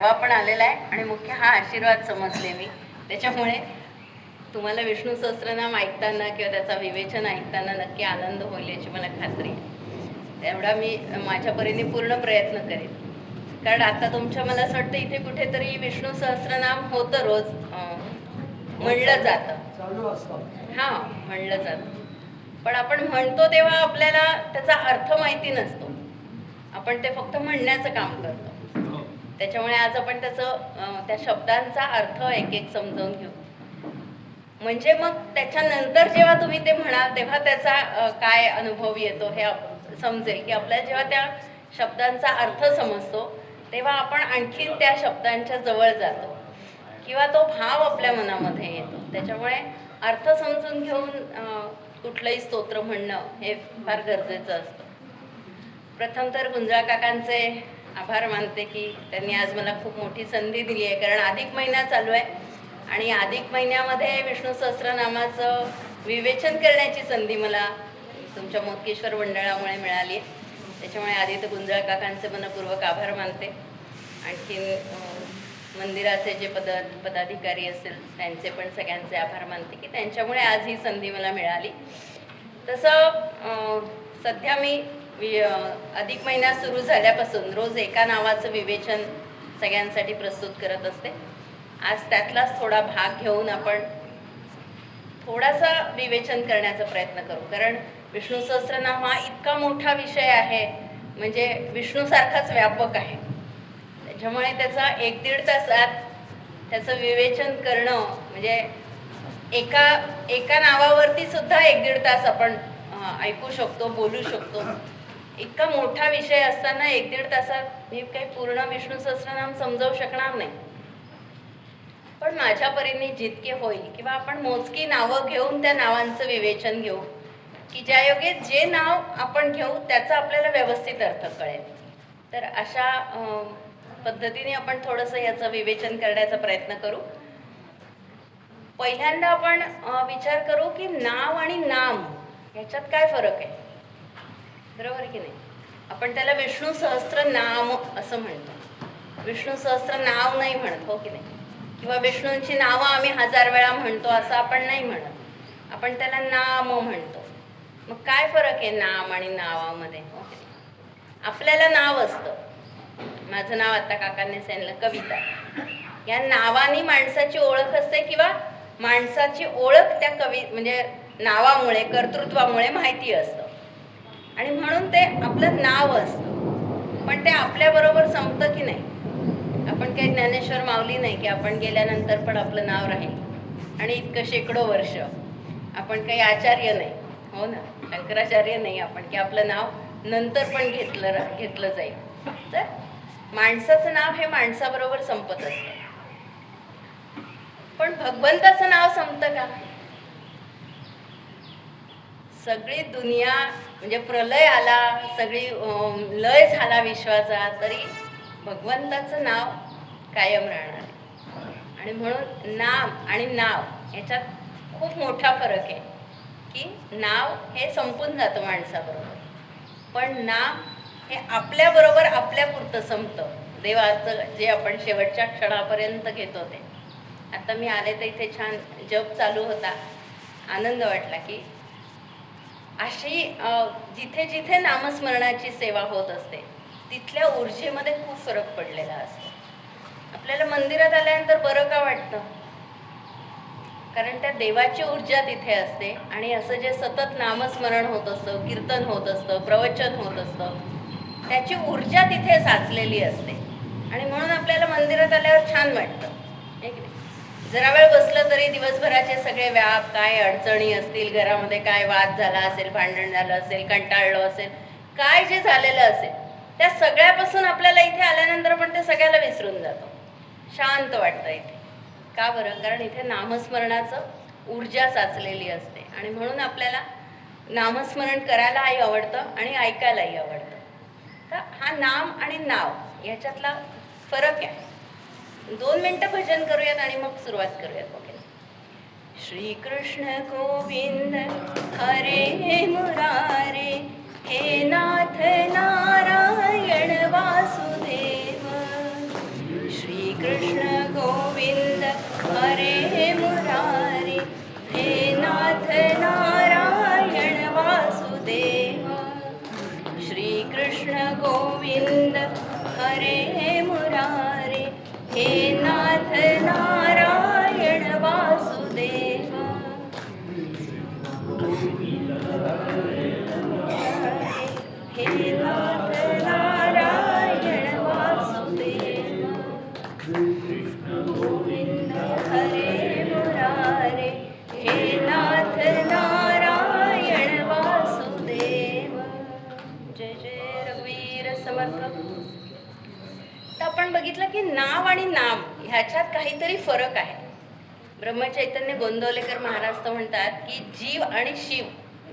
पण आलेला आहे आणि मुख्य हा आशीर्वाद समजले मी. त्याच्यामुळे तुम्हाला विष्णू सहस्त्रनाम ऐकताना किंवा त्याचा विवेचन ऐकताना नक्की आनंद होईल याची मला खात्री आहे. तेवढा मी माझ्या परीने पूर्ण प्रयत्न करेन. कारण आता तुमच्या मला असं वाटतं इथे कुठेतरी विष्णू सहस्त्रनाम होतं रोज म्हणलं जातं. हां, म्हणलं जातं. पण आपण म्हणतो तेव्हा आपल्याला त्याचा अर्थ माहिती नसतो. आपण ते फक्त म्हणण्याचं काम करतो. त्याच्यामुळे आज आपण त्या शब्दांचा अर्थ एक एक समजावून घेऊ. म्हणजे मग त्याच्यानंतर जेव्हा तुम्ही ते म्हणाल तेव्हा त्याचा काय अनुभव येतो हे समजेल की आपल्याला जेव्हा त्या शब्दांचा अर्थ समजतो तेव्हा आपण आणखीन त्या शब्दांच्या जवळ जातो किंवा तो भाव आपल्या मनामध्ये येतो. त्याच्यामुळे अर्थ समजून घेऊन कुठलंही स्तोत्र म्हणणं हे फार गरजेचं असतं. प्रथम तर गुंजाळ काकांचे आभार मानते की त्यांनी आज मला खूप मोठी संधी दिली आहे. कारण अधिक महिना चालू आहे आणि अधिक महिन्यामध्ये विष्णू सहस्त्रनामाचं विवेचन करण्याची संधी मला तुमच्या मोदकेश्वर मंडळामुळे मिळाली आहे. त्याच्यामुळे आधी तर गुंजाळ काकांचे मनपूर्वक आभार मानते. आणखीन मंदिराचे जे पदाधिकारी असेल त्यांचे पण सगळ्यांचे आभार मानते की त्यांच्यामुळे आज ही संधी मला मिळाली. तसं सध्या मी अधिक महिना सुरू झाल्यापासून रोज एका नावाचं विवेचन सगळ्यांसाठी प्रस्तुत करत असते. आज त्यातलाच थोडा भाग घेऊन आपण थोडासा विवेचन करण्याचा प्रयत्न करू. कारण विष्णू सहस्त्रनाम हा इतका मोठा विषय आहे, म्हणजे विष्णूसारखाच व्यापक आहे. त्याच्यामुळे त्याचा 1-1.5 तासात त्याचं विवेचन करणं म्हणजे एका नावावरती सुद्धा 1-1.5 तास आपण ऐकू शकतो, बोलू शकतो. इतका मोठा विषय असताना 1-1.5 तासात मी काही पूर्ण विष्णू सहस्त्रनाम समजावू शकणार नाही. पण माझ्या परीने जितके होईल किंवा आपण मोजकी नावं घेऊन त्या नावांचं विवेचन घेऊ की ज्यायोगे जे नाव आपण घेऊ त्याचा आपल्याला व्यवस्थित अर्थ कळेल. तर अशा पद्धतीने आपण थोडंसं याचं विवेचन करण्याचा प्रयत्न करू. पहिल्यांदा आपण विचार करू की नाव आणि नाम याच्यात काय फरक आहे, बरोबर की नाही. आपण त्याला विष्णू सहस्त्र नाम असं म्हणतो, विष्णू सहस्त्र नाव नाही म्हणत, हो की नाही. किंवा विष्णूंची नावं आम्ही 1000 वेळा म्हणतो असं आपण नाही म्हणत, आपण त्याला नाम म्हणतो. मग काय फरक आहे नाम आणि नावामध्ये, हो की नाही. आपल्याला नाव असतं, माझं नाव आता काकांनी सांगितलं कविता. या नावाने माणसाची ओळख असते किंवा माणसाची ओळख त्या म्हणजे नावामुळे, कर्तृत्वामुळे माहिती असतं आणि म्हणून ते आपलं नाव असतं. पण ते आपल्याबरोबर संपतं की नाही. आपण काही ज्ञानेश्वर माऊली नाही की आपण गेल्यानंतर पण आपलं नाव राहील आणि इतकं शेकडो वर्ष. आपण काही आचार्य नाही, हो ना, शंकराचार्य नाही आपण की आपलं नाव नंतर पण घेतलं जाईल. तर माणसाचं नाव हे माणसाबरोबर संपत असतं. पण भगवंताचं नाव संपतं का. सगळी दुनिया म्हणजे प्रलय आला, सगळी लय झाला विश्वाचा, तरी भगवंताचं नाव कायम राहणार आहे. आणि म्हणून नाम आणि नाव याच्यात खूप मोठा फरक आहे की नाव हे संपून जातं माणसाबरोबर, पण नाम हे आपल्याबरोबर आपल्यापुरतं संपतं. देवाचं जे आपण शेवटच्या क्षणापर्यंत घेतो ते. आता मी आले तर इथे छान जप चालू होता, आनंद वाटला की अशी जिथे जिथे नामस्मरणाची सेवा होत असते तिथल्या ऊर्जेमध्ये खूप फरक पडलेला असतो. आपल्याला मंदिरात आल्यानंतर बरं का वाटतं, कारण त्या देवाची ऊर्जा तिथे असते आणि असं जे सतत नामस्मरण होत असतं, कीर्तन होत असतं, प्रवचन होत असतं, त्याची ऊर्जा तिथे साचलेली असते आणि म्हणून आपल्याला मंदिरात आल्यावर छान वाटतं. जरा वेळ बसलं तरी दिवसभराचे सगळे व्याप, काय अडचणी असतील, घरामध्ये काय वाद झाला असेल, भांडण झालं असेल, कंटाळलं असेल, काय जे झालेलं असेल त्या सगळ्यापासून आपल्याला इथे आल्यानंतर पण ते सगळ्याला विसरून जातो. शांत वाटतं इथे. का बरं. कारण इथे नामस्मरणाचं ऊर्जा साचलेली असते आणि म्हणून आपल्याला नामस्मरण करायलाही आवडतं आणि ऐकायलाही आवडतं. तर हा नाम आणि नाव याच्यातला फरक आहे. 2 मिनिटं भजन करूयात आणि मग सुरुवात करूयात. ओके. श्री कृष्ण गोविंद हरे मुरारे, हे नाथ नारायण वासुदेव. श्री कृष्ण गोविंद हरे मुरारी, हे नाथ नारायण वासुदेव. श्री कृष्ण गोविंद हरे मुरारी, हे नाथ नारायण वासुदेव. हे नाथ नारायण वासुदेव. गोविंद हरे मुरारे, हे नाथ नारायण वासुदेव. जय जय रघुवीर समर्थ. तर आपण बघितलं की नाव आणि नाम ह्याच्यात काहीतरी फरक आहे. ब्रह्मचैतन्य गोंदवलेकर महाराज तर म्हणतात की जीव आणि शिव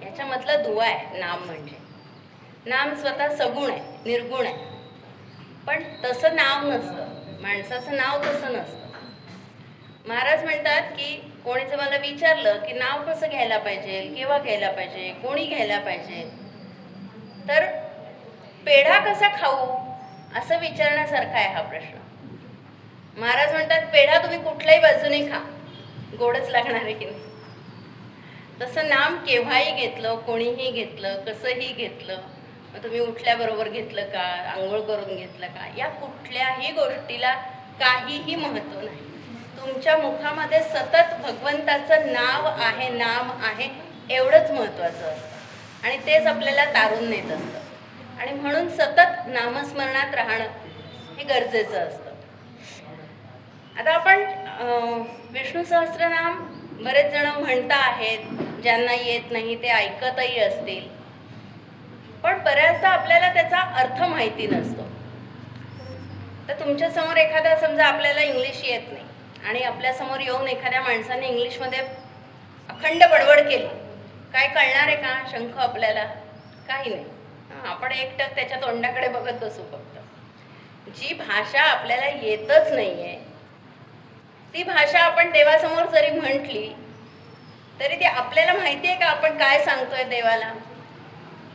ह्याच्यामधला दुवा आहे नाम म्हणजे. नाम स्वतः सगुण आहे, निर्गुण आहे, पण तसं नाव नसतं. माणसाचं नाव तसं नसतं. महाराज म्हणतात की कोणी जर मला विचारलं की नाव कसं घ्यायला पाहिजे, केव्हा घ्यायला पाहिजे, कोणी घ्यायला पाहिजे, तर पेढा कसा खाऊ असं विचारण्यासारखा आहे हा प्रश्न. महाराज म्हणतात पेढा तुम्ही कुठल्याही बाजूने खा, गोडच लागणार आहे की नाही. तसं नाम केव्हाही घेतलं, कोणीही घेतलं, कसंही घेतलं, तुम्ही उठल्याबरोबर घेतलं का, आंघोळ करून घेतलं का, या कुठल्याही गोष्टीला काहीही महत्त्व नाही. तुमच्या मुखामध्ये सतत भगवंताचं नाव आहे, नाम आहे, एवढंच महत्त्वाचं असतं आणि तेच आपल्याला तारून नेत असतं. आणि म्हणून सतत नामस्मरणात राहणं हे गरजेचं असतं. आता आपण विष्णू सहस्त्रनाम बरेच जण म्हणता आहेत, ज्यांना येत नाही ते ऐकतही असतील, पण बऱ्याचदा आपल्याला त्याचा अर्थ माहिती नसतो. तर तुमच्यासमोर एखादा समजा आपल्याला इंग्लिश येत नाही आणि आपल्यासमोर येऊन एखाद्या माणसाने इंग्लिशमध्ये अखंड बडबड केली, काय कळणार आहे का शंख आपल्याला? काही नाही. आपण एकटक त्याच्या तोंडाकडे बघत बसू फक्त. जी भाषा आपल्याला येतच नाहीये ती भाषा आपण देवासमोर जरी म्हटली तरी ते आपल्याला माहिती आहे का आपण काय सांगतोय देवाला?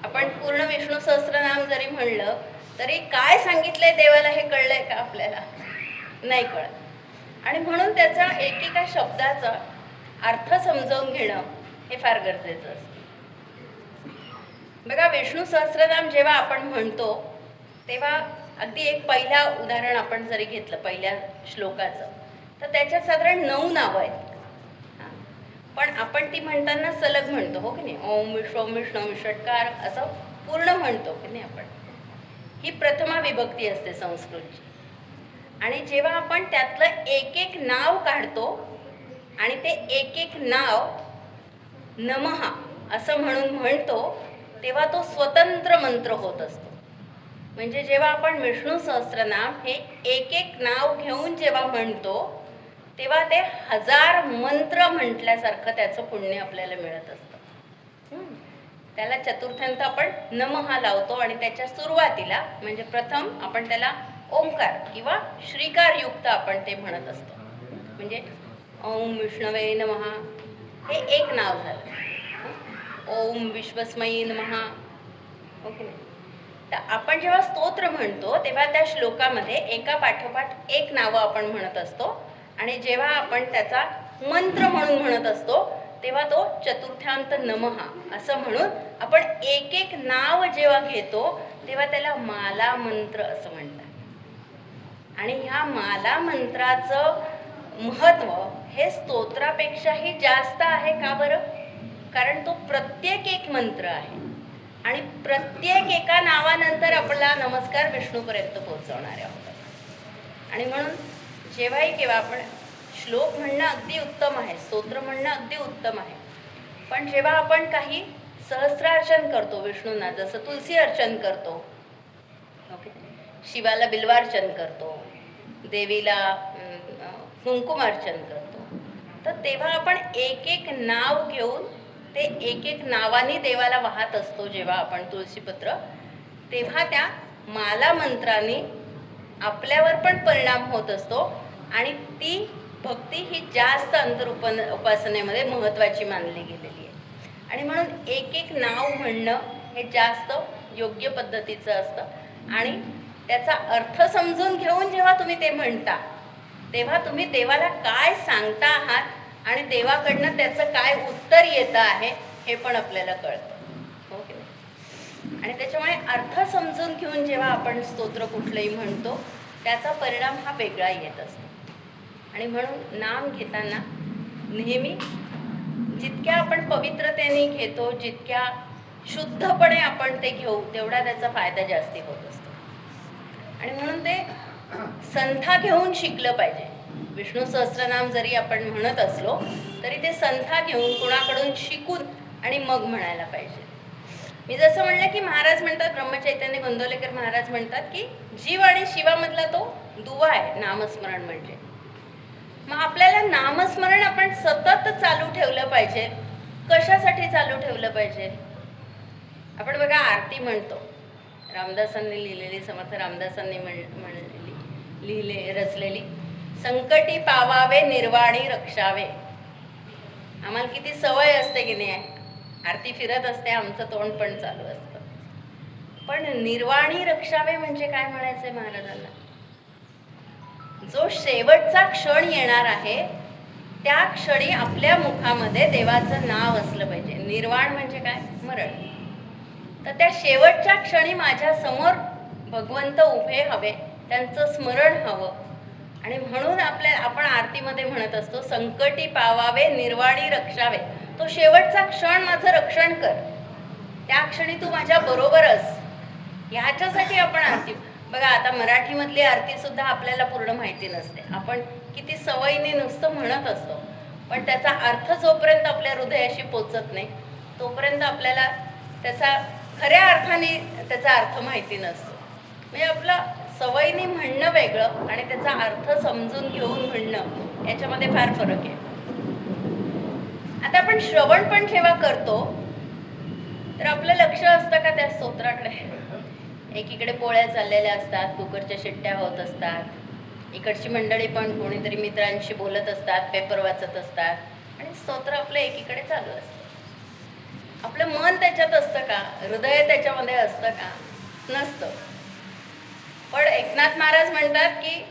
आपण पूर्ण विष्णू सहस्त्रनाम जरी म्हणलं तरी काय सांगितलंय देवाला हे कळलंय का आपल्याला? नाही कळत. आणि म्हणून त्याचा एकेका शब्दाचा अर्थ समजावून घेणं हे फार गरजेचं असतं. बघा, विष्णू सहस्त्रनाम जेव्हा आपण म्हणतो तेव्हा अगदी एक पहिला उदाहरण आपण जरी घेतलं पहिल्या श्लोकाचं, तर त्याच्यात साधारण 9 नावं आहेत. पण आपण ती म्हणताना सलग म्हणतो, हो की नाही? ओम विश्वम विष्णू षटकार असं पूर्ण म्हणतो की नाही आपण. ही प्रथमा विभक्ती असते संस्कृतची. आणि जेव्हा आपण त्यातलं एक एक नाव काढतो आणि ते एक एक नाव नमः असं म्हणून म्हणतो तेव्हा तो स्वतंत्र मंत्र होत असतो. म्हणजे जेव्हा आपण विष्णू सहस्त्रनाम हे एक एक नाव घेऊन जेव्हा म्हणतो तेव्हा ते 1000 मंत्र म्हटल्यासारखं त्याचं पुण्य आपल्याला मिळत असतं. त्याला चतुर्थ्यांत आपण नमः लावतो आणि त्याच्या सुरुवातीला म्हणजे प्रथम आपण त्याला ओंकार किंवा श्रीकार युक्त आपण ते म्हणत असतो. म्हणजे ओम विष्णवे नमः हे एक नाव झालं. ओम विश्वस्मयी नमः. ओके. तर आपण जेव्हा स्तोत्र म्हणतो तेव्हा त्या श्लोकामध्ये एका पाठोपाठ एक नावं आपण म्हणत असतो आणि जेव्हा आपण त्याचा मंत्र म्हणून म्हणत असतो तेव्हा तो चतुर्थ्यांत नमः असं म्हणून आपण एक एक नाव जेव्हा घेतो तेव्हा त्याला माला मंत्र असं म्हणतात. आणि ह्या माला मंत्राचं महत्त्व हे स्तोत्रापेक्षाही जास्त आहे. का बरं? कारण तो प्रत्येक एक मंत्र आहे आणि प्रत्येक एका नावानंतर आपला नमस्कार विष्णूपर्यंत पोहोचवणारे आहोत. आणि म्हणून जेव्हाही केव्हा आपण श्लोक म्हणणं अगदी उत्तम आहे, स्तोत्र म्हणणं अगदी उत्तम आहे, पण जेव्हा आपण काही सहस्रार्चन करतो विष्णूंना, जसं तुलसी अर्चन करतो, ओके, शिवाला बिल्वार्चन करतो, देवीला कुंकुमार्चन करतो, तर तेव्हा आपण एक एक नाव घेऊन ते एक एक नावाने देवाला वाहत असतो. जेव्हा आपण तुळशीपत्र, तेव्हा त्या माला मंत्राने आपल्यावर पण परिणाम होत असतो आणि ती भक्ती ही जास्त उपासनेमध्ये महत्त्वाची मानली गेलेली आहे. आणि म्हणून एक एक नाव म्हणणं हे जास्त योग्य पद्धतीचं असतं आणि त्याचा अर्थ समजून घेऊन जेव्हा तुम्ही ते म्हणता तेव्हा तुम्ही देवाला काय सांगता आहात आणि देवाकडनं त्याचं काय उत्तर येतं आहे हे पण आपल्याला कळतं, हो की नाही? आणि त्याच्यामुळे अर्थ समजून घेऊन जेव्हा आपण स्तोत्र कुठलंही म्हणतो त्याचा परिणाम हा वेगळा येत असतो. आणि म्हणून नाम घेताना नेहमी जितक्या आपण पवित्रतेने घेतो, जितक्या शुद्धपणे आपण ते घेऊ, तेवढा त्याचा फायदा जास्ती होत असतो. आणि म्हणून ते संथा घेऊन शिकलं पाहिजे. विष्णू सहस्त्रनाम जरी आपण म्हणत असलो तरी ते संथा घेऊन कुणाकडून शिकून आणि मग म्हणायला पाहिजे. मी जसं म्हणलं की महाराज म्हणतात, ब्रह्मचैतन्य गोंदवलेकर महाराज म्हणतात की जीव आणि शिवामधला तो दुवा आहे नामस्मरण म्हणजे. मग आपल्याला नामस्मरण आपण सतत चालू ठेवलं पाहिजे. कशासाठी चालू ठेवलं पाहिजे? आपण बघा आरती म्हणतो, रामदासांनी लिहिलेली, समर्थ रामदासांनी रचलेली, संकटी पावावे निर्वाणी रक्षावे. आम्हाला किती सवय असते की नाही, आरती फिरत असते, आमचं तोंड पण चालू असतं. पण निर्वाणी रक्षावे म्हणजे काय म्हणायचंय महाराजांना? जो शेवटचा क्षण येणार आहे त्या क्षणी आपल्या मुखामध्ये देवाचं नाव असलं पाहिजे. निर्वाण म्हणजे काय? मरण. तर त्या शेवटच्या क्षणी माझ्या समोर भगवंत उभे हवे, त्यांचं स्मरण हवं. आणि म्हणून आपण आरतीमध्ये म्हणत असतो, संकटी पावावे निर्वाणी रक्षावे. तो शेवटचा क्षण माझं रक्षण कर, त्या क्षणी तू माझ्या बरोबरच. ह्याच्यासाठी आपण आरती. बघा आता मराठीमधली आरती सुद्धा आपल्याला पूर्ण माहिती नसते, आपण किती सवयीने नुसतं म्हणत असतो, पण त्याचा अर्थ जोपर्यंत आपल्या हृदयाशी पोचत नाही तोपर्यंत आपल्याला त्याचा खऱ्या अर्थाने त्याचा अर्थ माहिती नसतो. म्हणजे आपलं सवयीने म्हणणं वेगळं आणि त्याचा अर्थ समजून घेऊन म्हणणं याच्यामध्ये फार फरक आहे. आता आपण श्रवण पण जेव्हा करतो तर आपलं लक्ष असतं का त्या स्तोत्राकडे? एकीकडे पोळ्या चाललेल्या असतात, कुकरच्या शिट्ट्या होत असतात, इकडची मंडळी पण कोणीतरी मित्रांशी बोलत असतात, पेपर वाचत असतात आणि स्तोत्र आपलं एकीकडे चालू असतं. आपलं मन त्याच्यात असतं का? हृदय त्याच्यामध्ये असतं का? नसतं. पण एकनाथ महाराज म्हणतात की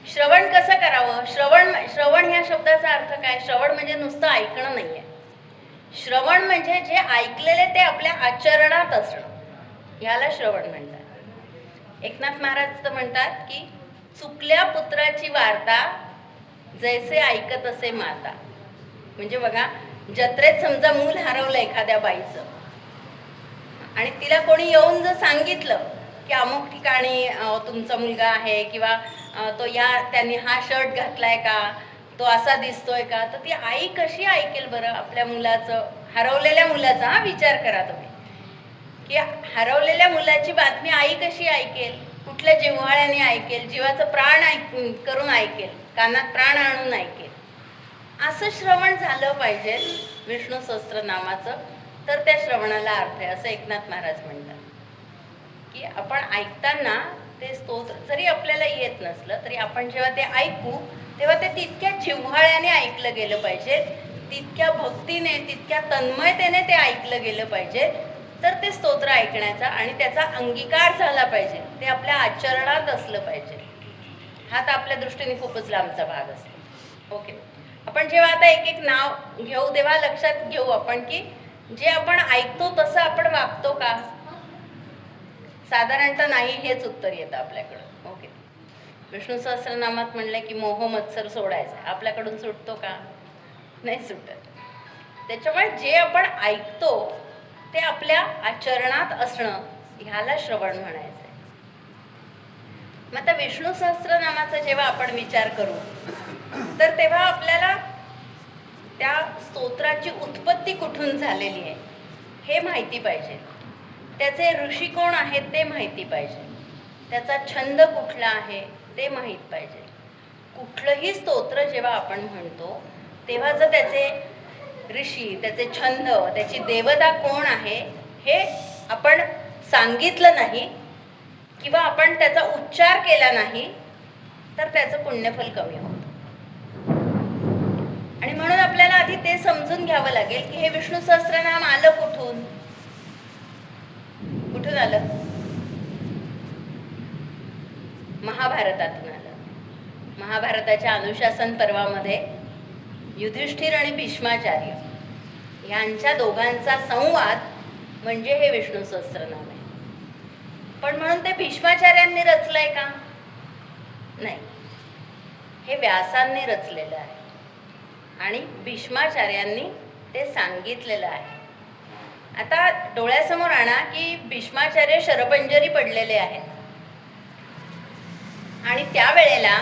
श्रवण कसं करावं? श्रवण ह्या शब्दाचा अर्थ काय? श्रवण म्हणजे नुसतं ऐकणं नाहीये. श्रवण म्हणजे जे ऐकलेले ते आपल्या आचरणात असणं, ह्याला श्रवण म्हणतात. एकनाथ महाराज तर म्हणतात की चुकल्या पुत्राची वार्ता जैसे ऐकत असे माता. म्हणजे बघा, जत्रेत समजा मूल हरवलं एखाद्या बाईचं आणि तिला कोणी येऊन जर सांगितलं की अमुक ठिकाणी तुमचा मुलगा आहे किंवा त्यांनी हा शर्ट घातलाय का, तो असा दिसतोय का, तर ती आई कशी ऐकेल बरं आपल्या मुलाचं, हरवलेल्या मुलाचा? हा विचार करा तुम्ही की हरवलेल्या मुलाची बातमी आई कशी ऐकेल, कुठल्या जिव्हाळ्याने ऐकेल, जीवाचं प्राण करून ऐकेल, कानात प्राण आणून ऐकेल. असं श्रवण झालं पाहिजे विष्णू सहस्त्रनामाचं, तर त्या श्रवणाला अर्थ आहे असं एकनाथ महाराज म्हणतात. की आपण ऐकताना ते स्तोत्र जरी आपल्याला येत नसलं तरी आपण जेव्हा ते ऐकू तेव्हा ते तितक्या जिव्हाळ्याने ऐकलं गेलं पाहिजे, तितक्या भक्तीने, तितक्या तन्मयतेने ते ऐकलं गेलं पाहिजे, तर ते स्तोत्र ऐकण्याचा आणि त्याचा अंगीकार झाला पाहिजे, ते आपल्या आचरणात असलं पाहिजे. हा तर आपल्या दृष्टीने खूपच लांबचा भाग असतो. ओके, आपण जेव्हा आता एक एक नाव घेऊ तेव्हा लक्षात घेऊ आपण की जे आपण ऐकतो तसं आपण वागतो का? साधारणतः नाही, हेच उत्तर येतं आपल्याकडं. ओके, विष्णू सहस्त्रनामात म्हणलं की मोह मत्सर सोडायचा, आपल्याकडून सुटतो का? नाही सुटत. त्याच्यामुळे जे आपण ऐकतो ते आपल्या आचरणात असणं, ह्याला श्रवण म्हणायचं. मग आता विष्णू सहस्त्रनामाचा जेव्हा आपण विचार करू तर तेव्हा आपल्याला त्या स्तोत्राची उत्पत्ती कुठून झालेली आहे हे माहिती पाहिजे, त्याचे ऋषी कोण आहेत ते माहिती पाहिजे, त्याचा छंद कुठला आहे ते माहीत पाहिजे. कुठलंही स्तोत्र जेव्हा आपण म्हणतो तेव्हा जर त्याचे ऋषी, त्याचे छंद, त्याची देवता कोण आहे हे आपण सांगितलं नाही किंवा आपण त्याचा उच्चार केला नाही तर त्याचं पुण्यफल कमी होतं. आणि म्हणून आपल्याला आधी ते समजून घ्यावं लागेल की हे विष्णू सहस्त्रनाम आलं कुठून? कुठून आलं? महाभारतातून आलं. महाभारताच्या अनुशासन पर्वामध्ये युधिष्ठिर आणि भीष्माचार्य यांच्या दोघांचा संवाद म्हणजे हे विष्णू सहस्त्रनाम आहे. पण म्हणून ते भीष्माचार्यांनी रचलंय का? नाही, हे व्यासांनी रचलेलं आहे आणि भीष्माचार्यांनी ते सांगितलेलं आहे. आता डोळ्यासमोर आणा की भीष्माचार्य शरपंजरी पडलेले आहेत आणि त्यावेळेला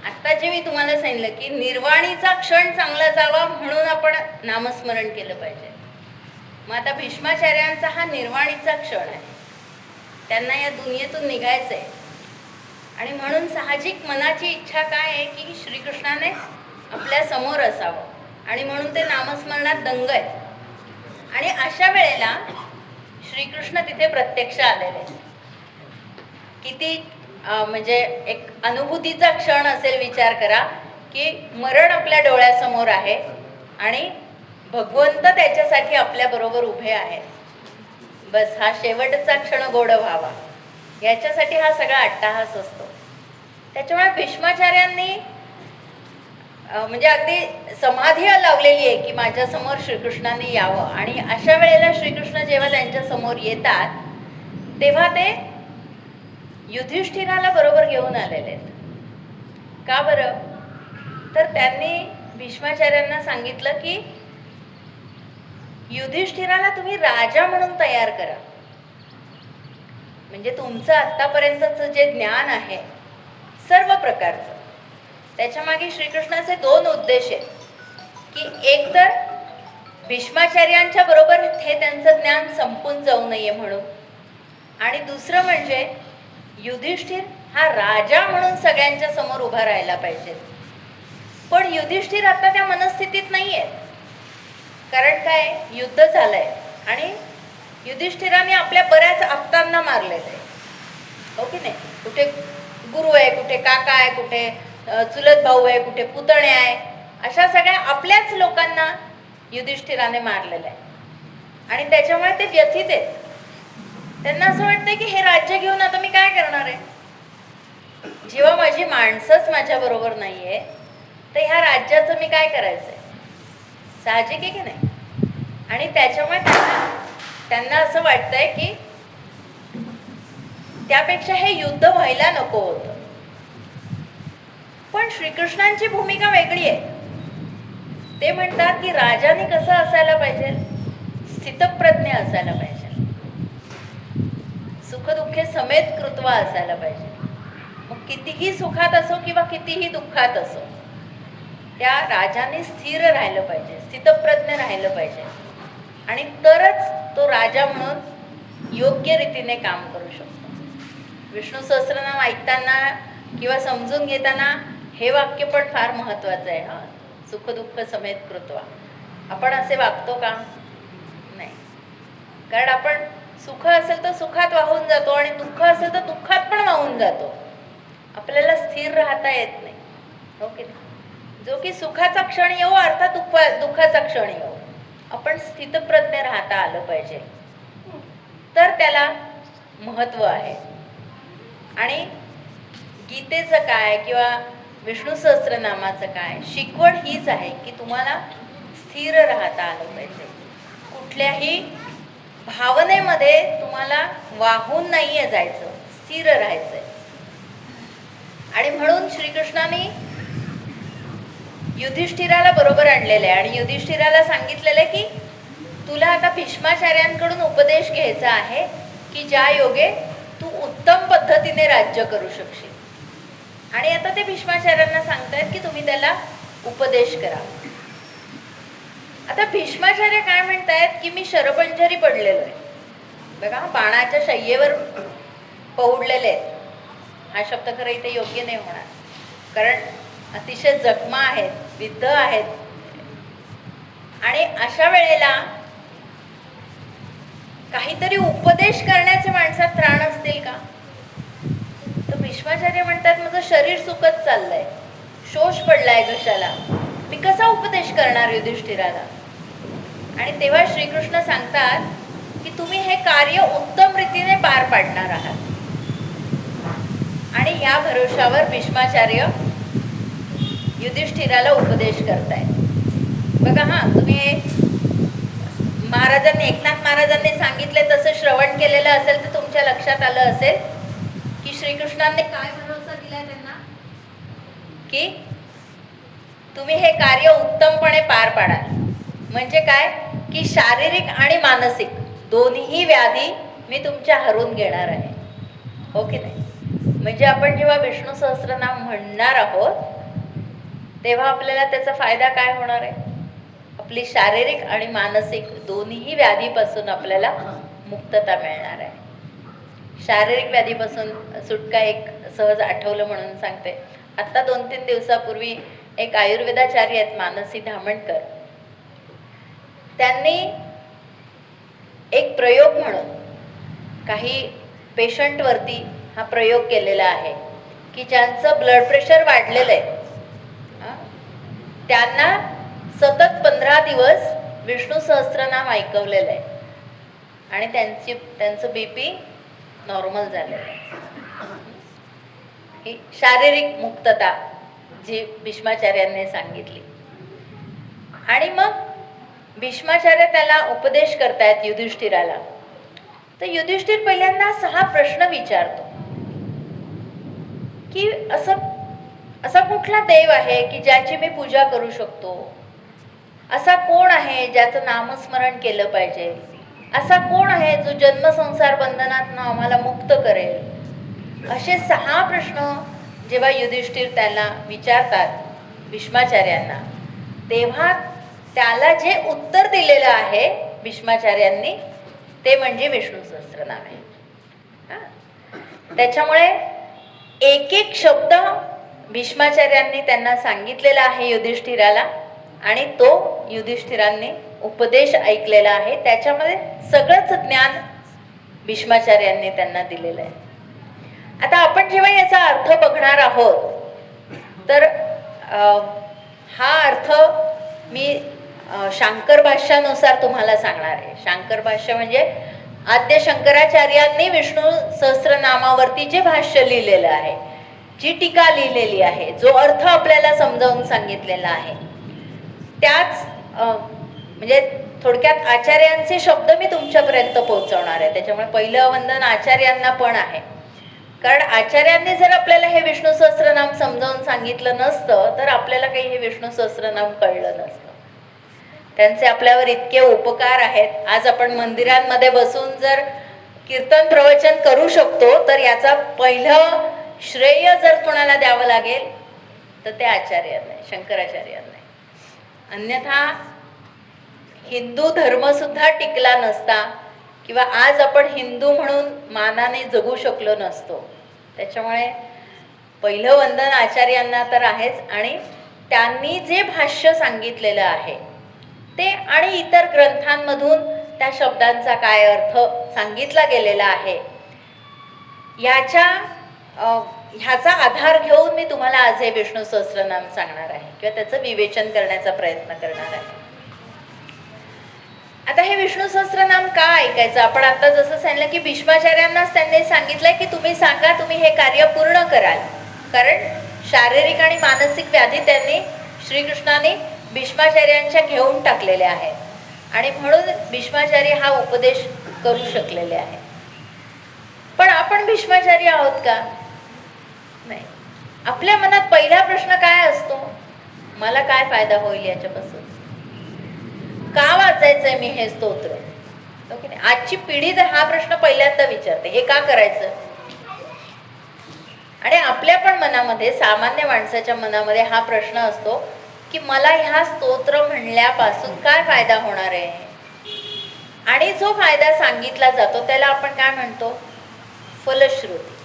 आत्ता जे मी तुम्हाला सांगितलं की निर्वाणीचा क्षण चांगला जावा म्हणून आपण नामस्मरण केलं पाहिजे. मग आता भीष्माचार्यांचा हा निर्वाणीचा क्षण आहे, त्यांना या दुनियेतून निघायचं आहे आणि म्हणून साहजिक मनाची इच्छा काय आहे की श्रीकृष्णाने आपल्या समोर असावं आणि म्हणून ते नामस्मरणात दंग आहेत. आणि अशा वेळेला श्रीकृष्ण तिथे प्रत्यक्ष आलेले आहेत. किती म्हणजे एक अनुभूतीचा क्षण असेल. विचार करा की मरण आपल्या डोळ्यासमोर आहे आणि भगवंत त्याच्यासाठी आपल्याबरोबर उभे आहेत. बस हा शेवटचा क्षण गोड व्हावा याच्यासाठी हा सगळा अट्टाहास असतो. त्याच्यामुळे भीष्माचार्यांनी म्हणजे अगदी समाधी लावलेली आहे की माझ्यासमोर श्रीकृष्णाने यावं. आणि अशा वेळेला श्रीकृष्ण जेव्हा त्यांच्या समोर येतात तेव्हा ते युधिष्ठिराला बरोबर घेऊन आलेले आहेत. का बरं? तर त्यांनी भीष्माचार्यांना सांगितलं की युधिष्ठिराला तुम्ही राजा म्हणून तयार करा. म्हणजे तुमचं आत्तापर्यंतचं जे ज्ञान आहे सर्व प्रकारचं, त्याच्या मागे श्रीकृष्णाचे दोन उद्देश आहेत की एक तर भीष्माचार्यांच्या बरोबर हे त्यांचं ज्ञान संपून जाऊ नये म्हणून, आणि दुसरं म्हणजे युधिष्ठिर हा राजा म्हणून सगळ्यांच्या समोर उभा राहायला पाहिजे. पण युधिष्ठिर आता त्या मनस्थितीत नाही आहे. कारण काय, युद्ध झालंय आणि युधिष्ठिराने आपल्या बऱ्याच आप्तांना मारलेलं आहे. हो की नाही? कुठे गुरु आहे, कुठे काका आहे, कुठे चुलत भाऊ आहे, कुठे पुतणे आहे. अशा सगळ्या आपल्याच लोकांना युधिष्ठिराने मारलेलं आहे आणि त्याच्यामुळे ते व्यथित आहेत. त्यांना असं वाटतंय की हे राज्य घेऊन आता मी काय करणार आहे. जेव्हा माझी माणसंच माझ्या बरोबर नाहीये तर ह्या राज्याचं मी काय करायचंय. साहजिक आहे की नाही? आणि त्याच्यामुळे त्यांना असं वाटतंय की त्यापेक्षा हे युद्ध व्हायला नको होतं. पण श्रीकृष्णांची भूमिका वेगळी आहे. ते म्हणतात की राजाने कसं असायला पाहिजे, स्थितप्रज्ञ असायला पाहिजे, सुखदुःखे समेत कृत्वा असायला पाहिजे. मग कितीही सुखात असो किंवा कितीही दुःखात असो त्या राजाने स्थिर राहिलं पाहिजे, स्थितप्रज्ञ राहिलं पाहिजे आणि तरच तो राजा म्हणून योग्य रीतीने काम करू शकतो. विष्णू सहस्त्रनाम ऐकताना किंवा समजून घेताना हे वाक्य पण फार महत्त्वाचं आहे. हा, सुखदुःख समेत कृत्वा. आपण असे वागतो का? नाही. कारण आपण सुख असेल तर सुखात वाहून जातो आणि दुःख असेल तर दुःखात पण वाहून जातो. आपल्याला स्थिर राहता येत नाही. हो की नाही? जो की सुखाचा क्षण येऊ अर्थात दुःखाचा क्षण येऊ, आपण स्थितप्रज्ञ राहता आलं पाहिजे, तर त्याला महत्त्व आहे. आणि गीतेचं काय किंवा विष्णू सहस्त्रनामाचं काय शिकवण हीच आहे की तुम्हाला स्थिर राहता आलं पाहिजे. कुठल्याही भावनेमध्ये तुम्हाला वाहून नाहीये जायचं, स्थिर राहायचंय. आणि म्हणून श्रीकृष्णाने युधिष्ठिराला बरोबर आणलेलं आहे आणि युधिष्ठिराला सांगितलेलं आहे की तुला आता भीष्माचार्यांकडून उपदेश घ्यायचा आहे की ज्या योगे तू उत्तम पद्धतीने राज्य करू शकशील. आणि आता ते भीष्माचार्यांना सांगतायत की तुम्ही त्याला उपदेश करा. आता भीष्माचार्य काय म्हणतायत की मी शरपंजरी पडलेलो आहे. बघा, बाणाच्या शय्येवर पौडलेले आहेत. हा शब्द खरं इथे योग्य नाही होणार, कारण अतिशय जखमा आहेत, विद्ध आहेत. आणि अशा वेळेला काहीतरी उपदेश करण्याचे माणसात त्राण असतील का? तर भीष्माचार्य म्हणतात माझं शरीर सुकत चाललंय, शोष पडलाय घशाला, मी कसा उपदेश करणार युधिष्ठिराला. आणि तेव्हा श्रीकृष्ण सांगतात की तुम्ही हे कार्य उत्तम रीतीने पार पाडणार आहात. आणि या भरोशावर भीष्माचार्य युधिष्ठिराला उपदेश करतायत. बघा हा, तुम्ही महाराजांनी, एकनाथ महाराजांनी सांगितले तसं श्रवण केलेलं असेल तर तुमच्या लक्षात आलं असेल की श्रीकृष्णांनी काय भरोसा दिला त्यांना, की तुम्ही हे कार्य उत्तमपणे पार पाडाल. म्हणजे काय, की शारीरिक आणि मानसिक दोन्ही व्याधी मी तुमच्या हरून घेणार आहे. हो की नाही? म्हणजे आपण जेव्हा विष्णू सहस्त्रनाम म्हणणार आहोत तेव्हा आपल्याला त्याचा फायदा काय होणार आहे, आपली शारीरिक आणि मानसिक दोन्ही व्याधीपासून आपल्याला मुक्तता मिळणार आहे. शारीरिक व्याधीपासून सुटका एक सहज आठवलं म्हणून सांगते. आत्ता 2-3 दिवसापूर्वी एक आयुर्वेदाचार्य आहेत मानसी धामणकर, त्यांनी एक प्रयोग म्हणून काही पेशंटवरती हा प्रयोग केलेला आहे की ज्यांचं ब्लड प्रेशर वाढलेलं आहे त्यांना सतत 15 दिवस विष्णू सहस्त्रनाम ऐकवलेलं आहे आणि त्यांचं BP नॉर्मल झालेलं आहे. ही शारीरिक मुक्तता जी भीष्माचार्यांनी सांगितली. आणि मग भीष्माचार्य त्याला उपदेश करतायत युधिष्ठिराला. तर युधिष्ठिर पहिल्यांदा 6 प्रश्न विचारतो की असा कुठला देव आहे की ज्याची मी पूजा करू शकतो, असा कोण आहे ज्याचं नामस्मरण केलं पाहिजे, असा कोण आहे जो जन्मसंसार बंधनातून आम्हाला मुक्त करेल. असे 6 प्रश्न जेव्हा युधिष्ठिर त्याला विचारतात भीष्माचार्यांना, तेव्हा त्याला जे उत्तर दिलेलं आहे भीष्माचार्यांनी ते म्हणजे विष्णू सहस्त्रनाम आहे. त्याच्यामुळे एक एक शब्द भीष्माचार्यांनी त्यांना सांगितलेला आहे युधिष्ठिराला आणि तो युधिष्ठिरांनी उपदेश ऐकलेला आहे. त्याच्यामध्ये सगळंच ज्ञान भीष्माचार्यांनी त्यांना दिलेलं आहे. आता आपण जेव्हा याचा अर्थ बघणार आहोत तर हा अर्थ मी शांकर भाष्यानुसार तुम्हाला सांगणार आहे. शांकर भाष्य म्हणजे आद्य शंकराचार्यांनी विष्णू सहस्त्रनामावरती जे भाष्य लिहिलेलं आहे, जी टीका लिहिलेली आहे, जो अर्थ आपल्याला समजावून सांगितलेला आहे, त्याच म्हणजे थोडक्यात आचार्यांचे शब्द मी तुमच्यापर्यंत पोहोचवणार आहे. त्याच्यामुळे पहिलं वंदन आचार्यांना पण आहे. कारण आचार्यांनी जर आपल्याला हे विष्णू सहस्त्रनाम समजावून सांगितलं नसतं तर आपल्याला काही हे विष्णू सहस्त्रनाम कळलं नसतं. त्यांचे आपल्यावर इतके उपकार आहेत. आज आपण मंदिरांमध्ये बसून जर कीर्तन प्रवचन करू शकतो तर याचा पहिलं श्रेय जर कोणाला द्यावं लागेल तर ते आचार्यांना, शंकराचार्यांना. अन्यथा हिंदू धर्म सुद्धा टिकला नसता किंवा आज आपण हिंदू म्हणून मानाने जगू शकलो नसतो. त्याच्यामुळे पहिलं वंदन आचार्यांना तर आहेच. आणि त्यांनी जे भाष्य सांगितलेलं आहे ते आणि इतर ग्रंथांमधून त्या शब्दांचा काय अर्थ सांगितला गेलेला आहे ह्याचा आधार घेऊन मी तुम्हाला आज हे विष्णू सहस्त्रनाम सांगणार आहे किंवा त्याचं विवेचन करण्याचा प्रयत्न करणार आहे. आता हे विष्णू सहस्त्रनाम का ऐकायचं, आपण आता जसं सांगितलं की भीष्माचार्यांनाच त्यांनी सांगितलंय की तुम्ही सांगा, तुम्ही हे कार्य पूर्ण कराल. कारण शारीरिक आणि मानसिक व्याधी त्यांनी श्रीकृष्णाने भीष्माचार्यांच्या घेऊन टाकलेले आहेत आणि म्हणून भीष्माचार्य हा उपदेश करू शकलेले आहे. पण आपण भीष्माचार्य आहोत का? नाही. आपल्या मनात पहिला प्रश्न काय असतो, मला काय फायदा होईल याच्यापासून, का वाचायचंय मी हे स्तोत्र. आजची पिढी जर हा प्रश्न पहिल्यांदा विचारते, हे का करायचं. आणि आपल्या पण मनामध्ये, सामान्य माणसाच्या मनामध्ये हा प्रश्न असतो की मला ह्या स्तोत्र म्हणल्यापासून काय फायदा होणार आहे. आणि जो फायदा सांगितला जातो त्याला आपण काय म्हणतो, फलश्रुती.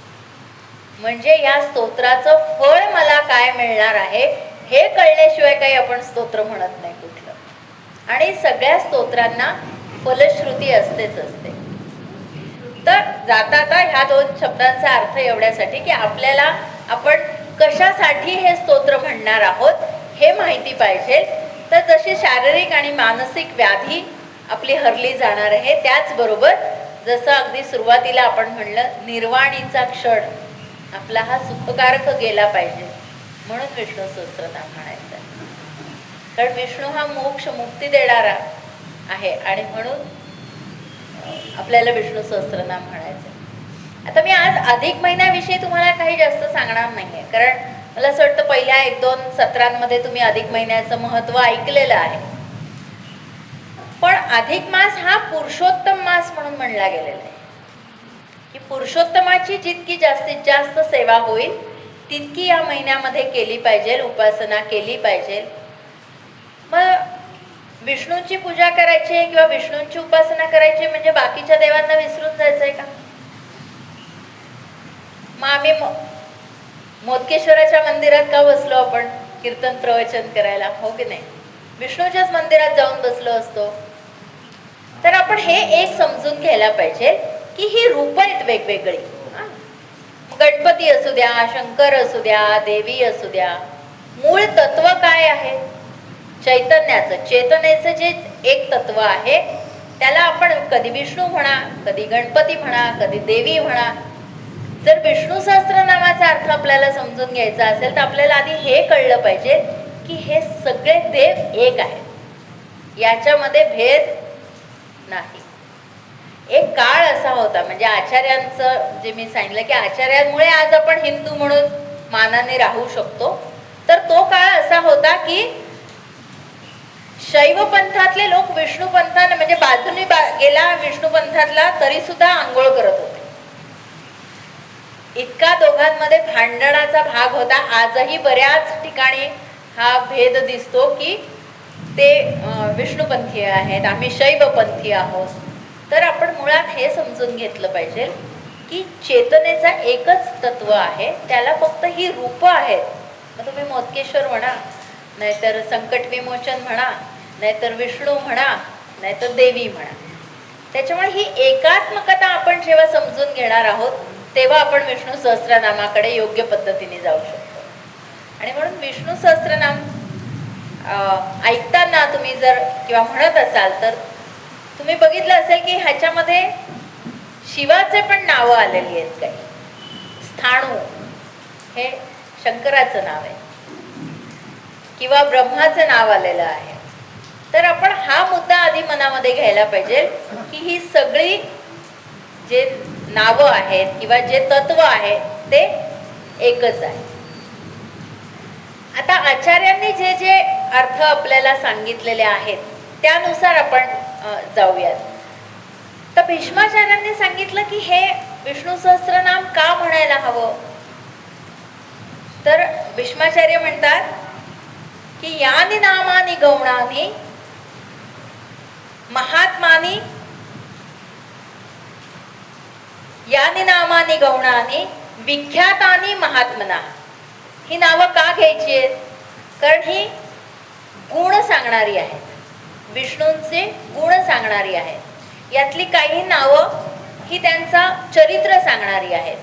म्हणजे या स्तोत्राचं फळ मला काय मिळणार आहे हे कळल्याशिवाय काही आपण स्तोत्र म्हणत नाही कुठलं. आणि सगळ्या स्तोत्रांना फलश्रुती असतेच असते. तर जाता ह्या 2 शब्दांचा अर्थ एवढ्यासाठी की आपल्याला आपण कशासाठी हे स्तोत्र म्हणणार आहोत हे माहिती पाहिजे. तर जशी शारीरिक आणि मानसिक व्याधी आपली हरली जाणार आहे, त्याचबरोबर जसं अगदी सुरुवातीला आपण म्हणलं निर्वाणीचा क्षण आपला हा सुखकारक गेला पाहिजे म्हणून विष्णू सहस्त्रनाम म्हणायचं. कारण विष्णू हा मोक्ष मुक्ती देणारा आहे आणि म्हणून आपल्याला विष्णू सहस्त्रनाम म्हणायचं. आता मी आज अधिक महिन्याविषयी तुम्हाला काही जास्त सांगणार नाही आहे, कारण मला असं वाटतं पहिल्या 1-2 सत्रांमध्ये तुम्ही अधिक महिन्याचं महत्त्व ऐकलेलं आहे. पण अधिक मास हा पुरुषोत्तम मास म्हणून म्हणला गेलेला आहे की पुरुषोत्तमाची जितकी जास्तीत जास्त सेवा होईल तितकी या महिन्यामध्ये केली पाहिजे, उपासना केली पाहिजे. मग विष्णूची पूजा करायची किंवा विष्णूंची उपासना करायची म्हणजे बाकीच्या देवांना विसरून जायचंय का? मग आम्ही मोदकेश्वराच्या मंदिरात का बसलो आपण कीर्तन प्रवचन करायला, हो की नाही? विष्णूच्याच मंदिरात जाऊन बसलो असतो. तर आपण हे एक समजून घ्यायला पाहिजे की ही रूप आहेत वेगवेगळी. गणपती असू द्या, शंकर असू द्या, देवी असू द्या, मूळ तत्व काय आहे? चैतन्याचं, चेतनेचं जे एक तत्व आहे त्याला आपण कधी विष्णू म्हणा, कधी गणपती म्हणा, कधी देवी म्हणा. जर विष्णू सहस्त्रनामाचा अर्थ आपल्याला समजून घ्यायचा असेल तर आपल्याला आधी हे कळलं पाहिजे की हे सगळे देव एक आहेत, याच्यामध्ये भेद नाही. एक काळ असा होता, म्हणजे आचार्यांचं जे मी सांगितलं की आचार्यांमुळे आज आपण हिंदू म्हणून मानाने राहू शकतो. तर तो काळ असा होता की शैव पंथातले लोक विष्णू पंथाने म्हणजे बाजूने गेला विष्णू पंथातला तरी सुद्धा आंघोळ करत होते. इतका दोघांमध्ये भांडणाचा भाग होता. आजही बऱ्याच ठिकाणी हा भेद दिसतो की ते विष्णुपंथीय आहेत, आम्ही शैवपंथी आहोत. तर आपण मुळात हे समजून घेतलं पाहिजे की चेतनेचा एकच तत्व आहे, त्याला फक्त ही रूप आहेत. मग तुम्ही मोदकेश्वर म्हणा, नाहीतर संकट विमोचन म्हणा, नाहीतर विष्णू म्हणा, नाहीतर देवी म्हणा. त्याच्यामुळे ही एकात्मकता आपण जेव्हा समजून घेणार आहोत तेव्हा आपण विष्णू सहस्त्रनामाकडे योग्य पद्धतीने जाऊ शकतो. आणि म्हणून विष्णू सहस्त्रनाम ऐकताना तुम्ही जर किंवा म्हणत असाल तर तुम्ही बघितलं असेल की ह्याच्यामध्ये शिवाचे पण नावं आलेली आहेत. काही स्थाणू हे शंकराचं नाव आहे किंवा ब्रह्माचं नाव आलेलं आहे. तर आपण हा मुद्दा आधी मनामध्ये घ्यायला पाहिजे की ही सगळी जे नावं आहेत किंवा जे तत्व आहे ते एकच आहे. आता आचार्यांनी जे जे अर्थ आपल्याला सांगितलेले आहेत त्यानुसार आपण जाऊयात. तर भीष्माचार्यांनी सांगितलं की हे विष्णू सहस्त्रनाम का म्हणायला हवं. तर भीष्माचार्य म्हणतात की यानी नामानी गौणानी महात्मानी यानी नामानी गौणानी विख्यातानी महात्मना. ही नावं का घ्यायची आहेत? कारण ही गुण सांगणारी आहेत, विष्णूंचे गुण सांगणारी आहेत. यातली काही नावं ही त्यांचा चरित्र सांगणारी आहेत,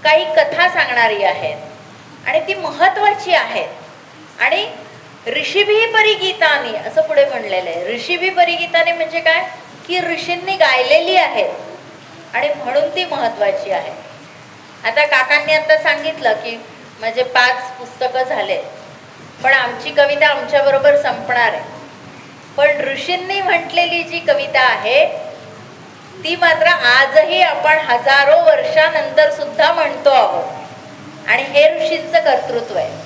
काही कथा सांगणारी आहेत आणि ती महत्वाची आहेत. आणि ऋषिभी परिगीतानी असं पुढे म्हणलेलं आहे. ऋषिभी परिगीतानी म्हणजे काय की ऋषींनी गायलेली आहेत आणि म्हणून ती महत्वाची आहे. आता काकांनी आता सांगितलं की माझे 5 पुस्तकं झाले, पण आमची कविता आमच्याबरोबर संपणार आहे. पण ऋषींनी म्हटलेली जी कविता आहे ती मात्र आजही आपण हजारो वर्षानंतर सुद्धा म्हणतो आहोत आणि हे ऋषींचं कर्तृत्व आहे.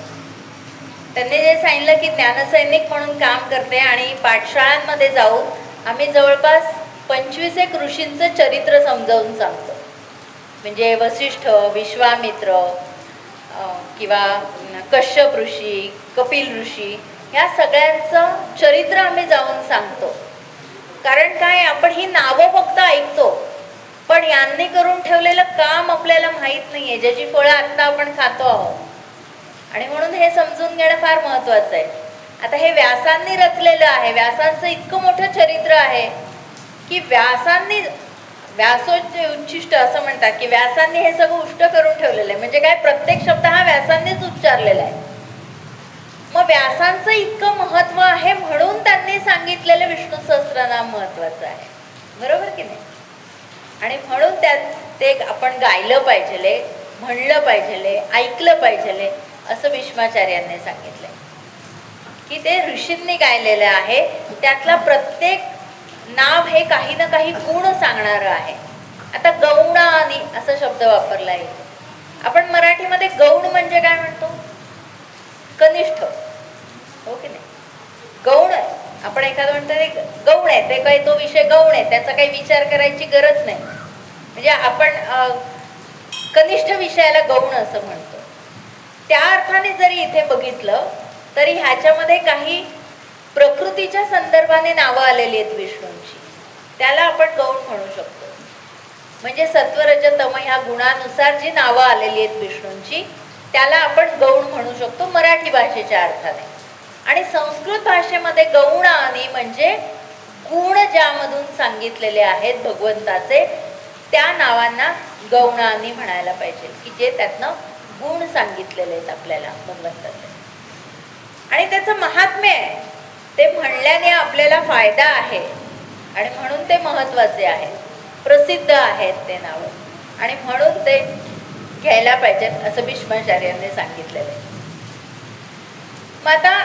त्यांनी जे सांगितलं की ज्ञानसैनिक म्हणून काम करते आणि पाठशाळांमध्ये जाऊन आम्ही जवळपास 25 ऋषींचं चरित्र समजावून सांगतो. म्हणजे वसिष्ठ, विश्वामित्र किंवा कश्यप ऋषी, कपिल ऋषी ह्या सगळ्यांचं चरित्र आम्ही जाऊन सांगतो. कारण काय, आपण ही नावं फक्त ऐकतो पण यांनी करून ठेवलेलं काम आपल्याला माहीत नाहीये, ज्याची फळं आत्ता आपण खातो आहोत. आणि म्हणून हे समजून घेणं फार महत्वाचं आहे. आता हे व्यासांनी रचलेलं आहे. व्यासांचं इतकं मोठं चरित्र आहे की व्यासोच्च उच्छिष्ट असं म्हणतात की व्यासांनी हे सगळं उष्ट करून ठेवलेलं आहे. म्हणजे काय, प्रत्येक शब्द हा व्यासांनीच उच्चारलेला आहे. मग व्यासांचं इतकं महत्व आहे म्हणून त्यांनी सांगितलेलं विष्णू सहस्त्रनाम महत्वाचं आहे, बरोबर की नाही? आणि म्हणून त्यात ते आपण गायलं पाहिजे, म्हणलं पाहिजे, ऐकलं पाहिजे, असं भीष्माचार्यांनी सांगितलंय की ते ऋषींनी गायलेलं आहे. त्यातला प्रत्येक नाव हे काही ना काही गुण सांगणारं आहे. आता गौणानी असा शब्द वापरला आहे. आपण मराठीमध्ये गौण म्हणजे काय म्हणतो? कनिष्ठ, हो की नाही? गौण आहे. आपण एखादं म्हणतो ते गौण आहे, ते काही तो विषय गौण आहे, त्याचा काही विचार करायची गरज नाही. म्हणजे आपण कनिष्ठ विषयाला गौण असं म्हणतो. त्या अर्थाने जरी इथे बघितलं तरी ह्याच्यामध्ये काही प्रकृतीच्या संदर्भाने नावं आलेली आहेत विष्णूंची, त्याला आपण गौण म्हणू शकतो. म्हणजे सत्वरज तम ह्या गुणानुसार जी नावं आलेली आहेत विष्णूंची त्याला आपण गौण म्हणू शकतो मराठी भाषेच्या अर्थाने. आणि संस्कृत भाषेमध्ये गौणानी म्हणजे गुण ज्यामधून सांगितलेले आहेत भगवंताचे त्या नावांना गौणानी म्हणायला पाहिजे, की जे त्यातनं गुण सांगितलेले आहेत आपल्याला भगवंताचे. आणि त्याचं महात्म्य आहे, ते म्हणल्याने आपल्याला फायदा आहे आणि म्हणून ते महत्त्वाचे आहेत, प्रसिद्ध आहेत ते नावं आणि म्हणून ते घ्यायला पाहिजेत असं भीष्माचार्यांनी सांगितलेलं आहे. मग आता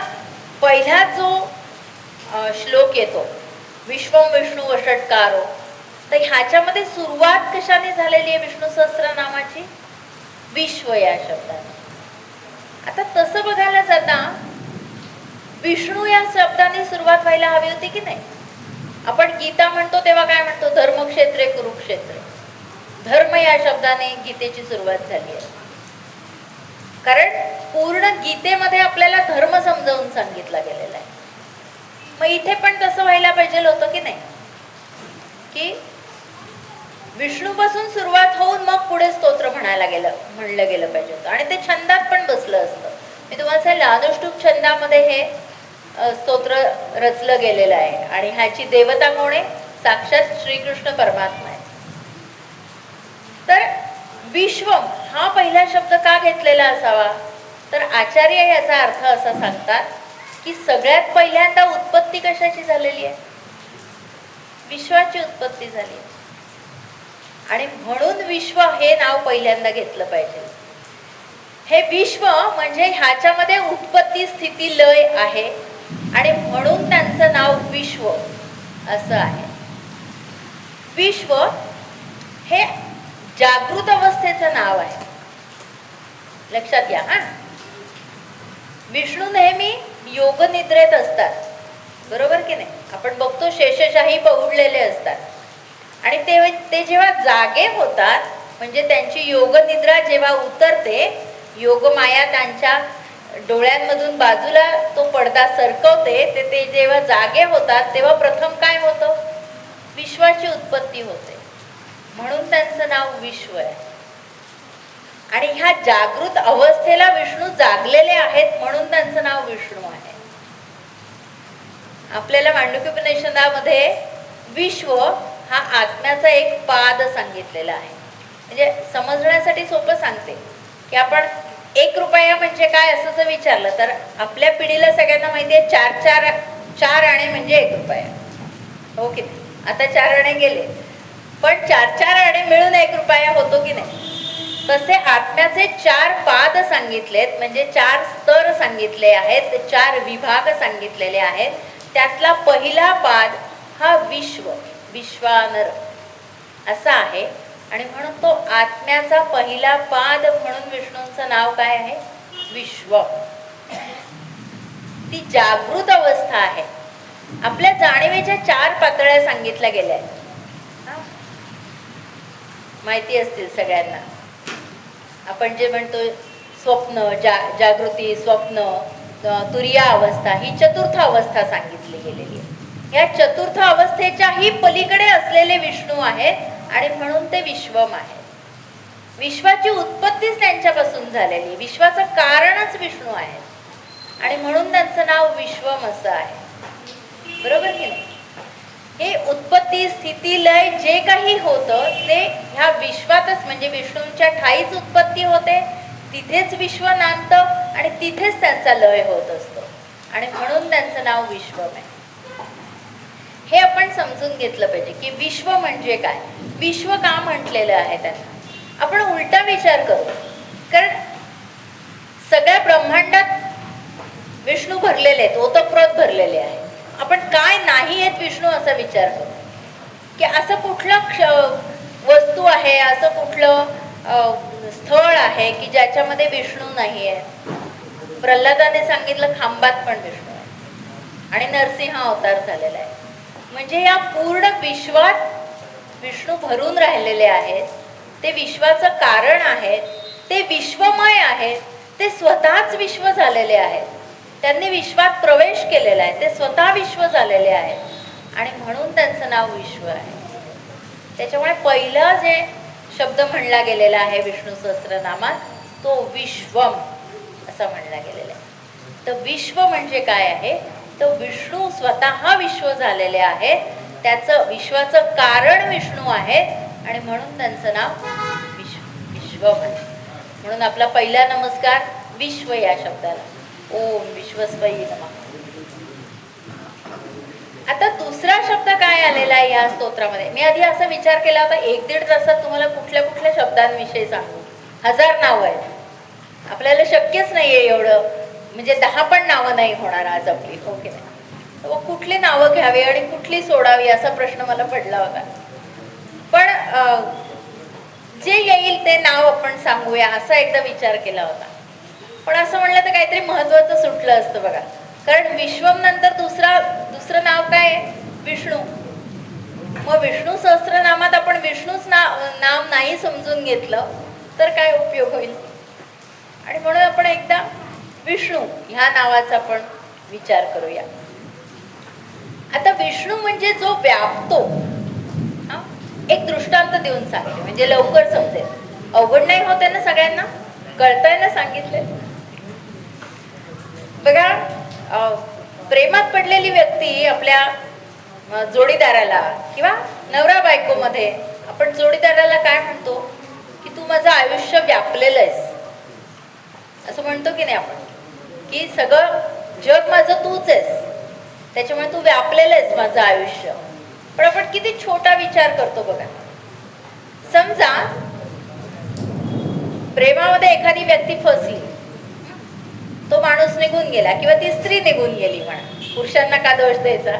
पहिला जो श्लोक येतो विश्वम विष्णू वषट्कारो, तर ह्याच्यामध्ये सुरुवात कशाने झालेली आहे विष्णू सहस्रनामाची? विश्व या शब्दाने. आता तसं बघायला जाता विष्णू या शब्दाने सुरुवात व्हायला हवी होती की नाही? आपण गीता म्हणतो तेव्हा काय म्हणतो? धर्मक्षेत्रे कुरुक्षेत्र. धर्म या शब्दाने गीतेची सुरुवात झाली आहे, कारण पूर्ण गीतेमध्ये आपल्याला धर्म समजावून सांगितला गेलेला आहे. मग इथे पण तसं व्हायला पाहिजे होतं की नाही, की विष्णूपासून सुरुवात होऊन मग पुढे स्तोत्र म्हणलं गेलं पाहिजे होतं आणि ते छंदात पण बसलं असतं. मी तुम्हाला सांगितलं अनुष्टुप छंदामध्ये हे स्तोत्र रचलं गेलेलं आहे आणि ह्याची देवता कोण आहे? साक्षात श्रीकृष्ण परमात्मा आहे. तर विश्वम हा पहिला शब्द का घेतलेला असावा? तर आचार्य याचा अर्थ असा सांगतात की सगळ्यात पहिल्यांदा उत्पत्ती कशाची झालेली आहे? विश्वाची उत्पत्ती झाली आहे आणि म्हणून विश्व हे नाव पहिल्यांदा घेतलं पाहिजे. हे विश्व म्हणजे ह्याच्यामध्ये उत्पत्ती स्थिती लय आहे आणि म्हणून त्यांचं नाव विश्व असं आहे. विश्व हे जागृत अवस्थेचं नाव आहे, लक्षात घ्या हा. विष्णू नेहमी योग निद्रेत असतात, बरोबर की नाही? आपण बघतो शेषशाही पौडलेले असतात आणि ते जेव्हा जागे होतात म्हणजे त्यांची योग निद्रा जेव्हा उतरते, योगमाया त्यांच्या डोळ्यांमधून बाजूला तो पडदा सरकवते, ते जेव्हा जागे होतात तेव्हा प्रथम काय होतं? विश्वाची उत्पत्ती होते, म्हणून त्यांचं नाव विश्व आहे. आणि ह्या जागृत अवस्थेला विष्णू जागलेले आहेत म्हणून त्यांचं नाव विष्णू आहे. आपल्याला मांडुक्योपनिषदामध्ये विश्व हा आत्म्याचा एक पाद सांगितलेला आहे. म्हणजे समजण्यासाठी सोपं सांगते की आपण 1 रुपया म्हणजे काय असं जर विचारलं तर आपल्या पिढीला सगळ्यांना माहिती आहे 4 आणे म्हणजे 1 रुपया, हो की नाही? आता 4 आणे गेले, पण 4 आणे मिळून 1 रुपया होतो की नाही? तसे आत्म्याचे 4 पाद सांगितलेत, म्हणजे 4 स्तर सांगितले आहेत, 4 विभाग सांगितलेले आहेत. त्यातला पहिला पाद हा विश्व, विश्वानर असा आहे आणि म्हणून तो आत्म्याचा पहिला पाद म्हणून विष्णूंचं नाव काय आहे? विश्व. ती जागृत अवस्था आहे. आपल्या जाणीवेच्या 4 पातळ्या सांगितल्या गेल्या आहेत, माहिती असतील सगळ्यांना. आपण जे म्हणतो स्वप्न, जागृती, स्वप्न, तुरिया अवस्था, ही चतुर्थ अवस्था सांगितली गेलेली आहे. या चतुर्थ अवस्थेच्याही पलीकडे असलेले विष्णू आहेत आणि म्हणून ते विश्वम आहे. विश्वाची उत्पत्तीच त्यांच्यापासून झालेली, विश्वाचं कारणच विष्णू आहे आणि म्हणून त्यांचं नाव विश्वम असं आहे, बरोबर की नाही? हे उत्पत्ती स्थिती लय जे काही होतं ते ह्या विश्वातच, म्हणजे विष्णूंच्या ठाईच उत्पत्ती होते, तिथेच विश्व नांदतं आणि तिथेच त्यांचा लय होत असतो आणि म्हणून त्यांचं नाव विश्वम आहे. हे आपण समजून घेतलं पाहिजे की विश्व म्हणजे काय, विश्व का म्हटलेलं आहे त्यांना. आपण उलटा विचार करू कारण सगळ्या ब्रह्मांडात विष्णू भरलेले आहेत, ओतप्रोत भरलेले आहे. आपण काय नाही आहेत विष्णू असा विचार करू की असं कुठलं वस्तू आहे, असं कुठलं स्थळ आहे की ज्याच्यामध्ये विष्णू नाही आहे. प्रल्हादाने सांगितलं खांबात पण विष्णू आहे आणि नरसिंह अवतार झालेला आहे. म्हणजे या पूर्ण विश्वात विष्णू भरून राहिलेले आहेत. ते विश्वाचं कारण आहेत, ते विश्वमय आहेत, ते स्वतःच विश्व झालेले आहेत. त्यांनी विश्वात प्रवेश केलेला आहे, ते स्वतः विश्व झालेले आहेत आणि म्हणून त्यांचं नाव विश्व आहे. त्याच्यामुळे पहिला जे शब्द म्हणला गेलेला आहे विष्णू सहस्रनामात तो विश्वम असा म्हणला गेलेला आहे. तर विश्व म्हणजे काय आहे, तर विष्णू स्वतः विश्व झालेले आहेत. त्याचं विश्वाचं कारण विष्णू आहेत आणि म्हणून त्यांचं नाव विश्वम आहे. म्हणून आपला पहिला नमस्कार विश्व या शब्दाला. ओम विश्वस्वई नमः. आता दुसरा शब्द काय आलेला आहे या स्तोत्रामध्ये. मी आधी असा विचार केला होता 1-1.5 तासात तुम्हाला कुठल्या कुठल्या शब्दांविषयी सांगू. 1000 नावं आहेत, आपल्याला शक्यच नाहीये एवढं, म्हणजे 10 पण नावं नाही होणार आज आपली, हो की नाही. मग कुठली नावं घ्यावी आणि कुठली सोडावी असा प्रश्न मला पडला होता. पण जे येईल ते नाव आपण सांगूया असा एकदा विचार केला होता. पण असं म्हणलं तर काहीतरी महत्वाचं सुटलं असतं बघा. कारण विश्वम नंतर दुसरं नाव काय आहे, विष्णू. मग विष्णू सहस्रनामात आपण विष्णूच नाव नाही समजून घेतलं तर काय उपयोग होईल. आणि म्हणून आपण एकदा विष्णू ह्या नावाचा आपण विचार करूया. आता विष्णू म्हणजे जो व्यापतो. एक दृष्टांत देऊन सांगते म्हणजे लवकर समजेल. अवघड नाही होते ना, सगळ्यांना कळतंय ना सांगितले. बघा, प्रेमात पडलेली व्यक्ती आपल्या जोडीदाराला किंवा नवरा बायको मध्ये आपण जोडीदाराला काय म्हणतो की तू माझं आयुष्य व्यापलेलं आहेस असं म्हणतो की नाही आपण, की सगळं जग माझं तूच आहेस, त्याच्यामुळे तू व्यापलेलं आहेस माझं आयुष्य. पण आपण किती छोटा विचार करतो बघा. समजा प्रेमामध्ये एखादी व्यक्ती फसली, तो माणूस निघून गेला किंवा ती स्त्री निघून गेली म्हणा, पुरुषांना का दोष द्यायचा.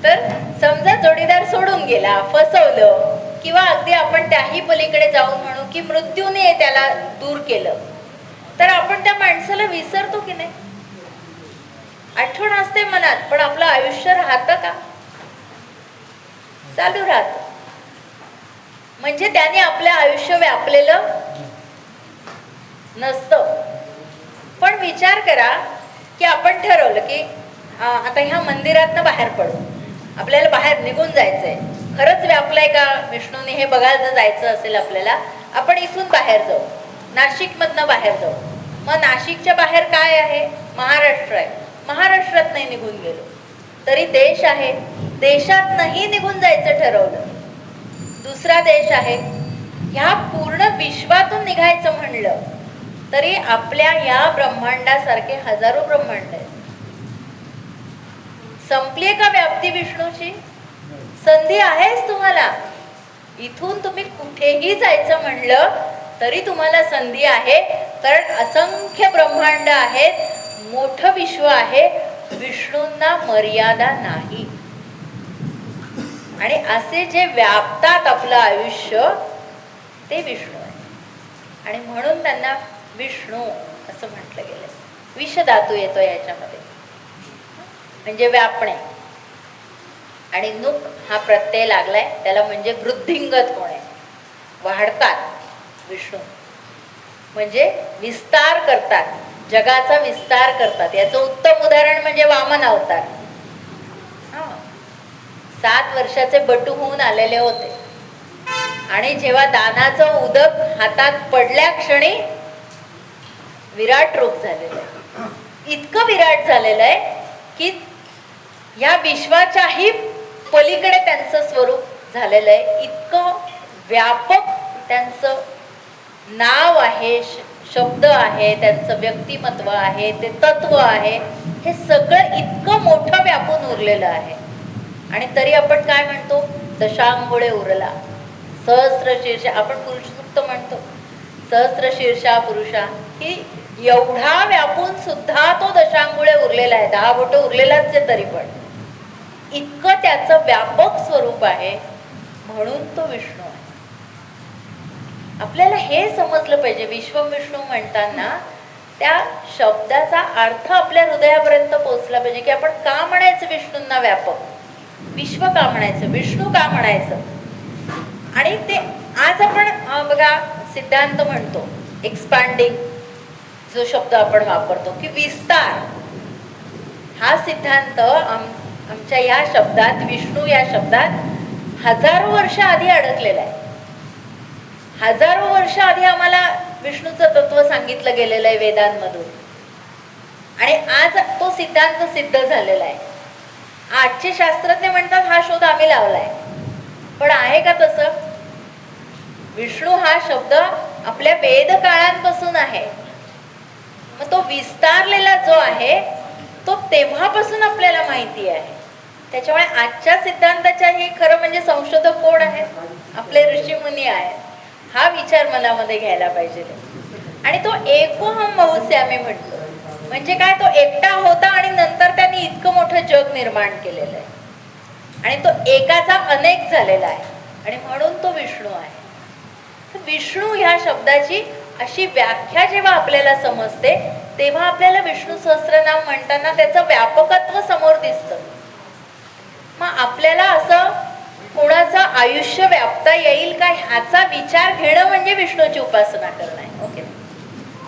तर समजा जोडीदार सोडून गेला, फसवलं किंवा अगदी आपण त्याही पलीकडे जाऊन म्हणू की मृत्यूने त्याला दूर केलं, तर आपण त्या माणसाला विसरतो की नाही. आठवण असते मनात, पण आपलं आयुष्य राहतं का, चालू राहत. म्हणजे त्याने आपलं आयुष्य व्यापलेलं नसतं. पण विचार करा की आपण ठरवलं की आता ह्या मंदिरातनं बाहेर पडू, आपल्याला बाहेर निघून जायचंय. खरंच व्यापलंय का विष्णूने हे बघायला जर जायचं असेल आपल्याला, आपण इथून बाहेर जाऊ, नाशिकमधनं बाहेर जाऊ. मग नाशिकच्या बाहेर काय आहे, महाराष्ट्र आहे. महाराष्ट्रात नाही निघून गेलो तरी देश आहे, देशात नाही निघून जायचं ठरवलं, दुसरा देश आहे. ह्या पूर्ण विश्वातून निघायचं म्हणलं तरी आपल्या या ब्रह्मांडासारखे हजारो ब्रह्मांड आहेत. संपली का व्याप्ती विष्णूची? संधी आहेच तुम्हाला. इथून तुम्ही कुठेही जायचं म्हणलं तरी तुम्हाला संधी आहे, कारण असंख्य ब्रह्मांड आहेत, मोठं विश्व आहे, विष्णूंना मर्यादा नाही. आणि असे जे व्यापतात आपलं आयुष्य ते विष्णू आहे. आणि म्हणून त्यांना विष्णू असं म्हटलं गेलं. विष धातू येतो याच्यामध्ये, म्हणजे व्यापणे. आणि नुक हा प्रत्यय लागलाय त्याला, म्हणजे वृद्धिंगत होणे, वाढतात. विष्णू म्हणजे विस्तार करतात, जगाचा विस्तार करतात. याचं उत्तम उदाहरण म्हणजे वामन अवतार. 7 वर्षाचे बटू होऊन आलेले होते आणि जेव्हा दानाचं उदक हातात पडल्या क्षणी विराट रूप झालेलं आहे. इतकं विराट झालेलं आहे की या विश्वाच्याही पलीकडे त्यांचं स्वरूप झालेलं आहे. इतकं व्यापक त्यांचं नाव आहे, शब्द आहे, त्यांचं व्यक्तिमत्व आहे, ते तत्व आहे. हे सगळं इतकं मोठं व्यापून उरलेलं आहे. आणि तरी आपण काय म्हणतो, दशांगुळे उरला सहस्र शीर्ष. आपण पुरुष सूक्त म्हणतो, सहस्रशीर्षा पुरुषा, की एवढा व्यापून सुद्धा तो दशांगुळे उरलेला आहे, 10 बोट उरलेलाच आहे, तरी पण इतकं त्याचं व्यापक स्वरूप आहे, म्हणून तो विष्णू आहे. आपल्याला हे समजलं पाहिजे. विश्वम विष्णू म्हणताना त्या शब्दाचा अर्थ आपल्या हृदयापर्यंत पोहोचला पाहिजे, की आपण का म्हणायचं विष्णूंना व्यापक, विश्व का म्हणायचं, विष्णू का म्हणायचं. आणि ते आज आपण बघा सिद्धांत म्हणतो, एक्सपांडिंग जो शब्द आपण वापरतो, की विस्तार, हा सिद्धांत आमच्या या शब्दात, विष्णू या शब्दात हजारो वर्ष आधी अडकलेला आहे. हजारो वर्ष आधी आम्हाला विष्णूचं तत्व सांगितलं गेलेलं आहे वेदांमधून, आणि आज तो सिद्धांत सिद्ध झालेला आहे. आजचे शास्त्रज्ञ म्हणतात हा शोध आम्ही लावलाय, पण आहे का तसं? विष्णू हा शब्द आपल्या वेद काळांपासून आहे. मग तो विस्तारलेला जो आहे तो तेव्हापासून आपल्याला माहिती आहे. त्याच्यामुळे आजच्या सिद्धांताच्या हे खरं म्हणजे संशोधक कोण आहेत? आपले ऋषीमुनी आहेत. हा विचार मनामध्ये घ्यायला पाहिजे. आणि तो एकोहम महूस्य आम्ही म्हणतो, म्हणजे काय, तो एकटा होता आणि नंतर त्यांनी इतकं मोठं जग निर्माण केलेलं आहे, आणि तो एकाचा अनेक झालेला आहे, आणि म्हणून तो विष्णू आहे. विष्णू ह्या शब्दाची अशी व्याख्या जेव्हा आपल्याला समजते, तेव्हा आपल्याला विष्णू सहस्रनाम म्हणताना त्याचं व्यापकत्व समोर दिसतं. मग आपल्याला असं कोणाचं आयुष्य व्यापता येईल का ह्याचा विचार घेणं म्हणजे विष्णूची उपासना करणं आहे. ओके,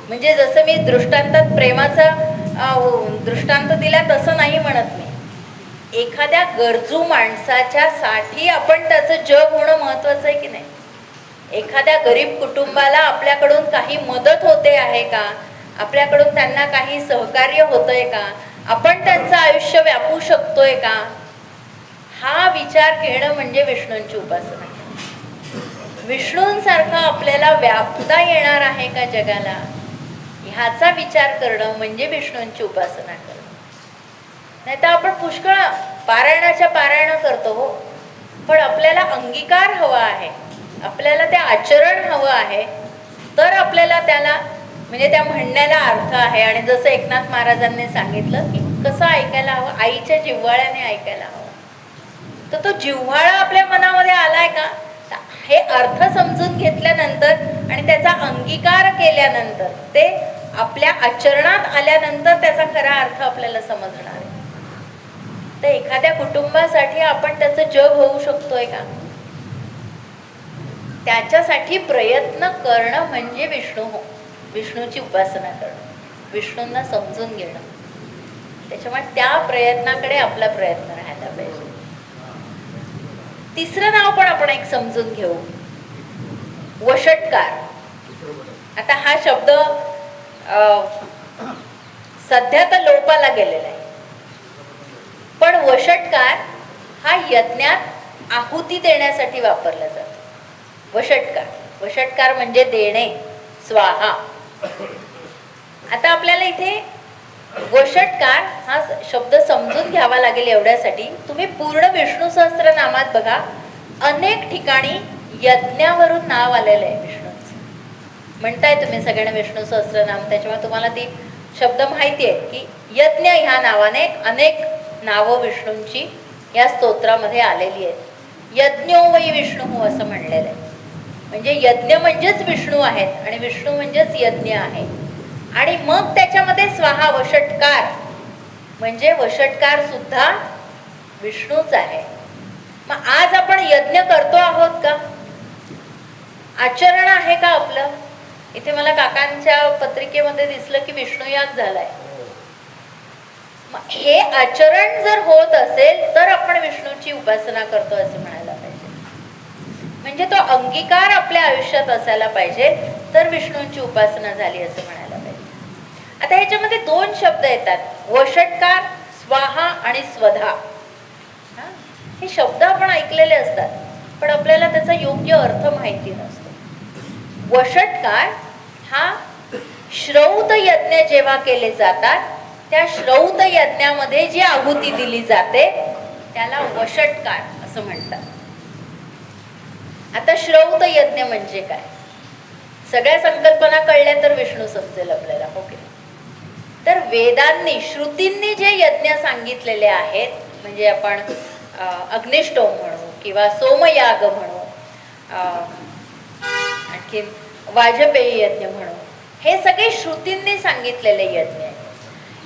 म्हणजे जसं मी दृष्टांतात प्रेमाचा दृष्टांत दिला तसं नाही म्हणत मी. एखाद्या गरजू माणसाच्या साठी आपण त्याचं जग होणं महत्वाचं आहे की नाही? एखाद्या गरीब कुटुंबाला आपल्याकडून काही मदत होते आहे का? आपल्याकडून त्यांना काही सहकार्य होतंय का? आपण त्यांचं आयुष्य व्यापू शकतोय का? हा विचार घेणं म्हणजे विष्णूंची उपासना. विष्णूंसारखा आपल्याला व्यापता येणार आहे का जगाला, ह्याचा विचार करणं म्हणजे विष्णूंची उपासना करणं. नाही तर आपण पुष्कळ पारायणाच्या पारायण करतो हो, पण आपल्याला अंगीकार हवा आहे, आपल्याला ते आचरण हवं आहे, तर आपल्याला त्याला म्हणजे त्या म्हणण्याला अर्थ आहे. आणि जसं एकनाथ महाराजांनी सांगितलं की कसं ऐकायला हवं, आईच्या जिव्हाळ्याने ऐकायला हवं. तर तो जिव्हाळा आपल्या मनामध्ये आलाय का, हे अर्थ समजून घेतल्यानंतर आणि त्याचा अंगीकार केल्यानंतर, ते आपल्या आचरणात आल्यानंतर त्याचा खरा अर्थ आपल्याला समजणार आहे. तर एखाद्या कुटुंबासाठी आपण त्याचं जग होऊ शकतोय का, त्याच्यासाठी प्रयत्न करणं म्हणजे विष्णूची उपासना करणं, विष्णूंना समजून घेणं. त्याच्यामुळे त्या प्रयत्नाकडे आपला प्रयत्न राहायला पाहिजे. तिसरं नाव पण आपण एक समजून घेऊ, वषटकार. आता हा शब्द सध्या तर लोपाला गेलेला आहे, पण वषटकार हा यज्ञात आहुती देण्यासाठी वापरला जातो. वषटकार म्हणजे देणे, स्वाहा. आता आपल्याला इथे वषटकार हा शब्द समजून घ्यावा लागेल. एवढ्यासाठी तुम्ही पूर्ण विष्णू सहस्त्रनामात बघा, अनेक ठिकाणी यज्ञावरून नाव आलेलं आहे विष्णूचं. म्हणताय तुम्ही सगळ्यांना विष्णू सहस्त्रनाम, त्याच्यामुळे तुम्हाला ती शब्द माहिती आहे की यज्ञ ह्या नावाने अनेक नावं विष्णूंची या स्तोत्रामध्ये आलेली आहेत. यज्ञो वै विष्णू असं म्हणलेलं आहे. म्हणजे यज्ञ म्हणजेच विष्णू आहेत आणि विष्णू म्हणजेच यज्ञ आहे. आणि मग त्याच्यामध्ये स्वाहा, वषटकार म्हणजे वषटकार सुद्धा विष्णूच आहे. मग आज आपण यज्ञ करतो आहोत का, आचरण आहे का आपलं? इथे मला काकांच्या पत्रिकेमध्ये दिसलं की विष्णू याग झालाय. मग हे आचरण जर होत असेल तर आपण विष्णूची उपासना करतो असं म्हणायला पाहिजे. म्हणजे तो अंगीकार आपल्या आयुष्यात असायला पाहिजे, तर विष्णूंची उपासना झाली असं म्हणायला पाहिजे. आता ह्याच्यामध्ये 2 शब्द येतात, वषटकार, स्वाहा आणि स्वधा. हे शब्द आपण ऐकलेले असतात, पण आपल्याला त्याचा योग्य अर्थ माहिती नसतो. वषटकार हा श्रौत यज्ञ जेव्हा केले जातात, त्या श्रौत यज्ञामध्ये जी आहुती दिली जाते त्याला वषटकार असं म्हणतात. आता श्रौत यज्ञ म्हणजे काय? सगळ्या संकल्पना कळल्या तर विष्णू समजेल आपल्याला. ओके. तर वेदांनी श्रुतींनी जे यज्ञ सांगितलेले आहेत, म्हणजे आपण अग्निष्टोम म्हणू किंवा सोमयाग म्हणू, आणखी वाजपेयी यज्ञ म्हणू, हे सगळे श्रुतींनी सांगितलेले यज्ञ आहेत.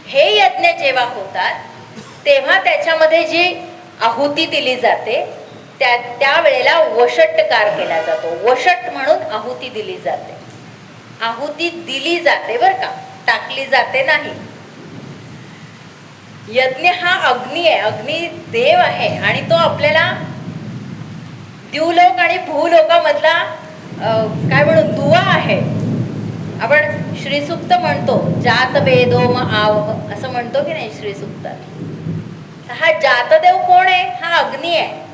हे यज्ञ जेव्हा होतात तेव्हा त्याच्यामध्ये जी आहुती दिली जाते त्यावेळेला वषट्कार केला जातो. वषट म्हणून आहुती दिली जाते. आहुती दिली जाते बरं का, टाकली जाते नाही. यज्ञ हा अग्नी आहे, अग्नी देव आहे आणि तो आपल्याला द्युलोक आणि भूलोकामधला काय म्हणू दुवा आहे. आपण श्रीसुक्त म्हणतो, जात वेदोम आव असं म्हणतो की नाही श्रीसुक्तात. हा जातदेव कोण आहे? हा अग्नी आहे.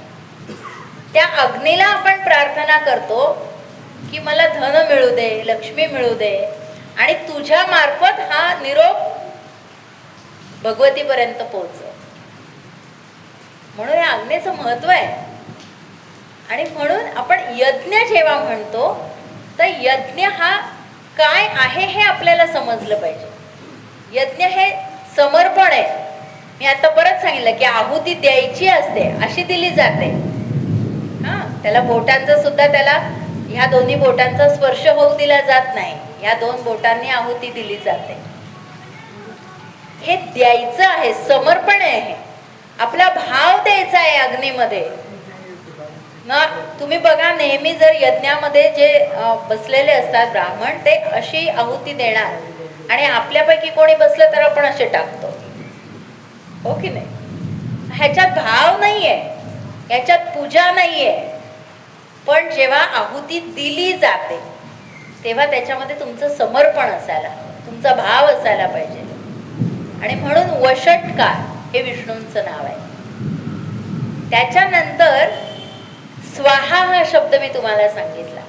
त्या अग्नीला आपण प्रार्थना करतो की मला धन मिळू दे, लक्ष्मी मिळू दे आणि तुझ्या मार्फत हा निरोप भगवतीपर्यंत पोहोचव. म्हणून या अग्नीचं महत्व आहे. आणि म्हणून आपण यज्ञ जेव्हा म्हणतो तर यज्ञ हा काय आहे हे आपल्याला समजलं पाहिजे. यज्ञ हे समर्पण आहे. मी आता परत सांगितलं की आहुती द्यायची असते, अशी दिली जाते. त्याला बोटांचा सुद्धा, त्याला ह्या दोन्ही बोटांचा स्पर्श होऊ दिला जात नाही. ह्या दोन बोटांनी आहुती दिली जाते. हे द्यायचं आहे, समर्पण आहे. हे आपला भाव द्यायचा आहे अग्नीमध्ये. तुम्ही बघा, नेहमी जर यज्ञामध्ये जे बसलेले असतात ब्राह्मण, ते अशी आहुती देणार आणि आपल्यापैकी कोणी बसलं तर आपण असे टाकतो, हो की नाही? ह्याच्यात भाव नाहीये, ह्याच्यात पूजा नाहीये. पण जेव्हा आहुती दिली जाते तेव्हा त्याच्यामध्ये तुमचं समर्पण असायला, तुमचा भाव असायला पाहिजे. आणि म्हणून वषट्कार हे विष्णूंचं नाव आहे. त्याच्यानंतर स्वाहा हा शब्द मी तुम्हाला सांगितला.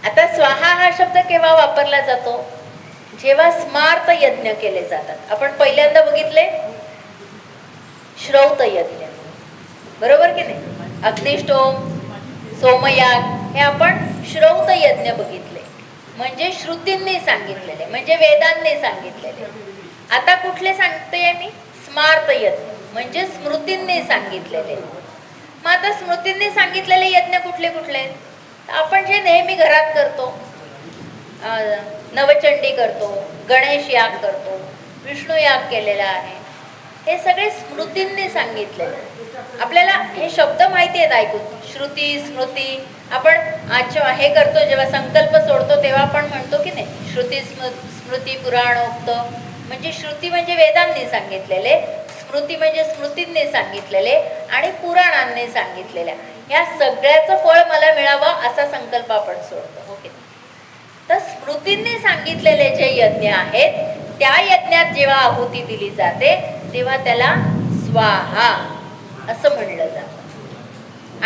आता स्वाहा हा शब्द केव्हा वापरला जातो? जेव्हा स्मार्त यज्ञ केले जातात. आपण पहिल्यांदा बघितले श्रौत यज्ञ, बरोबर की नाही? अग्निष्टोम, सोमयाग हे आपण श्रौत यज्ञ बघितले, म्हणजे श्रुतींनी सांगितलेले, म्हणजे वेदांनी सांगितलेले. आता कुठले सांगते मी? स्मार्त यज्ञ, म्हणजे स्मृतींनी सांगितलेले. मग आता स्मृतींनी सांगितलेले यज्ञ कुठले कुठले? आपण जे नेहमी घरात करतो, नवचंडी करतो, गणेश याग करतो, विष्णू याग केलेला आहे, हे सगळे स्मृतींनी सांगितलेले. आपल्याला हे शब्द माहिती आहेत ऐकून, श्रुती, स्मृती. आपण हे करतो जेव्हा संकल्प सोडतो तेव्हा आपण म्हणतो की नाही, श्रुती स्मृती पुराणोक्त. म्हणजे श्रुती म्हणजे वेदांनी सांगितलेले, स्मृती म्हणजे स्मृतींनी सांगितलेले आणि पुराणांनी सांगितलेल्या. या सगळ्याचं फळ मला मिळावं असा संकल्प आपण सोडतो, हो की नाही? तर स्मृतींनी सांगितलेले जे यज्ञ आहेत त्या यज्ञात जेव्हा आहुती दिली जाते तेव्हा त्याला स्वाहा असं म्हणलं जातं.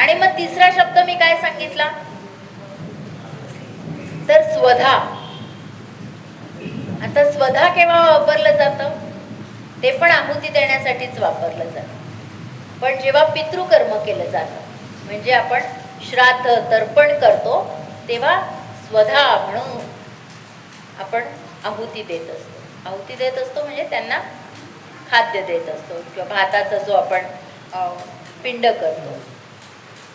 आणि मग तिसरा शब्द मी काय सांगितला तर स्वधा. आता स्वधा केव्हा वापरलं जातं? ते पण आहुती देण्यासाठीच वापरलं जातं. पण जेव्हा पितृकर्म केलं जातं, म्हणजे आपण श्राद्ध तर्पण करतो, तेव्हा स्वधा म्हणून आपण आहुती देत असतो. आहुती देत असतो म्हणजे त्यांना खाद्य देत असतो किंवा भाताचा जो आपण पिंड करतो.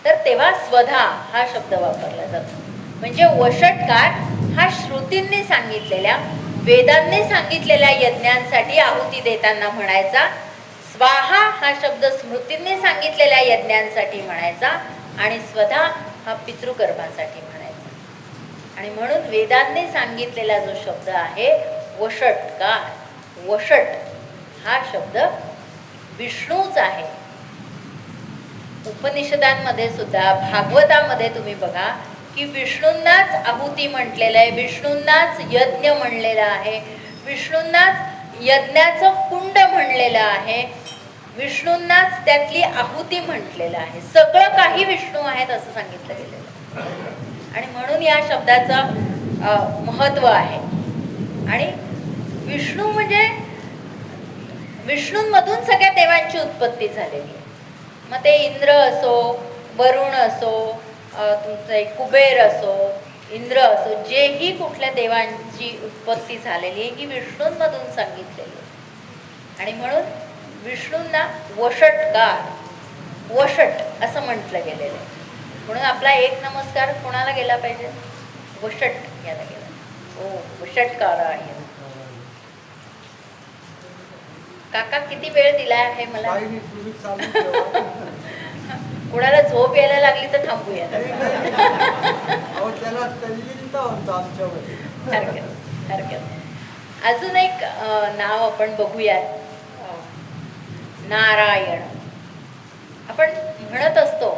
तर तेव्हा स्वधा हा शब्द वापरला जातो. म्हणजे वषट्कार हा श्रुतींनी सांगितलेल्या, वेदांनी सांगितलेल्या यज्ञांसाठी आहुती देताना म्हणायचा. स्वाहा हा शब्द स्मृतींनी सांगितलेल्या यज्ञांसाठी म्हणायचा आणि स्वधा हा पितृकर्मासाठी म्हणायचा. आणि म्हणून वेदांनी सांगितलेला जो शब्द आहे वषट्कार, वषट हा शब्द विष्णूच आहे. उपनिषदांमध्ये सुद्धा, भागवतामध्ये तुम्ही बघा की विष्णूंनाच आहुती म्हटलेलं आहे, विष्णूंनाच यज्ञ म्हणलेला आहे, विष्णूंनाच यज्ञाचं कुंड म्हणलेलं आहे, विष्णूंनाच त्यातली आहुती म्हटलेलं आहे. सगळं काही विष्णू आहेत असं सांगितलं गेलेलं. आणि म्हणून या शब्दाचं महत्त्व आहे. आणि विष्णू म्हणजे विष्णूंमधून सगळ्या देवांची उत्पत्ती झालेली आहे. मग ते इंद्र असो, वरुण असो, तुमचं कुबेर असो, इंद्र असो, जेही कुठल्या देवांची उत्पत्ती झालेली आहे ही विष्णूंमधून सांगितलेली आहे. आणि म्हणून विष्णूंना वषटकार, वषट असं म्हटलं गेलेलं आहे. म्हणून आपला एक नमस्कार कोणाला गेला पाहिजे? वषट याला गेला. ओ वषटकार आहे. काका किती वेळ दिला आहे मला? कुणाला झोप यायला लागली तर थांबूया. अजून एक नाव आपण बघूयात, नारायण. आपण म्हणत असतो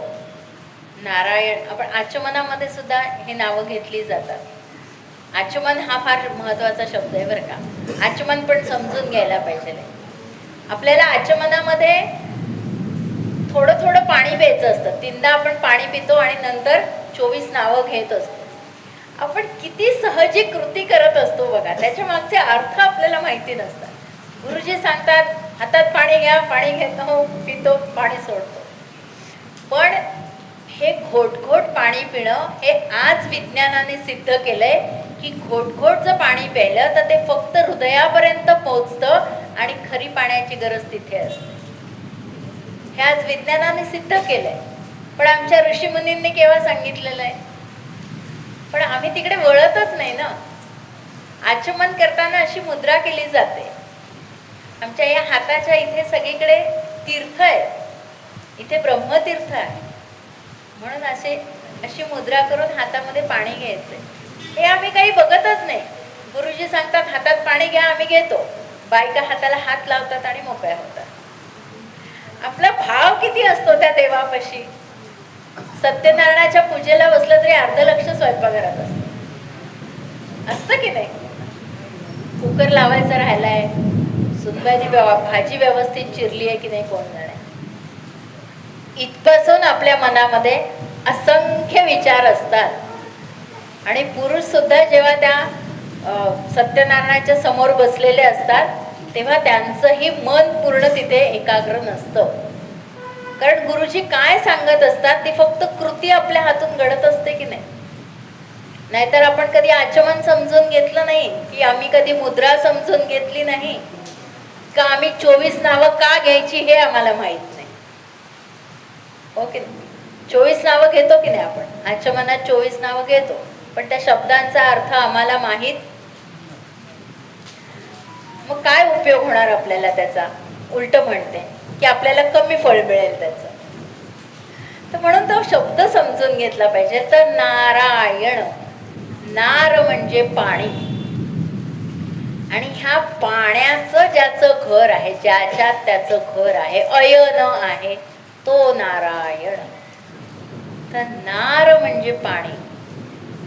नारायण, आपण आचमनामध्ये सुद्धा हे नावं घेतली जातात. आचमन हा फार महत्वाचा शब्द आहे बरं का. आचमन पण समजून घ्यायला पाहिजे. आपल्याला आचमनामध्ये थोडं थोडं पाणी प्यायचं असतं. 3दा आपण पाणी पितो आणि नंतर 24 नावं घेत असतो. आपण किती सहजी कृती करत असतो बघा. त्याच्या मागचे अर्थ आपल्याला माहिती नसतात. गुरुजी सांगतात हातात पाणी घ्या, पाणी घेतो, पितो, पाणी सोडतो. पण हे घोटघोट पाणी पिणं हे आज विज्ञानाने सिद्ध केलंय की घोटघोट जर पाणी प्यायलं तर ते फक्त हृदयापर्यंत पोहोचतं आणि खरी पाण्याची गरज तिथे असते. हे आज विज्ञानाने सिद्ध केलंय. पण आमच्या ऋषीमुनींनी केव्हा सांगितलेलं आहे? पण आम्ही तिकडे वळतच नाही ना. आचमन करताना अशी मुद्रा केली जाते. आमच्या या हाताच्या इथे सगळीकडे तीर्थ आहे, इथे ब्रह्मतीर्थ आहे. म्हणून अशी मुद्रा करून हातामध्ये पाणी घ्यायचंय. हे आम्ही काही बघतच नाही. गुरुजी सांगतात हातात पाणी घ्या, आम्ही घेतो. बायका हाताला हात लावतात आणि मोकळ्या होतात. आपला भाव किती असतो त्या देवापाशी. सत्यनारायणाच्या पूजेला बसलं तरी अर्ध लक्ष स्वयंपाकघरात असतं की नाही. कुकर लावायचं राहिलाय, सुनबाईने भाजी व्यवस्थित चिरली आहे की नाही कोण जाणे. इतकंसून आपल्या मनामध्ये असंख्य विचार असतात. आणि पुरुष सुद्धा जेव्हा त्या सत्यनारायणाच्या समोर बसलेले असतात तेव्हा त्यांचंही मन पूर्ण तिथे एकाग्र नसतं. कारण गुरुजी काय सांगत असतात ती फक्त कृती आपल्या हातून घडत असते की नाही. नाहीतर आपण कधी आचमन समजून घेतलं नाही, की आम्ही कधी मुद्रा समजून घेतली नाही, का आम्ही 24 नावं का घ्यायची हे आम्हाला माहित नाही. ओके, 24 नावं घेतो की नाही आपण. आचमनात 24 नावं घेतो, पण त्या शब्दांचा अर्थ आम्हाला माहीत. मग काय उपयोग होणार आपल्याला त्याचा? उलट म्हणते की आपल्याला कमी फळ मिळेल त्याचं. तर म्हणून तो शब्द समजून घेतला पाहिजे. तर नारायण, नार म्हणजे पाणी. आणि ह्या पाण्याचं ज्याचं घर आहे, ज्याच्यात त्याचं घर आहे, अयन आहे, तो नारायण. तर नार म्हणजे पाणी.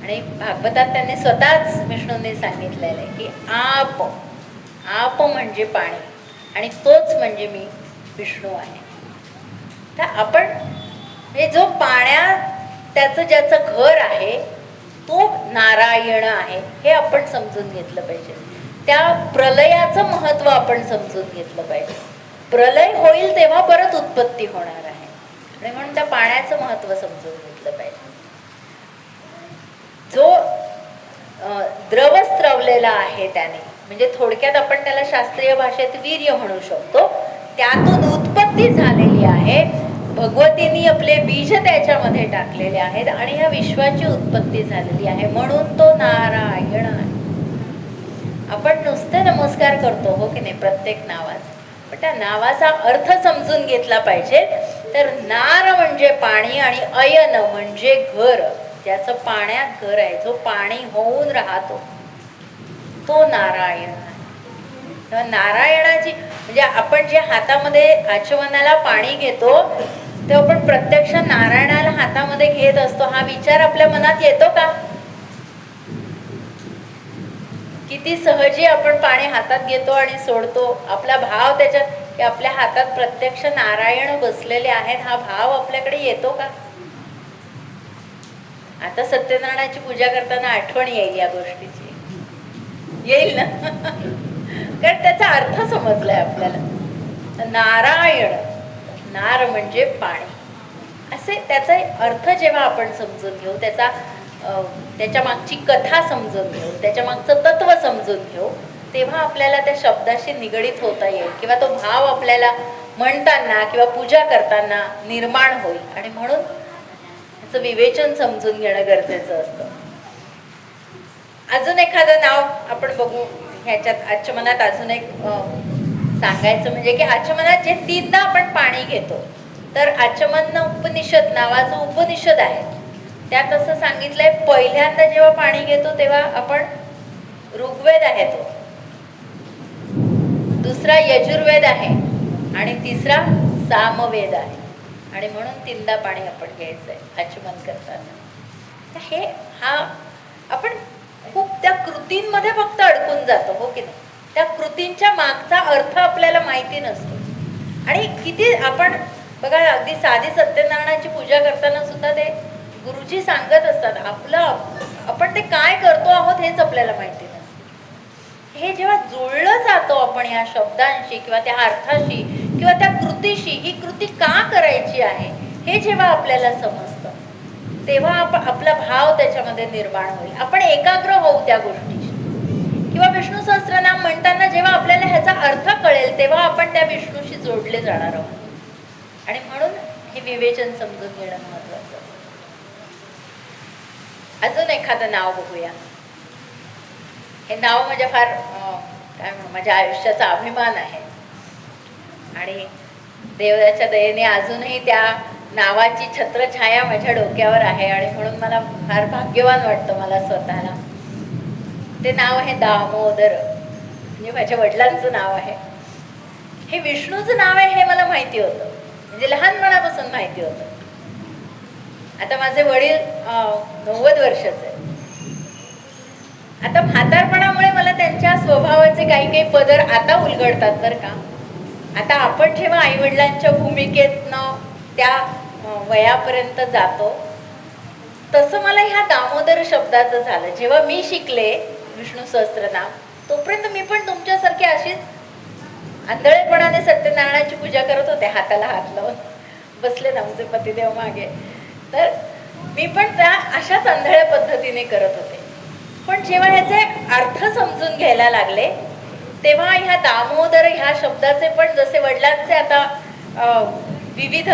आणि भागवतात त्यांनी स्वतःच विष्णूंनी सांगितलेलं आहे की आप, आप म्हणजे पाणी आणि तोच म्हणजे मी विष्णू आहे. तर आपण हे जो पाण्यात त्याचं ज्याचं घर आहे तो नारायण आहे हे आपण समजून घेतलं पाहिजे. त्या प्रलयाचं महत्त्व आपण समजून घेतलं पाहिजे. प्रलय होईल तेव्हा परत उत्पत्ती होणार आहे आणि म्हणून त्या पाण्याचं महत्त्व समजून घेतलं पाहिजे. जो द्रव स्त्रवलेला आहे त्याने, म्हणजे थोडक्यात आपण त्याला शास्त्रीय भाषेत वीर्य म्हणू शकतो, त्यातून उत्पत्ती झालेली आहे. भगवतींनी आपले बीज त्याच्यामध्ये टाकलेले आहेत आणि ह्या विश्वाची उत्पत्ती झालेली आहे, म्हणून तो नारायण आहे. आपण नुसते नमस्कार करतो हो की नाही प्रत्येक नावाचा, पण त्या नावाचा अर्थ समजून घेतला पाहिजे. तर नार म्हणजे पाणी आणि अयन म्हणजे घर, ज्याचं पाण्यात घर आहे, जो पाणी होऊन राहतो, तो नारायण आहे. तेव्हा नारायणाची म्हणजे आपण जे हातामध्ये आचमनाला पाणी घेतो तेव्हा आपण प्रत्यक्ष नारायणाला हातामध्ये घेत असतो. हा विचार आपल्या मनात येतो का? किती सहजी आपण पाणी हातात घेतो आणि सोडतो. आपला भाव त्याच्यात की आपल्या हातात प्रत्यक्ष नारायण बसलेले आहेत, हा भाव आपल्याकडे येतो का? आता सत्यनारायणाची पूजा करताना आठवण येईल या गोष्टीची, येईल ना? कारण त्याचा अर्थ समजलाय आपल्याला. नारायण, नार म्हणजे पाणी, असे त्याचा अर्थ जेव्हा आपण समजून घेऊ, त्याचा त्याच्या मागची कथा समजून घेऊ, त्याच्या मागचं तत्व समजून घेऊ, तेव्हा आपल्याला त्या शब्दाशी निगडीत होता येईल किंवा तो भाव आपल्याला म्हणताना किंवा पूजा करताना निर्माण होईल. आणि म्हणून त्याचं विवेचन समजून घेणं गरजेचं असतं. अजून एखादं नाव आपण बघू ह्याच्यात. आचमनात अजून एक सांगायचं म्हणजे की आचमनात जे 3दा आपण पाणी घेतो, तर आचमन उपनिषद नावाचं उपनिषद आहे, त्यात असं सांगितलंय पहिल्यांदा जेव्हा पाणी घेतो तेव्हा आपण ऋग्वेद आहे तो, दुसरा यजुर्वेद आहे आणि तिसरा सामवेद आहे. आणि म्हणून 3दा पाणी आपण घ्यायचंय आचमन करताना. हा आपण खूप त्या कृतींमध्ये फक्त अडकून जातो, हो की नाही? त्या कृतींच्या मागचा अर्थ आपल्याला माहिती नसतो. आणि किती आपण बघा, अगदी साधी सत्यनारायणाची पूजा करताना सुद्धा ते गुरुजी सांगत असतात, आपण ते काय करतो आहोत हेच आपल्याला माहिती नसतं. हे जेव्हा जुळलं जातो आपण या शब्दांशी किंवा त्या अर्थाशी किंवा त्या कृतीशी, ही कृती का करायची आहे हे जेव्हा आपल्याला समजतं, तेव्हा आपला भाव त्याच्यामध्ये निर्माण होईल. आपण एकाग्र होऊ त्या गोष्टीशी. किंवा विष्णू सहस्त्रनाम म्हणताना जेव्हा आपल्याला ह्याचा अर्थ कळेल तेव्हा आपण त्या विष्णूशी जोडले जाणार आहोत. आणि म्हणून हे विवेचन समजून घेणं महत्वाचं. अजून एखादं नाव बघूया. हे नाव म्हणजे फार काय म्हणू, माझ्या आयुष्याचा अभिमान आहे. आणि देवाच्या दयेने अजूनही त्या नावाची छत्रछाया माझ्या डोक्यावर आहे. आणि म्हणून मला फार भाग्यवान वाटतं मला स्वतःला. ते नाव आहे दामोदर, म्हणजे माझ्या वडिलांचं नाव आहे. हे विष्णूचं नाव आहे हे मला माहिती होतं, म्हणजे लहानपणापासून माहिती होतं. आता माझे वडील 90 वर्षाचे. आता म्हातारपणामुळे मला त्यांच्या स्वभावाचे काही काही पदर आता उलगडतात बरं का. आता आपण जेव्हा आई वडिलांच्या भूमिकेतनं त्या वयापर्यंत जातो, तसं मला ह्या दामोदर शब्दाचं झालं. जेव्हा मी शिकले विष्णू सहस्त्रनाम, तोपर्यंत मी पण तुमच्यासारखी अशीच आंधळेपणाने सत्यनारायणाची पूजा करत होते, हाताला हात लावून बसले ना आमचे पतिदेव मागे. तर मी पण त्या अशाच आंधळ्या पद्धतीने करत होते. पण जेव्हा ह्याचे अर्थ समजून घ्यायला लागले, तेव्हा ह्या दामोदर ह्या शब्दाचे पण जसे वडिलांचे आता विविध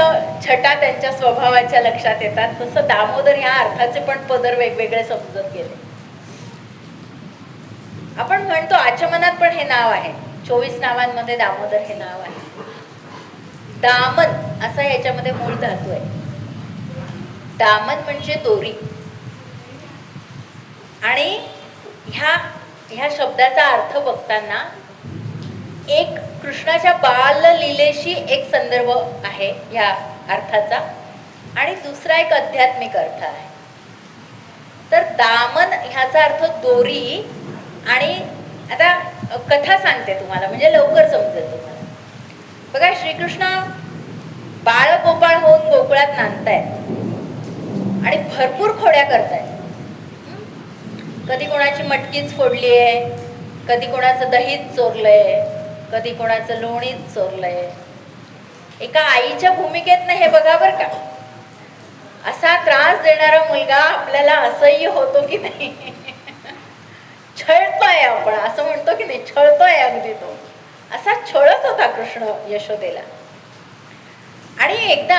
छटा त्यांच्या स्वभावाच्या लक्षात येतात, तसं दामोदर ह्या अर्थाचे पण पदर वेगवेगळे समजत गेले. आपण म्हणतो आचमनात पण हे नाव आहे, 24 नावांमध्ये दामोदर हे नाव आहे. दामन असा याच्यामध्ये मूळ धातू आहे. दामन म्हणजे दोरी. आणि ह्या शब्दाचा अर्थ बघताना एक कृष्णाच्या बाल लीलेशी एक संदर्भ आहे या अर्थाचा, आणि दुसरा एक आध्यात्मिक अर्थ आहे. तर दामन ह्याचा अर्थ दोरी. आणि आता कथा सांगते तुम्हाला, म्हणजे लवकर समजेल तुम्हाला. बघा, श्रीकृष्ण बाळ गोपाळ होऊन गोकुळात नांदतायत आणि भरपूर खोड्या करतायत. कधी कोणाची मटकीच फोडली आहे, कधी कोणाचं दहीच चोरलंय, कधी कोणाचं लोणीच चोरलंय. एका आईच्या भूमिकेतनं हे बघा बरं का. असा त्रास देणारा मुलगा आपल्याला असह्य होतो की नाही. छळतोय, आपण असं म्हणतो की नाही, छळतोय अगदी. तो असा छळत होता कृष्ण यशोदेला. आणि एकदा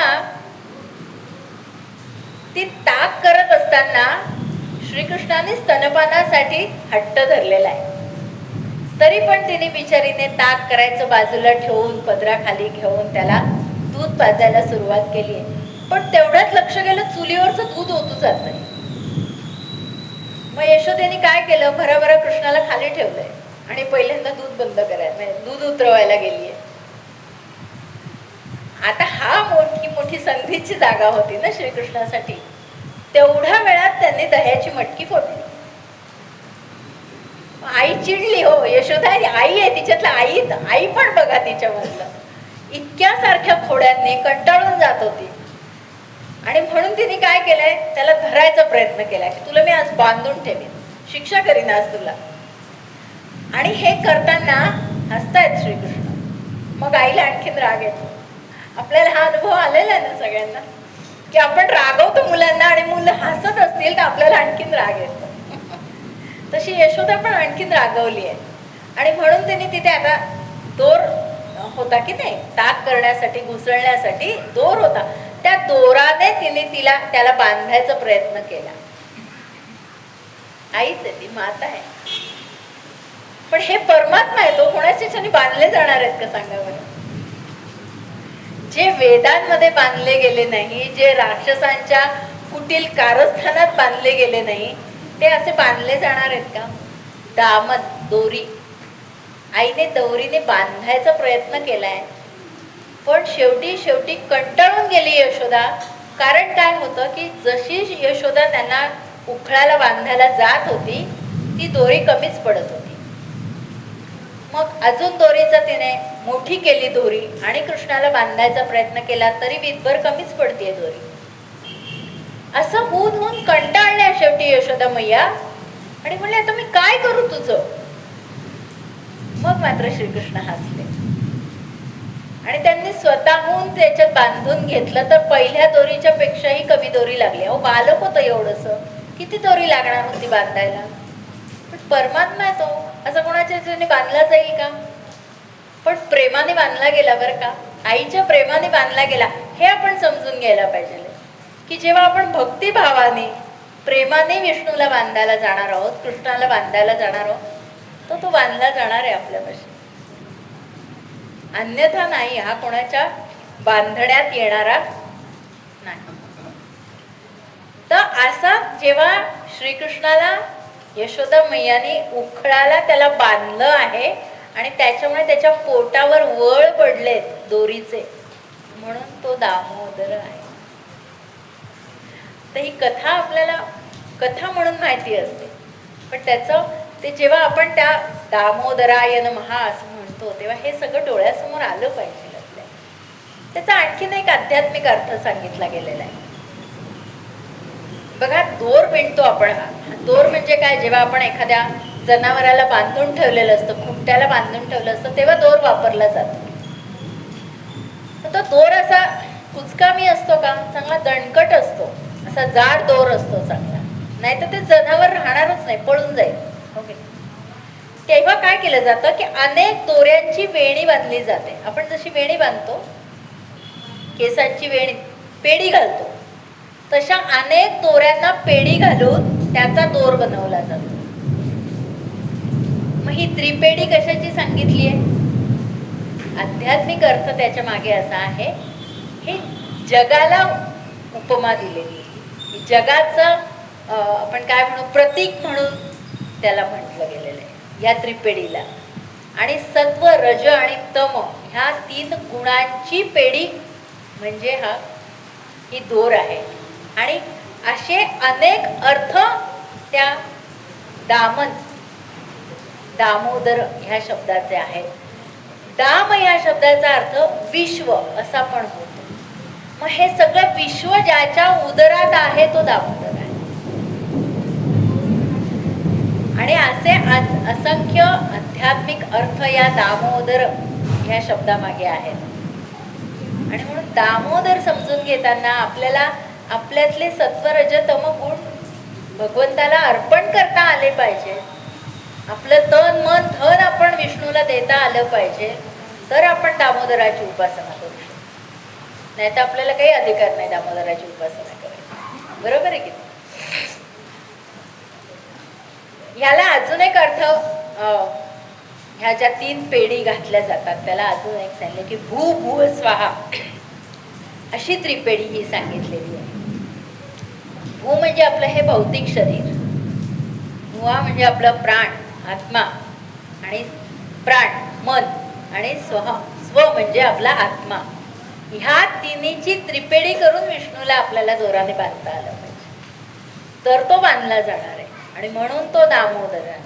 ती ताक करत असताना श्रीकृष्णाने स्तनपानासाठी हट्ट धरलेला आहे. तरी पण तिने बिचारीने ताक करायचं बाजूला ठेवून पदराखाली घेऊन त्याला दूध पाजायला सुरुवात केली आहे. पण तेवढ्यात लक्ष गेलं, चुलीवरचं दूध ओतू जात नाही. मग यशोदेने काय केलं, भराभरा कृष्णाला खाली ठेवलंय आणि पहिल्यांदा दूध बंद करायला, म्हणजे दूध उतरवायला गेलीये. आता हा मोठी संधीची जागा होती ना श्रीकृष्णासाठी. तेवढ्या वेळात त्यांनी दह्याची मटकी फोडली. आई चिडली. हो, यशोदा आई आहे, तिच्यातलं आई पण बघा तिच्यामधलं. इतक्या सारख्या खोड्यांनी कंटाळून जात होती. आणि म्हणून तिने काय केलंय, त्याला धरायचा प्रयत्न केलाय की तुला मी आज बांधून ठेवीन, शिक्षा करीन आज तुला. आणि हे करताना हसतायत श्रीकृष्ण. मग आईला आणखीन राग येतो. आपल्याला हा अनुभव आलेला आहे ना सगळ्यांना. की आपण रागवतो मुलांना आणि मुलं हसत असतील तर आपल्याला आणखीन राग येतो. तशी यशोदा पण आणखीन रागवली आहे आणि म्हणून तिने तिथे आता दोर होता की नाही, ताक करण्यासाठी घुसळण्यासाठी दोर होता, त्या दोराने तिने त्याला बांधायचा प्रयत्न केला. आईच आहे ती, माता आहे. पण हे परमात्मा आहे, तो कोणाच्या ह्याच्याने बांधले जाणार आहेत का सांगा बरं? जे वेदांमध्ये बांधले गेले नाही, जे राक्षसांच्या कुटील कारस्थानात बांधले गेले नाही, ते असे बांधले जाणार आहेत का? दामन, दोरी, आईने दोरीने बांधायचा प्रयत्न केलाय, पण शेवटी कंटाळून गेली यशोदा. कारण काय होतं की जशी यशोदा त्यांना उखळाला बांधायला जात होती, ती दोरी कमीच पडत होती. मग अजून दोरीचा तिने मोठी केली दोरी आणि कृष्णाला बांधायचा प्रयत्न केला, तरी विधभर कमीच पडतीये दोरी. असं होऊन कंटाळल्या शेवटी यशोदा मैया आणि म्हणले आता मी काय करू तुझं. मग मात्र श्रीकृष्ण हसले आणि त्यांनी स्वतःहून त्याच्यात बांधून घेतलं, तर पहिल्या दोरीच्या पेक्षाही कमी दोरी लागली. अहो बालक होतं एवढंस, किती दोरी लागणार होती बांधायला. पण परमात्मा आहे तो, असं कोणाच्या ह्याच्याने बांधला जाईल का? पण प्रेमाने बांधला गेला बरं का, आईच्या प्रेमाने बांधला गेला. हे आपण समजून घ्यायला पाहिजे की जेव्हा आपण भक्तिभावाने प्रेमाने विष्णूला बांधायला जाणार आहोत, कृष्णाला बांधायला जाणार आहोत, तो बांधला जाणार आहे आपल्यापाशी, अन्यथा नाही. हा कोणाच्या बांधण्यात येणारा नाही. तर असा जेव्हा श्रीकृष्णाला यशोदा मैयाने उखळाला त्याला बांधलं आहे आणि त्याच्यामुळे त्याच्या पोटावर वळ पडलेत दोरीचे, म्हणून तो दामोदर आहे. तर ही कथा आपल्याला कथा म्हणून माहिती असते, पण त्याचं ते जेव्हा आपण त्या दामोदराय नमः असं म्हणतो तेव्हा हे सगळं डोळ्यासमोर आलं पाहिजे आपल्या. त्याचा आणखीन एक आध्यात्मिक अर्थ सांगितला गेलेला आहे बघा. दोर विणतो आपण. दोर म्हणजे काय? जेव्हा आपण एखाद्या जनावराला बांधून ठेवलेलं असतं, खुंट्याला बांधून ठेवलं असतं, तेव्हा दोर वापरला जातो. तो दोर असा कुचकामी असतो का? चांगला दणकट असतो, असा जाड दोर असतो चांगला, नाही तर ते जनावर राहणारच नाही, पळून जाईल. ओके. तेव्हा काय केलं जातं की अनेक दोऱ्यांची वेणी बांधली जाते. आपण जशी वेणी बांधतो, केसांची वेणी, पेढी घालतो, तशा अनेक दोऱ्यांना पेढी घालून त्याचा दोर बनवला जातो. मग ही त्रिपेढी कशाची सांगितली आहे? आध्यात्मिक अर्थ त्याच्या मागे असा आहे, हे जगाला उपमा दिलेली, जगाचं आपण काय म्हणू, प्रतीक म्हणून त्याला म्हटलं गेलेलं आहे या त्रिपेढीला. आणि सत्व, रज आणि तम ह्या 3 गुणांची पेढी म्हणजे ही दोर आहे. आणि असे अनेक अर्थ त्या दामोदर ह्या शब्दाचे आहेत. दाम ह्या शब्दाचा अर्थ विश्व असा पण होतो. मग हे सगळं विश्व ज्याच्या उदरात आहे तो दामोदर आहे. आणि असे असंख्य आध्यात्मिक अर्थ या दामोदर ह्या शब्दामागे आहेत. आणि म्हणून दामोदर समजून घेताना आपल्याला आपल्यातले सत्व, रज, तम गुण भगवंताला अर्पण करता आले पाहिजे. आपलं तन, मन, धन आपण विष्णूला देता आलं पाहिजे, तर आपण दामोदराची उपासना करू शकतो. नाही तर आपल्याला काही अधिकार नाही दामोदराची उपासना करायची. बरोबर आहे की? ह्याला अजून एक अर्थ, ह्या ज्या 3 पेढी घातल्या जातात त्याला अजून एक सांगितलं की भू भू स्वाहा अशी त्रिपेढी ही सांगितलेली आहे. भू म्हणजे आपलं हे भौतिक शरीर, भुवा म्हणजे आपलं प्राण, आत्मा, आणि प्राण मन, आणि स्व म्हणजे आपला आत्मा. ह्या तिन्हीची त्रिपेढी करून विष्णूला आपल्याला दोराने बांधता आलं पाहिजे, तर तो बांधला जाणार आहे. आणि म्हणून तो दामोदर आहे.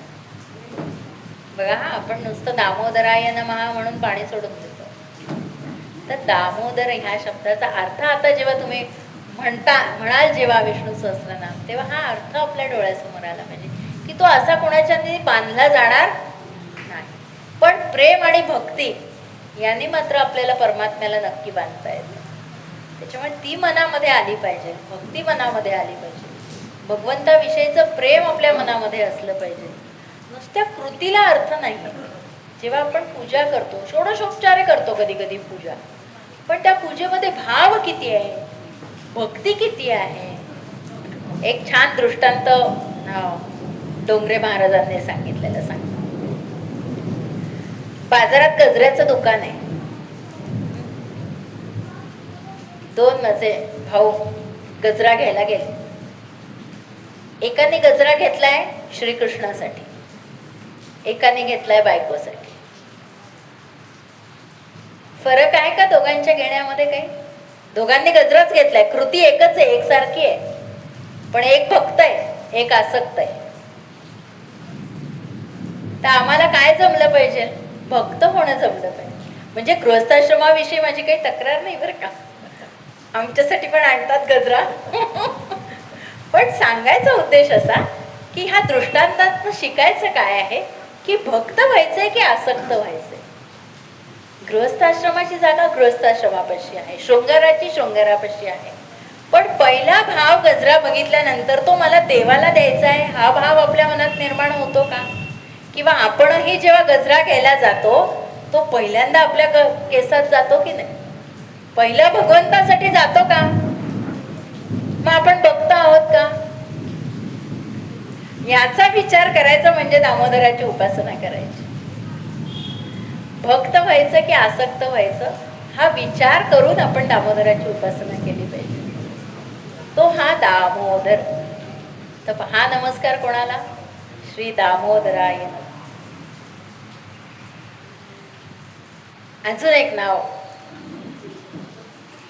बघा, आपण नुसतं दामोदराय नमः म्हणून पाणी सोडून देतो, तर दामोदर ह्या शब्दाचा अर्थ आता जेव्हा तुम्ही म्हणाल जेव्हा विष्णू सहस्त्रनाम, तेव्हा हा अर्थ आपल्या डोळ्यासमोर आला पाहिजे की तो असा कोणाच्याने बांधला जाणार नाही. पण प्रेम आणि भक्ती यांनी मात्र आपल्याला परमात्म्याला नक्की बांधता येतं. त्याच्यामुळे ती मनामध्ये आली पाहिजे, भक्ती मनामध्ये आली पाहिजे, भगवंताविषयीचं प्रेम आपल्या मनामध्ये असलं पाहिजे. नुसत्या कृतीला अर्थ नाही. जेव्हा आपण पूजा करतो, षोडशोपचारे करतो कधी कधी पूजा, पण त्या पूजेमध्ये भाव किती आहे, भक्ती किती आहे. एक छान दृष्टांत डोंगरे महाराजांनी सांगितलेलं सांगतो. बाजारात गजऱ्याचं दुकान आहे. दोन माझे भाऊ गजरा घ्यायला गेले. एकाने गजरा घेतलाय श्रीकृष्णासाठी, एकाने घेतलाय बायकोसाठी. फरक आहे का दोघांच्या घेण्यामध्ये? काही. दोघांनी गजराच घेतलाय, कृती एकच आहे, एकसारखी आहे, पण एक भक्त आहे, एक आसक्त आहे. तर आम्हाला काय जमलं पाहिजे? भक्त होणं जमलं पाहिजे. म्हणजे गृहस्थाश्रमाविषयी माझी काही तक्रार नाही बरं का, आमच्यासाठी पण आणतात गजरा. पण सांगायचा उद्देश असा की ह्या दृष्टांतात शिकायचं काय आहे की भक्त व्हायचंय की आसक्त व्हायचंय. गृहस्थाश्रमाची जागा गृहस्थाश्रमापाशी आहे, शृंगाराची शृंगारापाशी आहे, पण पहिला भाव गजरा बघितल्यानंतर तो मला देवाला द्यायचा आहे हा भाव आपल्या मनात निर्माण होतो का? किंवा आपणही जेव्हा गजरा घ्यायला जातो तो पहिल्यांदा आपल्या केसात जातो की नाही? पहिला भगवंतासाठी जातो का? मग आपण बघतो आहोत का? याचा विचार करायचा म्हणजे दामोदराची उपासना करायची. भक्त व्हायचं की आसक्त व्हायचं हा विचार करून आपण दामोदराची उपासना केली पाहिजे. तो हा दामोदर. तर हा नमस्कार कोणाला? श्री दामोदराय. अजून एक नाव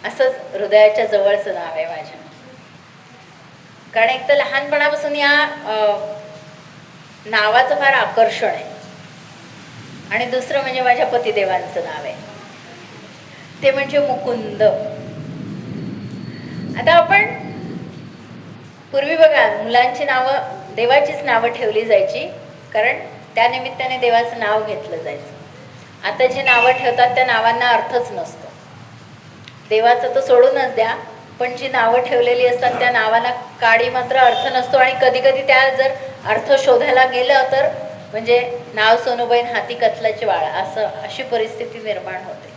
असंच हृदयाच्या जवळचं नाव आहे माझ्या. कारण एक तर लहानपणापासून या नावाचं फार आकर्षण आहे, आणि दुसरं म्हणजे माझ्या पतिदेवांचं नाव आहे, ते म्हणजे मुकुंद. आता आपण पूर्वी बघा मुलांची नावं देवाचीच नावं ठेवली जायची, कारण त्या निमित्ताने देवाचं नाव घेतलं जायचं. आता जी नावं ठेवतात त्या नावांना अर्थच नसतो. देवाचं तर सोडूनच द्या, पण जी नावं ठेवलेली असतात त्या नावाला काडी मात्र अर्थ नसतो. आणि कधी कधी त्या जर अर्थ शोधायला गेलं तर म्हणजे नाव सोनूबाईन हाती कथलाची वाळ अशी परिस्थिती निर्माण होते.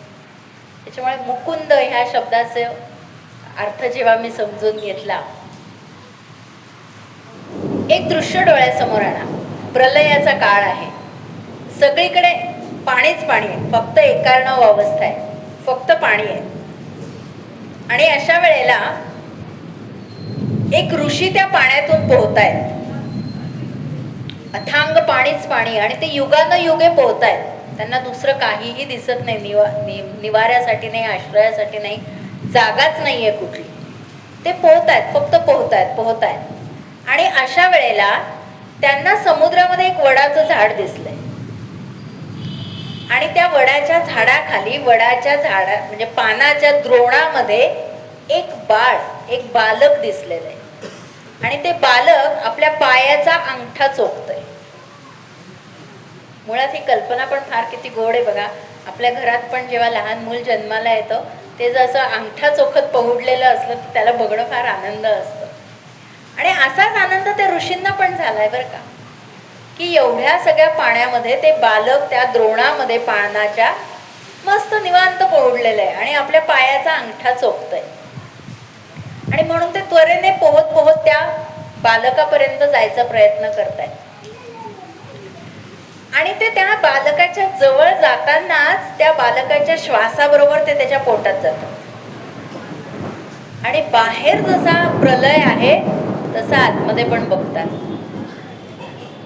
त्याच्यामुळे मुकुंद ह्या शब्दाचे अर्थ जेव्हा मी समजून घेतला, एक दृश्य डोळ्यासमोर आला. प्रलयाचा काळ आहे, सगळीकडे पाणीच पाणी आहे, फक्त एकार्णव अवस्था आहे, फक्त पाणी आहे. आणि अशा वेळेला एक ऋषी त्या पाण्यातून पोहतायत. अथांग पाणीच पाणी, आणि ते युगानुयुगे पोहतायत. त्यांना दुसरं काहीही दिसत नाही, निवाऱ्यासाठी नाही, आश्रयासाठी नाही, जागाच नाहीये कुठली. ते पोहतायत, फक्त पोहतायत. आणि अशा वेळेला त्यांना समुद्रामध्ये एक वडाचं झाड दिसलंय. आणि त्या वडाच्या झाडाखाली, वडाच्या झाडा म्हणजे पानाच्या द्रोणामध्ये एक बालक दिसलेलं आहे. आणि ते बालक आपल्या पायाचा अंगठा चोखतंय. मुळात ही कल्पना पण फार किती गोड आहे बघा. आपल्या घरात पण जेव्हा लहान मूल जन्माला येतं ते जसं अंगठा चोखत पहुडलेलं असलं तर त्याला बघणं फार आनंद असतं. आणि असाच आनंद त्या ऋषींना पण झालाय बरं का, की एवढ्या सगळ्या पाण्यामध्ये ते बालक त्या द्रोणामध्ये पाण्याच्या मस्त निवांत पोहडलेलं आहे आणि आपल्या पायाचा अंगठा चोखतंय. आणि म्हणून ते त्वरेने पोहत पोहत त्या बालकापर्यंत जायचा प्रयत्न करतायत. आणि ते त्या बालकाच्या जवळ जातानाच त्या बालकाच्या श्वासाबरोबर ते त्याच्या पोटात जातात. आणि बाहेर जसा प्रलय आहे तसा आतमध्ये पण बघतात.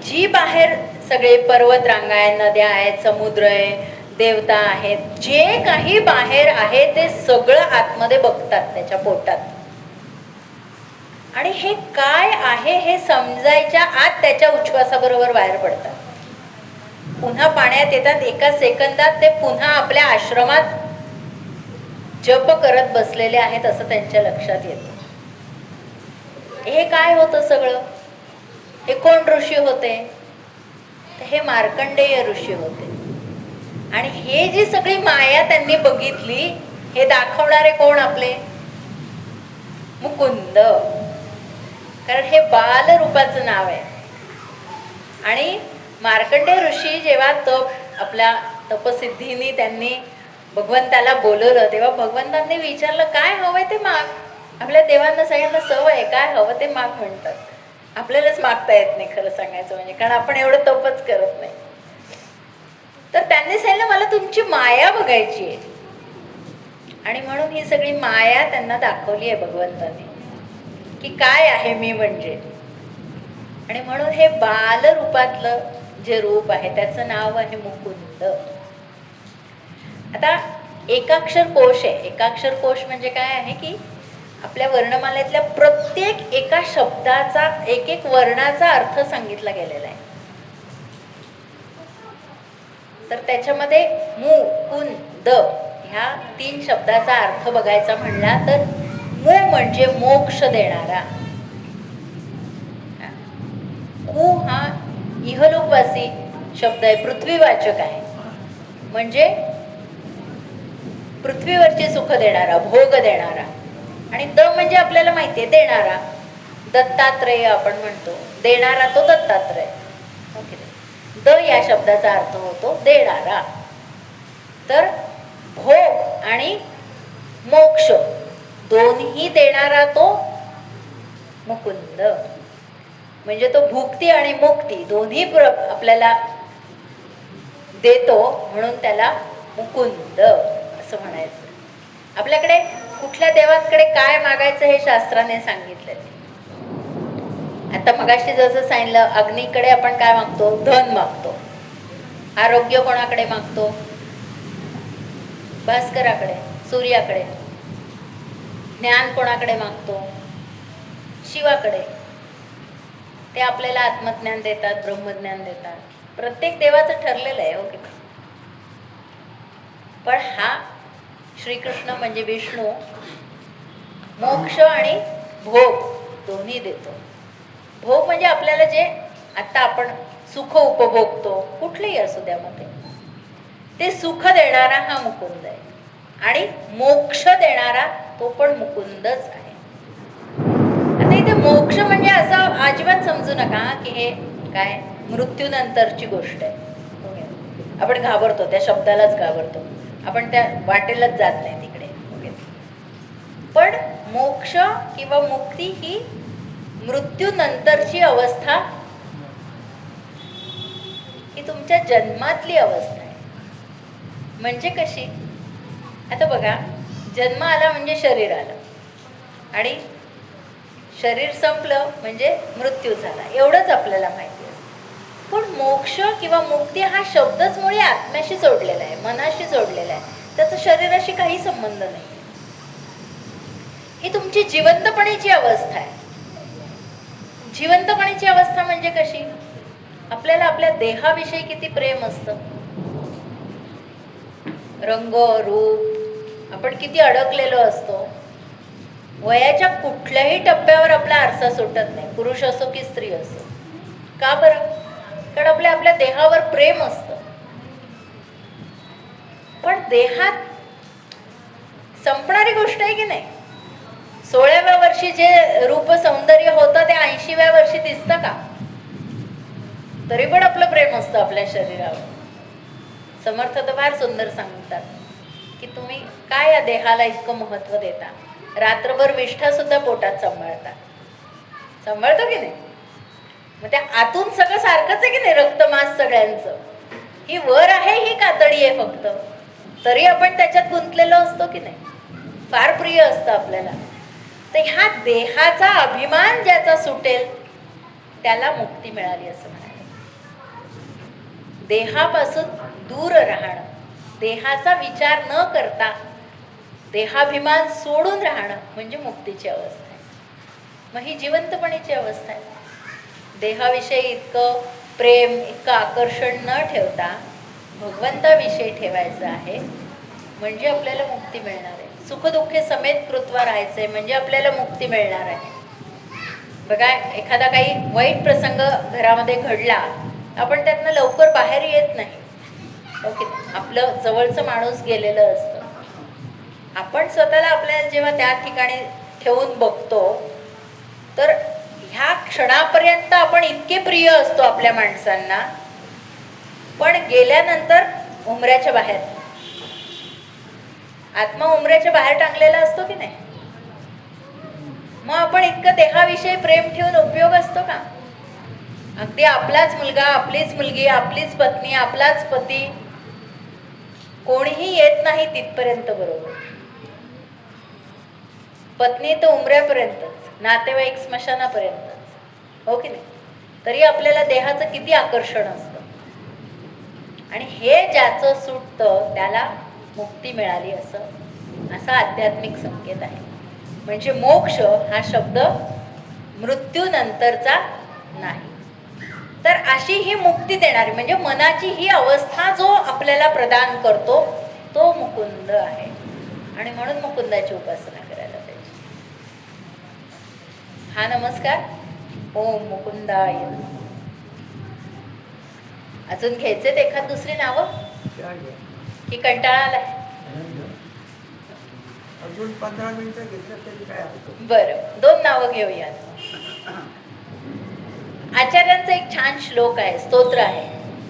जी बाहेर सगळे पर्वत रांगा आहेत, नद्या आहेत, समुद्र आहे, देवता आहेत, जे काही बाहेर आहे ते सगळं आतमध्ये बघतात त्याच्या पोटात. आणि हे काय आहे हे समजायच्या आत त्याच्या उच्छ्वासाबरोबर बाहेर पडतात. पुन्हा पाण्यात येतात. एका सेकंदात ते पुन्हा आपल्या आश्रमात जप करत बसलेले आहेत असं त्यांच्या लक्षात येतं. हे काय होतं सगळं? हे कोण ऋषी होते? तर हे मार्कंडेय ऋषी होते. आणि हे जी सगळी माया त्यांनी बघितली हे दाखवणारे कोण? आपले मुकुंद, कारण हे बाल रूपाचं नाव आहे. आणि मार्कंडेय ऋषी जेव्हा आपल्या तपसिद्धीने त्यांनी भगवंताला बोलवलं, तेव्हा भगवंतांनी विचारलं काय हवंय ते माग. आपल्या देवांना सगळ्यांना सवय आहे काय हवं ते माग म्हणतात. आपल्यालाच मागता येत नाही खरं सांगायचं म्हणजे, कारण आपण एवढं तपच करत नाही. तर त्यांनी सांगितलं मला तुमची माया बघायची आहे. आणि म्हणून ही सगळी माया त्यांना दाखवली आहे भगवंताने, की काय आहे मी म्हणजे. आणि म्हणून हे बाल रूपातलं जे रूप आहे त्याचं नाव आहे मुकुंद. आता एकाक्षर कोश आहे. एकाक्षर कोश म्हणजे काय आहे की आपल्या वर्णमालेतल्या प्रत्येक एका शब्दाचा एक एक वर्णाचा अर्थ सांगितला गेलेला आहे. तर त्याच्यामध्ये मुकुंद ह्या 3 शब्दाचा अर्थ बघायचा म्हणला तर मु म्हणजे मोक्ष देणारा. कु हा इहलोकवासी शब्द आहे, पृथ्वीवाचक आहे, म्हणजे पृथ्वीवरचे सुख देणारा, भोग देणारा. आणि द म्हणजे आपल्याला माहिती आहे देणारा, दत्तात्रेय आपण म्हणतो, देणारा तो दत्तात्रेय. ओके, द या शब्दाचा अर्थ होतो देणारा. तर भोग आणि मोक्ष दोन्ही देणारा तो मुकुंद, म्हणजे तो भुक्ती आणि मुक्ती दोन्ही आपल्याला देतो, म्हणून त्याला मुकुंद असं म्हणायचं. आपल्याकडे कुठल्या देवाकडे काय मागायचं हे शास्त्राने सांगितलं. आता मगाशी जसं सांगितलं अग्नीकडे आपण काय मागतो, धन मागतो. आरोग्य कोणाकडे मागतो, भास्कराकडे, सूर्याकडे. ज्ञान कोणाकडे मागतो, शिवाकडे. ते आपल्याला आत्मज्ञान देतात, ब्रह्मज्ञान देतात. प्रत्येक देवाचं ठरलेलं आहे. ओके, पण हा श्रीकृष्ण म्हणजे विष्णू मोक्ष आणि भोग दोन्ही देतो. भोग म्हणजे आपल्याला जे आता आपण सुख उपभोगतो कुठलेही असू द्या मध्ये, ते सुख देणारा हा मुकुंद आहे. आणि मोक्ष देणारा तो पण मुकुंदच आहे. आता इथे मोक्ष म्हणजे असं अजिबात समजू नका की हे काय मृत्यूनंतरची गोष्ट आहे. आपण घाबरतो, त्या शब्दालाच घाबरतो, आपण त्या वाटेलाच जात नाही तिकडे. पण मोक्ष किंवा मुक्ती ही मृत्यूनंतरची अवस्था, ही तुमच्या जन्मातली अवस्था आहे. म्हणजे कशी, आता बघा जन्म आला म्हणजे शरीर आलं, आणि शरीर संपलं म्हणजे मृत्यू झाला, एवढंच आपल्याला माहिती असतं. पण मोक्ष किंवा मुक्ती हा शब्दच मुळे आत्म्याशी जोडलेला आहे, मनाशी जोडलेला आहे, त्याचा शरीराशी काही संबंध नाही. ही तुमची जिवंतपणीची अवस्था आहे. जिवंतपणीची अवस्था म्हणजे कशी, आपल्याला आपल्या देहाविषयी किती प्रेम असतं, रंग रूप, आपण किती अडकलेलो असतो. वयाच्या कुठल्याही टप्प्यावर आपला आरसा सुटत नाही, पुरुष असो की स्त्री असो. का बरं, कारण आपल्या देहावर प्रेम असतं. पण देहात संपणारी गोष्ट आहे की नाही. 16व्या वर्षी जे रूप सौंदर्य होतं ते 80व्या वर्षी दिसतं का, तरी पण आपलं प्रेम असतं आपल्या शरीरावर. समर्थ तर फार सुंदर सांगतात की तुम्ही काय या देहाला इतकं महत्व देता, रात्रभर विष्ठा सुद्धा पोटात सांभाळतो की नाही. मग त्या आतून सगळं सारखंच आहे की नाही, रक्तमास सगळ्यांचं. ही वर आहे ही कातडी आहे फक्त, तरी आपण त्याच्यात गुंतलेलो असतो की नाही, फार प्रिय असतं आपल्याला. तर ह्या देहाचा अभिमान ज्याचा सुटेल त्याला मुक्ती मिळाली असं म्हणाले. देहापासून दूर राहणं, देहाचा विचार न करता देहाभिमान सोडून राहणं म्हणजे मुक्तीची अवस्था आहे. मग ही जिवंतपणीची अवस्था आहे. देहाविषयी इतकं प्रेम, इतकं आकर्षण न ठेवता भगवंताविषयी ठेवायचं आहे, म्हणजे आपल्याला मुक्ती मिळणार आहे. सुखदुःखे समेत कृत्वा राहायचंय म्हणजे आपल्याला मुक्ती मिळणार आहे. बघा, एखादा काही वाईट प्रसंग घरामध्ये घडला, आपण त्यातनं लवकर बाहेर येत नाही. ओके, आपलं जवळचं माणूस गेलेलं असतं, आपण स्वतःला आपल्याला जेव्हा त्या ठिकाणी ठेवून बघतो तर ह्या क्षणापर्यंत आपण इतके प्रिय असतो आपल्या माणसांना, पण गेल्यानंतर उमऱ्याच्या बाहेर, आत्मा उमऱ्याच्या बाहेर टांगलेला असतो की नाही? मग आपण इतकं देहाविषयी प्रेम ठेवून उपयोग असतो का? अगदी आपलाच मुलगा, आपलीच मुलगी, आपलीच पत्नी, आपलाच पती, कोणीही येत नाही तिथपर्यंत बरोबर. पत्नी तर उमऱ्यापर्यंतच, नातेवाईक स्मशानापर्यंतच, हो की नाही? तरी आपल्याला देहाचं किती आकर्षण असतं. आणि हे ज्याचं सुटतं त्याला मुक्ती मिळाली असा आध्यात्मिक संकेत आहे. म्हणजे मोक्ष हा शब्द मृत्यूनंतरचा नाही. तर अशी ही मुक्ती देणारी म्हणजे मनाची ही अवस्था जो आपल्याला प्रदान करतो तो मुकुंद आहे. आणि म्हणून मुकुंदाची उपासना करायला पाहिजे. हा नमस्कार ओम मुकुंदाय नमः. अजून घ्यायचेत एखाद दुसरी नावं की कंटाळा आलाय? अजून 15 मिनिटं घेतलं तरी काय हरकत. बरं, 2 नावं घेऊयात. आचार्यांचा एक छान श्लोक आहे, स्तोत्र आहे.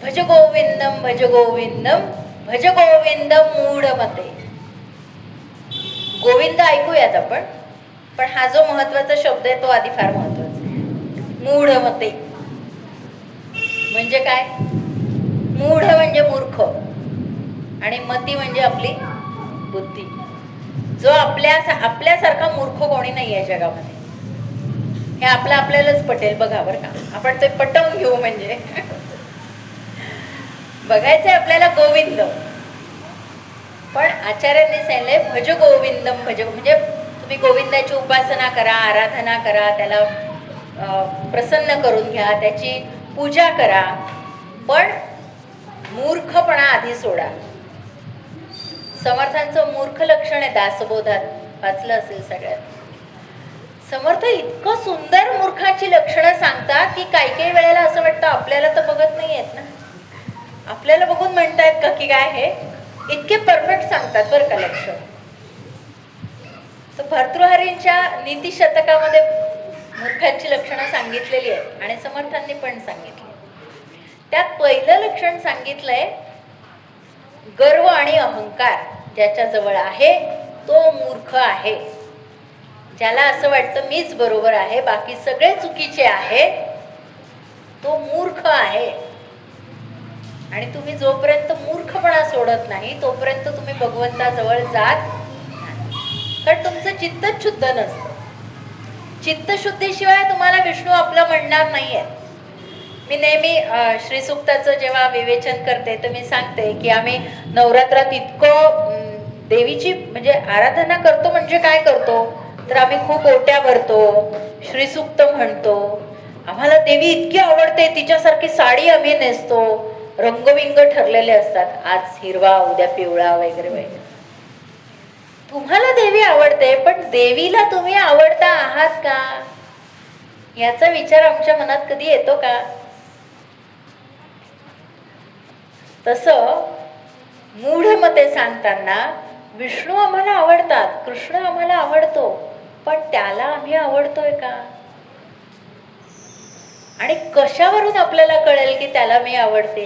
भज गोविंदम भज गोविंदम भज गोविंदम मूढमते. गोविंद ऐकूयात आपण, पण हा जो महत्वाचा शब्द आहे तो आधी फार महत्वाचा आहे. मूढमते म्हणजे काय? मूढ म्हणजे मूर्ख आणि मती म्हणजे आपली बुद्धी. जो आपल्यासारखा मूर्ख कोणी नाही आहे जगामध्ये. हे आपल्यालाच पटेल बघा बरं का. आपण ते पटवून घेऊ म्हणजे बघायचंय आपल्याला गोविंद. पण आचार्यांनी सांगितलंय भज गोविंदम भज, म्हणजे तुम्ही गोविंदाची उपासना करा, आराधना करा, त्याला प्रसन्न करून घ्या, त्याची पूजा करा, पण मूर्खपणा आधी सोडा. समर्थांचं मूर्ख लक्षण आहे दासबोधात, वाचलं असेल सगळ्यात. समर्थ इतकं सुंदर मूर्खाची लक्षणं सांगतात की काही वेळेला असं वाटतं आपल्याला तर बघत नाही आहेत ना, आपल्याला बघून म्हणतायत का की काय हे. इतके परफेक्ट सांगतात बरं का लक्षण. तर भर्तृहरींच्या नीतिशतकामध्ये मूर्खांची लक्षणं सांगितलेली आहेत आणि समर्थांनी पण सांगितली. त्यात पहिलं लक्षण सांगितलंय गर्व आणि अहंकार ज्याच्या जवळ आहे तो मूर्ख आहे. ज्याला असं वाटतं मीच बरोबर आहे, बाकी सगळे चुकीचे आहे, तो मूर्ख आहे. आणि तुम्ही जोपर्यंत मूर्खपणा सोडत नाही तोपर्यंत तुम्ही भगवंताजवळ जात नाही. कारण तुमचं चित्तच शुद्ध नसतं. चित्तशुद्धीशिवाय तुम्हाला विष्णू आपलं म्हणणार नाहीये. मी नेहमी श्रीसूक्ताचं जेव्हा विवेचन करते तर मी सांगते की आम्ही नवरात्रात इतकं देवीची म्हणजे आराधना करतो. म्हणजे काय करतो तर आम्ही खूप ओट्या भरतो, श्रीसूक्त म्हणतो, आम्हाला देवी इतकी आवडते, तिच्यासारखी साडी आम्ही नेसतो, रंगविंग ठरलेले असतात, आज हिरवा उद्या पिवळा वगैरे वगैरे. तुम्हाला देवी आवडते, पण देवीला तुम्ही आवडता आहात का याचा विचार आमच्या मनात कधी येतो का? तसं मूढमते सांगताना विष्णू आम्हाला आवडतात, कृष्ण आम्हाला आवडतो, पण त्याला आम्ही आवडतोय का? आणि कशावरून आपल्याला कळेल की त्याला मी आवडते?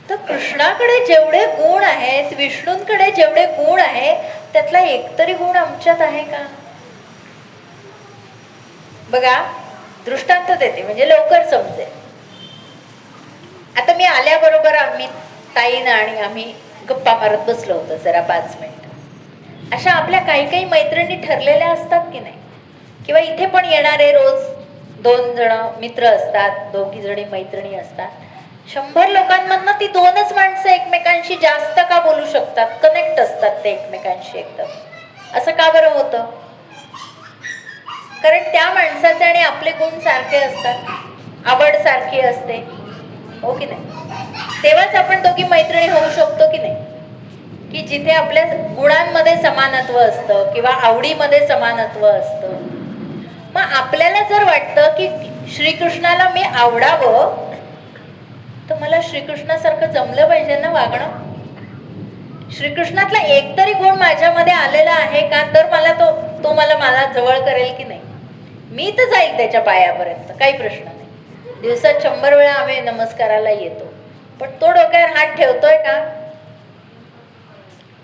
तर कृष्णाकडे जेवढे गुण आहेत, विष्णूंकडे जेवढे गुण आहेत, त्यातला एकतरी गुण आमच्यात आहे का? बघा, दृष्टांत देते म्हणजे लवकर समजेल. आता मी आल्याबरोबर आम्ही ताईनं आणि आम्ही गप्पा मारत बसलो होतो जरा 5 मिनिटं. अशा आपल्या काही मैत्रिणी ठरलेल्या असतात की नाही, किंवा इथे पण येणारे रोज 2 जण मित्र असतात, 2 जणी मैत्रिणी असतात. 100 लोकांमधनं ती 2च माणसं एकमेकांशी जास्त का बोलू शकतात, कनेक्ट असतात ते एकमेकांशी एकदम. असं का बरं होतं? कारण त्या माणसाचे आणि आपले गुण सारखे असतात, आवड सारखी असते, हो की नाही? तेव्हाच आपण दोघी मैत्रिणी होऊ शकतो की नाही? की जिथे आपल्या गुणांमध्ये समानत्व असतं किंवा आवडीमध्ये समानत्व असतं. मग आपल्याला जर वाटतं की श्रीकृष्णाला मी आवडावं, तर मला श्रीकृष्णासारखं जमलं पाहिजे ना वागणं. श्रीकृष्णातला एकतरी गुण माझ्यामध्ये आलेला आहे का, तर मला तो मला जवळ करेल की नाही. मी तर जाईल त्याच्या पायापर्यंत, काही प्रश्न नाही. दिवसात 100 वेळा आम्ही नमस्काराला येतो, पण तो डोक्यावर हात ठेवतोय का.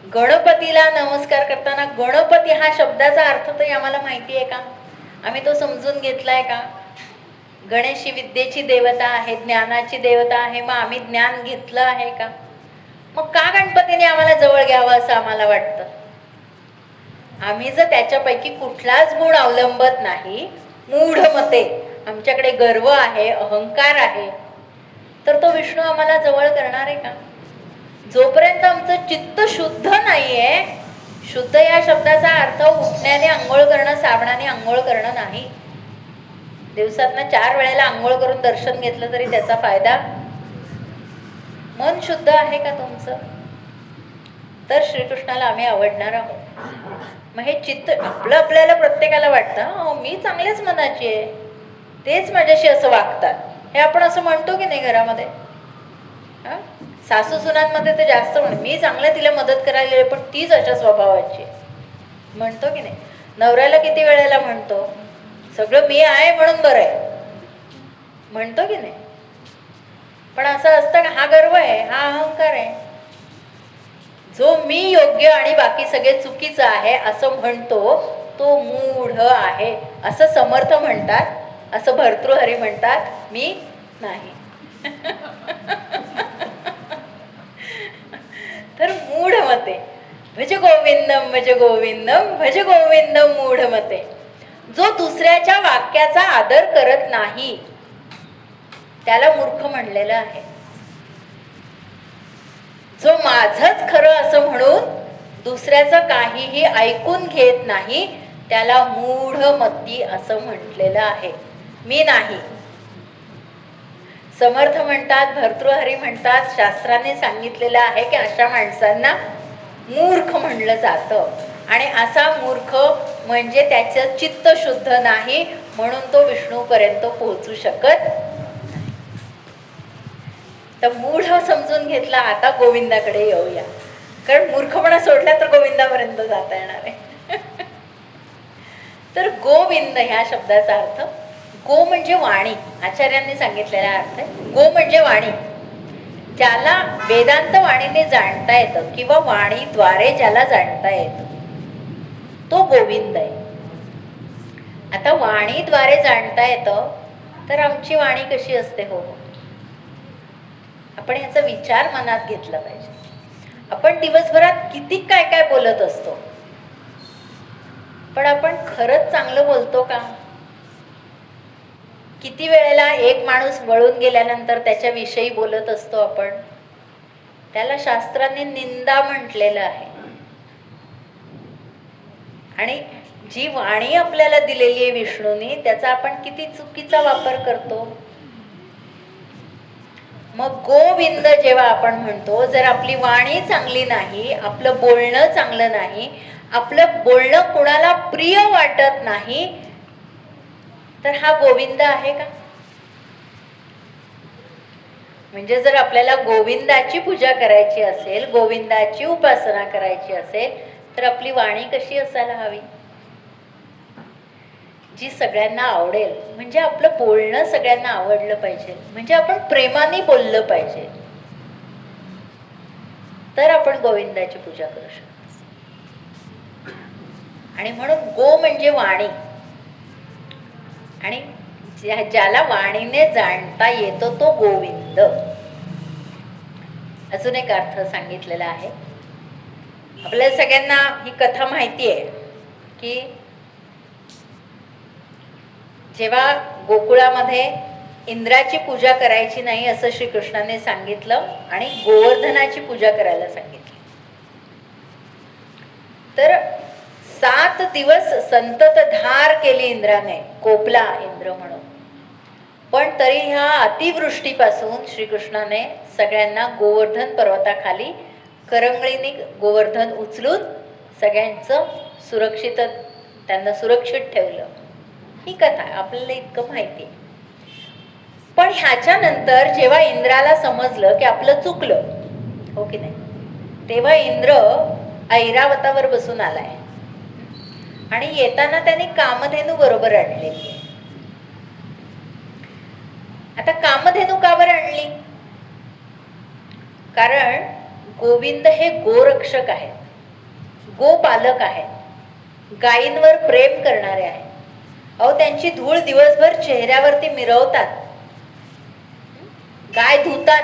गणपतीला नमस्कार करताना गणपती हा शब्दाचा अर्थ तरी आम्हाला माहिती आहे का, आम्ही तो समजून घेतलाय का. गणेश ही विद्येची देवता आहे, ज्ञानाची देवता आहे, मग आम्ही ज्ञान घेतलं आहे का. मग का गणपतीने आम्हाला जवळ घ्यावं असं आम्हाला वाटतं. आम्ही जर त्याच्यापैकी कुठलाच गुण अवलंबत नाही, मूढ मते, आमच्याकडे गर्व आहे, अहंकार आहे, तर तो विष्णू आम्हाला जवळ करणार आहे का. जोपर्यंत आमचं चित्त शुद्ध नाहीये, शुद्ध या शब्दाचा अर्थ उठण्याने आंघोळ करणं, साबणाने आंघोळ करणं नाही. दिवसातनं 4 वेळेला आंघोळ करून दर्शन घेतलं तरी त्याचा फायदा. मन शुद्ध आहे का तुमचं, तर श्रीकृष्णाला आम्ही आवडणार आहोत. मग हे चित्त आपल्याला प्रत्येकाला वाटतं मी चांगल्याच मनाची आहे, तेच माझ्याशी असं वागतात, हे आपण असं म्हणतो की नाही घरामध्ये. सासू सुनांमध्ये तर जास्त मी चांगलं तिला मदत करायला गेले पण तीच अशा स्वभावाची म्हणतो की नाही. नवऱ्याला किती वेळेला म्हणतो सगळं मी आहे म्हणून बरं आहे, म्हणतो की नाही. पण असं असतं का, हा गर्व आहे, हा अहंकार आहे. जो मी योग्य आणि बाकी सगळे चुकीचं आहे असं म्हणतो तो मूढ आहे, असं समर्थ म्हणतात, असं भर्तृहरी म्हणतात, मी नाही. तर मूढ मते, भज गोविंदम भज गोविंदम भज गोविंदम मूढ मते. जो दुसऱ्याच्या वाक्याचा आदर करत नाही त्याला मूर्ख म्हणलेलं आहे. जो माझंच खरं असं म्हणून दुसऱ्याचं काहीही ऐकून घेत नाही त्याला मूढमती असं म्हटलेलं आहे, मी नाही. समर्थ म्हणतात, भर्तृहरी म्हणतात, शास्त्राने सांगितलेलं आहे की अशा माणसांना मूर्ख म्हणलं जातं. आणि असा मूर्ख म्हणजे त्याचं चित्त शुद्ध नाही, म्हणून तो विष्णूपर्यंत पोहोचू शकत नाही. तर मूढ समजून घेतला. आता गोविंदाकडे येऊया, कारण मूर्खपणा सोडला तर गोविंदापर्यंत जाता येणार आहे. तर गोविंद ह्या शब्दाचा अर्थ, गो म्हणजे वाणी, आचार्यांनी सांगितलेला अर्थ आहे. गो म्हणजे वाणी, ज्याला वेदांत वाणीने जाणता येतं किंवा वाणीद्वारे ज्याला जाणता येतं तो गोविंद आहे. आता वाणीद्वारे जाणता येतं तर आमची वाणी कशी असते. हो, आपण याचा विचार मनात घेतला पाहिजे. आपण दिवसभरात किती काय काय बोलत असतो, पण आपण खरंच चांगलं बोलतो का. किती वेळेला एक माणूस वळून गेल्यानंतर त्याच्याविषयी बोलत असतो आपण, त्याला शास्त्राने निंदा म्हटलेलं आहे. आणि जी वाणी आपल्याला दिलेली आहे विष्णूने, त्याचा आपण किती चुकीचा वापर करतो. मग गोविंद जेव्हा आपण म्हणतो, जर आपली वाणी चांगली नाही, आपलं बोलणं चांगलं नाही, आपलं बोलणं कुणाला प्रिय वाटत नाही, तर हा गोविंद आहे का. म्हणजे जर आपल्याला गोविंदाची पूजा करायची असेल, गोविंदाची उपासना करायची असेल, तर आपली वाणी कशी असायला हवी, जी सगळ्यांना आवडेल. म्हणजे आपलं बोलणं सगळ्यांना आवडलं पाहिजे, म्हणजे आपण प्रेमाने बोललं पाहिजे, तर आपण गोविंदाची पूजा करू शकतो. आणि म्हणून गो म्हणजे वाणी, आणि ज्याला वाणीने जाणता येतो तो गोविंद. अजून एक अर्थ सांगितलेला आहे. आपल्या सगळ्यांना ही कथा माहिती आहे की जेव्हा गोकुळामध्ये इंद्राची पूजा करायची नाही असं श्रीकृष्णाने सांगितलं आणि गोवर्धनाची पूजा करायला सांगितली, तर 7 दिवस संततधार केली इंद्राने, कोपला इंद्र म्हणून. पण तरी ह्या अतिवृष्टीपासून श्रीकृष्णाने सगळ्यांना गोवर्धन पर्वताखाली करंगळीने गोवर्धन उचलून सगळ्यांचं सुरक्षित, त्यांना सुरक्षित ठेवलं. ही कथा आपल्याला इतकं माहिती आहे. पण ह्याच्यानंतर जेव्हा इंद्राला समजलं की आपलं चुकलं, हो की नाही, तेव्हा इंद्र ऐरावतावर बसून आलाय आणि येताना त्याने कामधेनू बरोबर आणलेली आहे. आता कामधेनू का बरं आणली? कारण गोविंद हे गोरक्षक आहेत, गोपालक आहेत, गायींवर प्रेम करणारे आहेत. अहो, त्यांची धूळ दिवसभर चेहऱ्यावरती मिरवतात, गाय धुतात,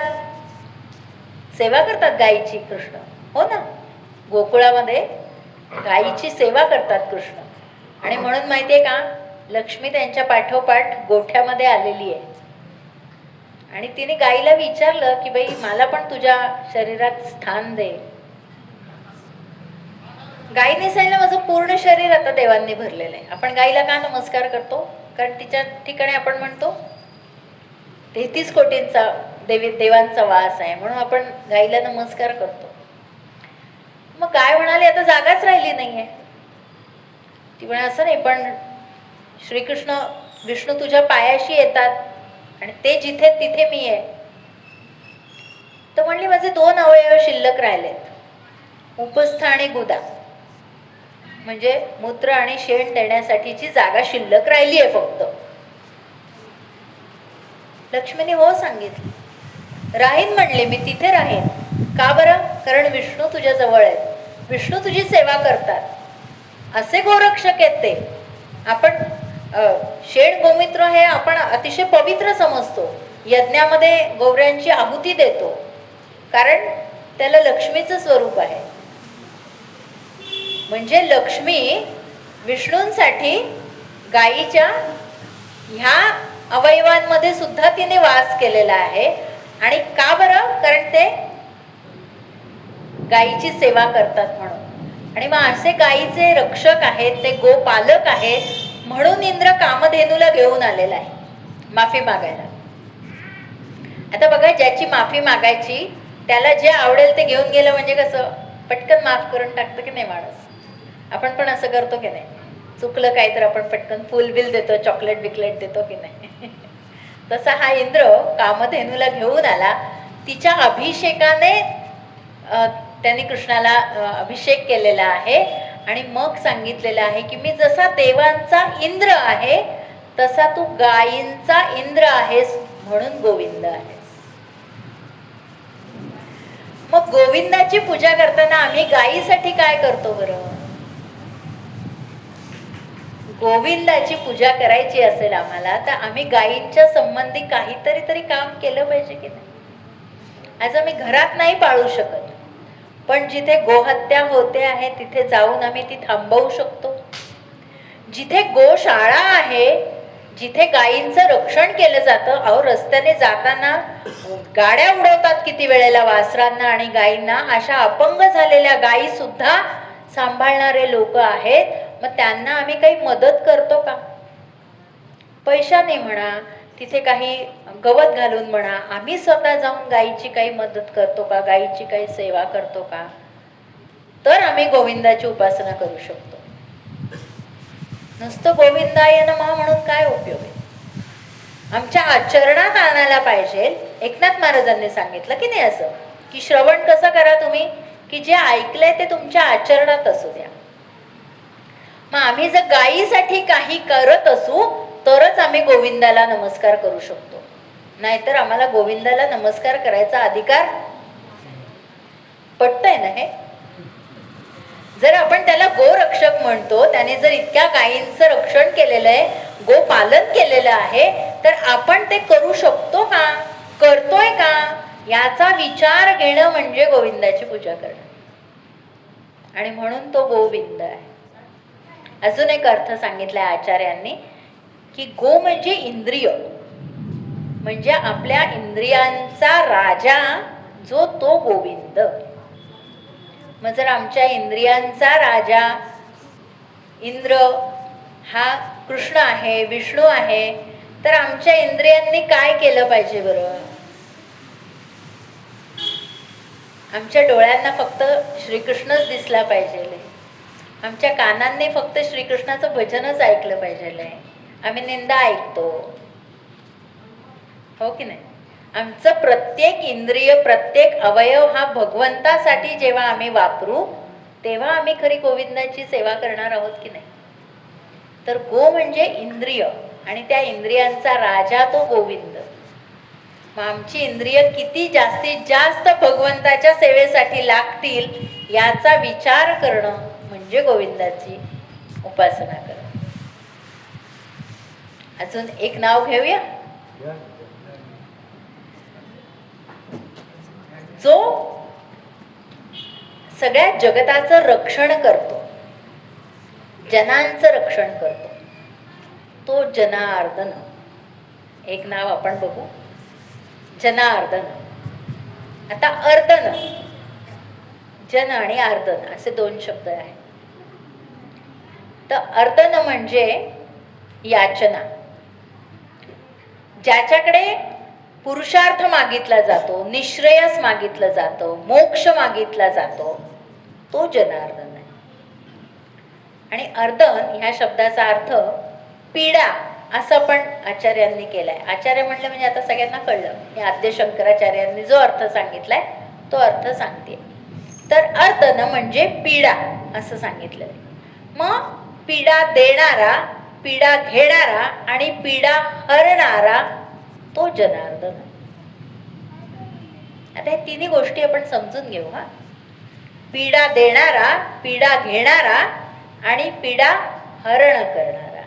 सेवा करतात गायीची कृष्ण. हो ना, गोकुळामध्ये गायीची सेवा करतात कृष्ण. आणि म्हणून माहितीये का, लक्ष्मी त्यांच्या पाठोपाठ गोठ्यामध्ये आलेली आहे आणि तिने गाईला विचारलं की बाई, मला पण तुझ्या शरीरात स्थान दे. गायीने सांगितलं, माझं पूर्ण शरीर आता देवांनी भरलेलं आहे. आपण गाईला का नमस्कार करतो? कारण तिच्या ठिकाणी आपण म्हणतो 33 कोटींचा देवांचा वास आहे, म्हणून आपण गाईला नमस्कार करतो. मग गाय म्हणाली, आता जागाच राहिली नाहीये. ती म्हणे, असं नाही, पण श्रीकृष्ण विष्णू तुझ्या पायाशी येतात आणि ते जिथे तिथे मी आहे. तर म्हणली, माझे 2 अवयव शिल्लक राहिलेत, उपस्थ आणि गुदा, म्हणजे मूत्र आणि शेण देण्यासाठीची जागा शिल्लक राहिली आहे फक्त. लक्ष्मीने हो सांगितलं. राहीन म्हणले, मी तिथे राहीन. का बरं? कारण विष्णू तुझ्या जवळ आहेत, विष्णू तुझी सेवा करतात, असे गोरक्षक आहेत ते. आपण शेण गोमित्र हे आपण अतिशय पवित्र समजतो, यज्ञामध्ये गोवऱ्यांची आहुती देतो, कारण त्याला लक्ष्मीचं स्वरूप आहे. म्हणजे लक्ष्मी विष्णूंसाठी गायीच्या ह्या अवयवांमध्ये सुद्धा तिने वास केलेला आहे. आणि का बरं? कारण ते गायीची सेवा करतात म्हणून. आणि मग असे गायीचे रक्षक आहेत, ते गोपालक आहेत, म्हणून इंद्र कामधेनूला घेऊन आलेला आहे माफी मागायला. आता बघा, ज्याची माफी मागायची त्याला जे आवडेल ते घेऊन गेलं म्हणजे कसं पटकन माफ करून टाकतं की नाही माणूस? आपण पण असं करतो की नाही? चुकलं काय तर आपण पटकन फुल बिल देतो, चॉकलेट बिकलेट देतो की नाही? तसा हा इंद्र कामधेनूला घेऊन आला. तिच्या अभिषेकाने त्यांनी कृष्णाला अभिषेक केलेला आहे आणि मग सांगितलेलं आहे की मी जसा देवांचा इंद्र आहे तसा तू गायींचा इंद्र आहेस, म्हणून गोविंद आहेस. मग गोविंदाची पूजा करताना आम्ही गायीसाठी काय करतो बरं? गोविंदाची पूजा करायची असेल आम्हाला तर आम्ही गायींच्या संबंधी काहीतरी तरी काम केलं पाहिजे की नाही? आज आम्ही घरात नाही पाळू शकत, पण जिथे गोहत्या होते आहे तिथे जाऊन आम्ही ती थांबवू शकतो. जिथे गोशाळा आहे, जिथे गायींचं रक्षण केलं जातं. अहो, रस्त्याने जाताना गाड्या उडवतात किती वेळेला वासरांना आणि गायींना. अशा अपंग झालेल्या गायी सुद्धा सांभाळणारे लोक आहेत. मग त्यांना आम्ही काही मदत करतो का? पैशाने म्हणा, तिथे काही गवत घालून म्हणा, आम्ही स्वतः जाऊन गायीची काही मदत करतो का? गायीची काही सेवा करतो का? तर आम्ही गोविंदाची उपासना करू शकतो. नुसतं गोविंदाय नमः म्हणून काय उपयोग आहे? आमच्या आचरणात आणायला पाहिजे. एकनाथ महाराजांनी सांगितलं की नाही असं, की श्रवण कसं करा तुम्ही, की जे ऐकलंय ते तुमच्या आचरणात असू द्या. मग आम्ही जर गायीसाठी काही करत असू तरच आम्ही गोविंदाला नमस्कार करू शकतो, नाहीतर आम्हाला गोविंदाला नमस्कार करायचा अधिकार पटतंय ना हे? जर आपण त्याला गोरक्षक म्हणतो, त्याने जर इतक्या गायींचं रक्षण केलेलं आहे, गोपालन केलेलं आहे, तर आपण ते करू शकतो का? करतोय का? याचा विचार घेणं म्हणजे गोविंदाची पूजा करणं. आणि म्हणून तो गोविंद आहे. अजून एक अर्थ सांगितलाय आचार्यांनी की गो म्हणजे इंद्रिय, म्हणजे आपल्या इंद्रियांचा राजा जो तो गोविंद. मग जर आमच्या इंद्रियांचा राजा इंद्र हा कृष्ण आहे, विष्णू आहे, तर आमच्या इंद्रियांनी काय केलं पाहिजे बरं? आमच्या डोळ्यांना फक्त श्रीकृष्णच दिसला पाहिजे, आमच्या कानांनी फक्त श्रीकृष्णाचं भजनच ऐकलं पाहिजे. आम्ही निंदा ऐकतो, हो की नाही? आमचं प्रत्येक इंद्रिय, प्रत्येक अवयव हा भगवंतासाठी जेव्हा आम्ही वापरू तेव्हा आम्ही खरी गोविंदाची सेवा करणार आहोत की नाही. तर गो म्हणजे इंद्रिय आणि त्या इंद्रियांचा राजा तो गोविंद. मग आमची इंद्रिय किती जास्तीत जास्त भगवंताच्या सेवेसाठी लागतील याचा विचार करणं म्हणजे गोविंदाची उपासना करणं. अजून एक नाव घेऊया. जो सगळ्या जगताचं रक्षण करतो, जनांचं रक्षण करतो, तो जनार्दन. एक नाव आपण बघू, जनार्दन. आता अर्दन, जन आणि अर्दन असे दोन शब्द आहेत. तर अर्दन म्हणजे याचना. ज्याच्याकडे पुरुषार्थ मागितला जातो, निश्रेयस मागितलं जातं, मोक्ष मागितला जातो, तो जनार्दन आहे. आणि अर्दन ह्या शब्दाचा अर्थ पीडा असं पण आचार्यांनी केलाय. आचार्य म्हटलं म्हणजे आता सगळ्यांना कळलं. हे आद्य शंकराचार्यांनी जो अर्थ सांगितलाय तो अर्थ सांगते. तर अर्दन म्हणजे पीडा असं सांगितलं. मग पीडा देणारा, पीडा घेणारा आणि पीडा हरणारा तो जनार्दन. आता हे तिन्ही गोष्टी आपण समजून घेऊ. हा, पीडा देणारा, पीडा घेणारा आणि पीडा हरण करणारा.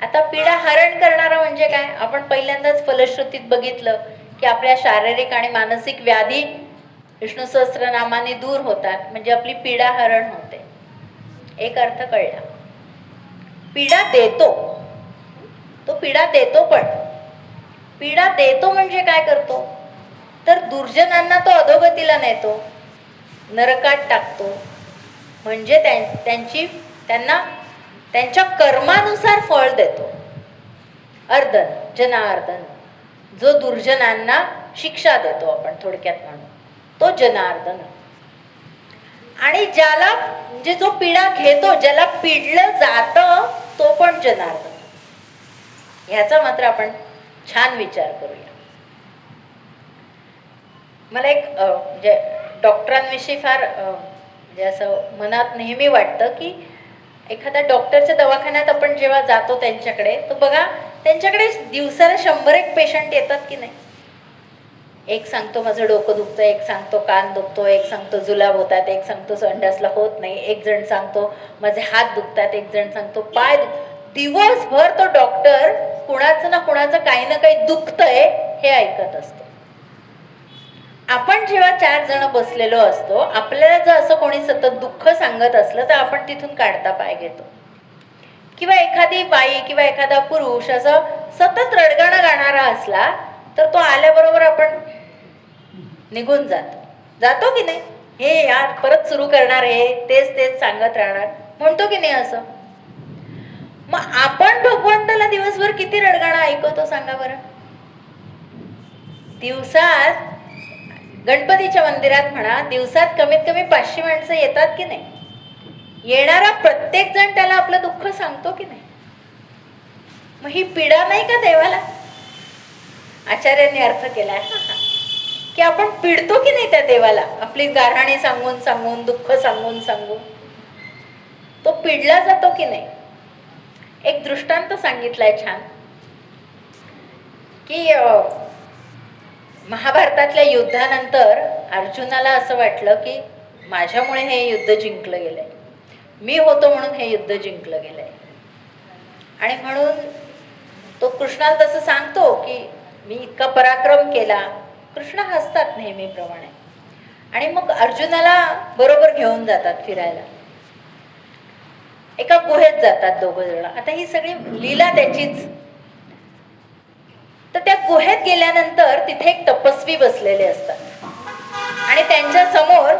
आता पीडा हरण करणारा म्हणजे काय? आपण पहिल्यांदाच फलश्रुतीत बघितलं की आपल्या शारीरिक आणि मानसिक व्याधी विष्णू सहस्त्रनामाने दूर होतात, म्हणजे आपली पीडा हरण होते. एक अर्थ कळला. पीडा देतो, तो पीडा देतो. पण पीडा देतो म्हणजे काय करतो? तर दुर्जनांना तो अधोगतीला नेतो, नरकात टाकतो. म्हणजे त्यांना त्यांच्या कर्मानुसार फळ देतो. अर्दन, जनार्दन, जो दुर्जनांना शिक्षा देतो, आपण थोडक्यात म्हणू, तो जनार्दन. आणि ज्याला म्हणजे जो पीडा घेतो, ज्याला पिडलं जातं, तो पण जनार्दन. ह्याचा मात्र आपण छान विचार करूया. मला एक म्हणजे डॉक्टरांविषयी फार म्हणजे असं मनात नेहमी वाटतं की एखाद्या डॉक्टरच्या दवाखान्यात आपण जेव्हा जातो त्यांच्याकडे, तर बघा त्यांच्याकडे दिवसाला 100 पेशंट येतात की नाही. एक सांगतो माझं डोकं दुखतं, एक सांगतो कान दुखतो, एक सांगतो जुलाब होतात, एक सांगतो संडासला होत नाही, एक जण सांगतो माझे हात दुखतात, एक जण सांगतो पाय दिवसभर तो डॉक्टर कुणाचं ना कुणाचं काही ना काही दुखतंय हे ऐकत असतो. आपण जेव्हा 4 जण बसलेलो असतो, आपल्याला जर असं कोणी सतत दुःख सांगत असलं तर आपण तिथून काढता पाय घेतो. किंवा एखादी बाई किंवा एखादा पुरुष असं सतत रडगाणं गाणारा असला तर तो आल्याबरोबर आपण निघून जातो की नाही. हे यार परत सुरू करणार, हे तेच तेच सांगत राहणार, म्हणतो की नाही असं. मग आपण भगवंताला दिवसभर किती रडगाणं ऐकवतो सांगा बरं. दिवसात गणपतीच्या मंदिरात म्हणा, दिवसात कमीत कमी 500 माणसं येतात की नाही. येणारा प्रत्येक जण त्याला आपलं दुःख सांगतो की नाही. मग ही पीडा नाही का देवाला? आचार्यांनी अर्थ केलाय की आपण पिडतो की नाही त्या देवाला, आपली गाऱ्हाणी सांगून सांगून, दुःख सांगून सांगून. तो पिडला जातो की नाही. एक दृष्टांत सांगितलाय छान की महाभारतातल्या युद्धानंतर अर्जुनाला असं वाटलं की माझ्यामुळे हे युद्ध जिंकलं गेलंय, मी होतो म्हणून हे युद्ध जिंकलं गेलंय. आणि म्हणून तो कृष्णाला तसं सांगतो की मी इतका पराक्रम केला. कृष्ण हसतात नेहमीप्रमाणे आणि मग अर्जुनाला बरोबर घेऊन जातात फिरायला. एका गुहेत जातात दोघं जण. आता ही सगळी लीला त्याचीच. तर त्या गुहेत गेल्यानंतर तिथे एक तपस्वी बसलेले असतात आणि त्यांच्या समोर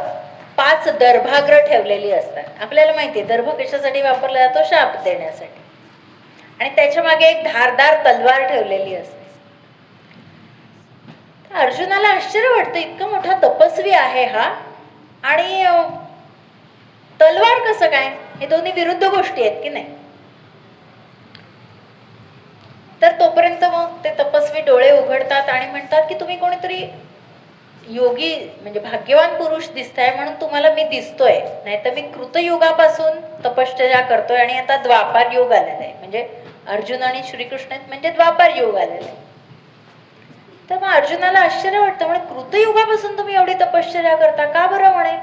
5 दर्भाग्र ठेवलेली असतात. आपल्याला माहिती आहे दर्भ कशासाठी वापरला जातो? शाप देण्यासाठी. आणि त्याच्या मागे एक धारदार तलवार ठेवलेली असते. अर्जुनाला आश्चर्य वाटतं, इतका मोठा तपस्वी आहे हा आणि तलवार कसं काय? हे दोन्ही विरुद्ध गोष्टी आहेत की नाही. तर तोपर्यंत मग ते तपस्वी डोळे उघडतात आणि म्हणतात की तुम्ही कोणीतरी योगी म्हणजे भाग्यवान पुरुष दिसताय म्हणून तुम्हाला मी दिसतोय, नाही तर मी कृतयुगापासून तपश्चर्या करतोय आणि आता द्वापार युग आलेला आहे. म्हणजे अर्जुन आणि श्रीकृष्ण म्हणजे द्वापार युग आलेला आहे. तर मग अर्जुनाला आश्चर्य वाटतं, म्हणे कृतयुगापासून तुम्ही एवढी तपश्चर्या करता का बरं? म्हणे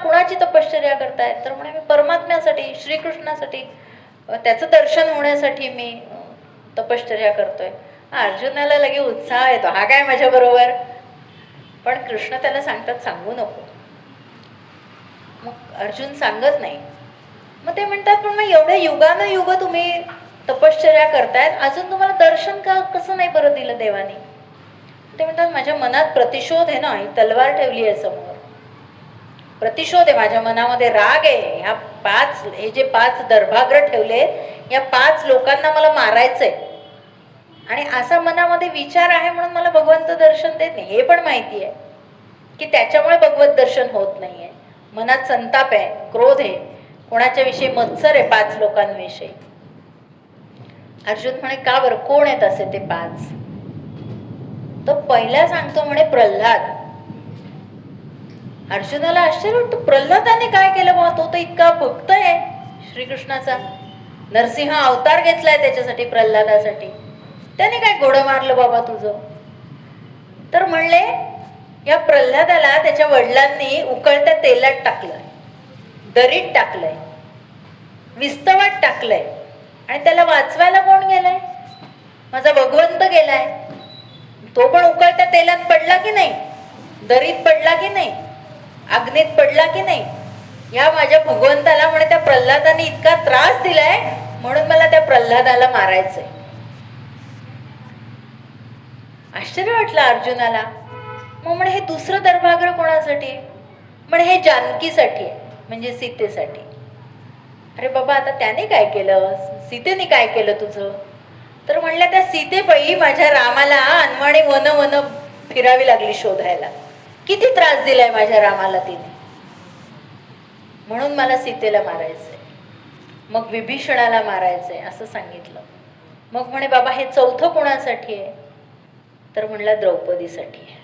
कुणाची तपश्चर्या करताय? तर म्हणे मी परमात्म्यासाठी, श्रीकृष्णासाठी, त्याचं दर्शन होण्यासाठी मी तपश्चर्या करतोय. अर्जुनाला लगे उत्साह येतो, हा काय माझ्या बरोबर? पण कृष्ण त्याला सांगतात सांगू नको. मग अर्जुन सांगत नाही. मग ते म्हणतात पण मग एवढ्या युगानुयुग तुम्ही तपश्चर्या करतायत, अजून तुम्हाला दर्शन का कसं नाही बरं दिलं देवाने? ते म्हणतात माझ्या मनात प्रतिशोध आहे ना, ही तलवार ठेवली आहे समोर, प्रतिशोध आहे माझ्या मनामध्ये, राग आहे. हे जे 5 दर्भाग्र ठेवले, या 5 लोकांना मला मारायचंय आणि असा मनामध्ये विचार आहे म्हणून मला भगवंत दर्शन देत नाही. हे पण माहिती आहे की त्याच्यामुळे भगवत दर्शन होत नाहीये. मनात संताप आहे, क्रोध आहे, कोणाच्या विषयी मत्सर आहे, 5 लोकांविषयी. अर्जुन म्हणे का बरं, कोण आहेत असे ते 5? तर पहिला सांगतो म्हणे प्रल्हाद. अर्जुनाला आश्चर्य वाटतं, प्रल्हादाने काय केलं बा? तो तर इतका भक्त आहे श्रीकृष्णाचा, नरसिंह अवतार घेतलाय त्याच्यासाठी, प्रल्हादासाठी. त्याने काय घोडं मारलं बाबा तुझं? तर म्हणले या प्रल्हादाला त्याच्या वडिलांनी उकळत्या तेलात टाकलं, दरीत टाकलंय, विस्तवात टाकलंय आणि त्याला वाचवायला कोण गेलाय? माझा भगवंत गेलाय. तो पण उकळत्या तेलात पडला की नाही, दरीत पडला की नाही, अग्नीत पडला की नाही? या माझ्या भगवंताला म्हणे त्या प्रल्हादाने इतका त्रास दिलाय म्हणून मला त्या प्रल्हादाला मारायचंय. आश्चर्य वाटलं अर्जुनाला. मग म्हणे हे दुसरं दर्भाग्र कोणासाठी? म्हणे हे जानकीसाठी आहे, म्हणजे सीतेसाठी. अरे बाबा, आता त्याने काय केलं, सीतेने काय केलं तुझं? तर म्हणलं त्या सीतेबाई माझ्या रामाला अनवाणी वन वन फिरावी लागली शोधायला. किती त्रास दिलाय माझ्या रामाला तिने, म्हणून मला सीतेला मारायचंय, मग विभीषणाला मारायचंय असं सांगितलं. मग म्हणे बाबा हे चौथं कोणासाठी आहे? तर म्हणला द्रौपदीसाठी आहे.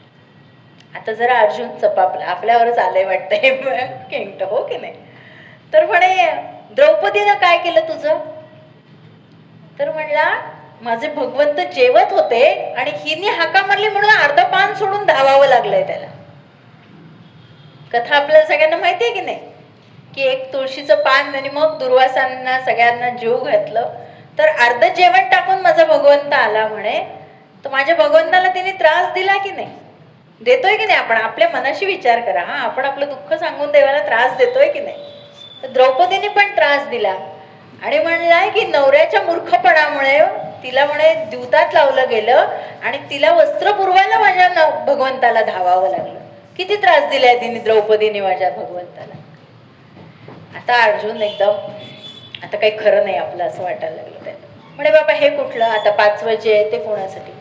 आता जरा अर्जुन चपापला, आपल्यावरच आलंय वाटतंय केंट, हो की नाही? तर म्हणे द्रौपदीनं काय केलं तुझं? तर म्हणला माझे भगवंत जेवत होते आणि हिने हाका मारली म्हणून अर्धा पान सोडून धावावं लागलंय त्याला. कथा आपल्याला सगळ्यांना माहिती आहे की नाही, की एक तुळशीचं पान आणि मग दुर्वासांना सगळ्यांना जीव घातलं, तर अर्ध जेवण टाकून माझा भगवंत आला म्हणे. तर माझ्या भगवंताला तिने त्रास दिला की नाही, देतोय की नाही? आपण आपल्या मनाशी विचार करा. हा, आपण आपलं दुःख सांगून देवाला त्रास देतोय की नाही? तर द्रौपदीने पण त्रास दिला आणि म्हणलाय की नवऱ्याच्या मूर्खपणामुळे तिला म्हणे द्यूतात लावलं गेलं आणि तिला वस्त्र पुरवायला माझ्या भगवंताला धावावं लागलं. किती त्रास दिलाय तिने द्रौपदीने माझ्या भगवंताला. आता अर्जुन एकदम, आता काही खरं नाही आपलं असं वाटायला लागलं त्याला. म्हणे बाबा हे कुठलं आता 5वं जे आहे ते कोणासाठी?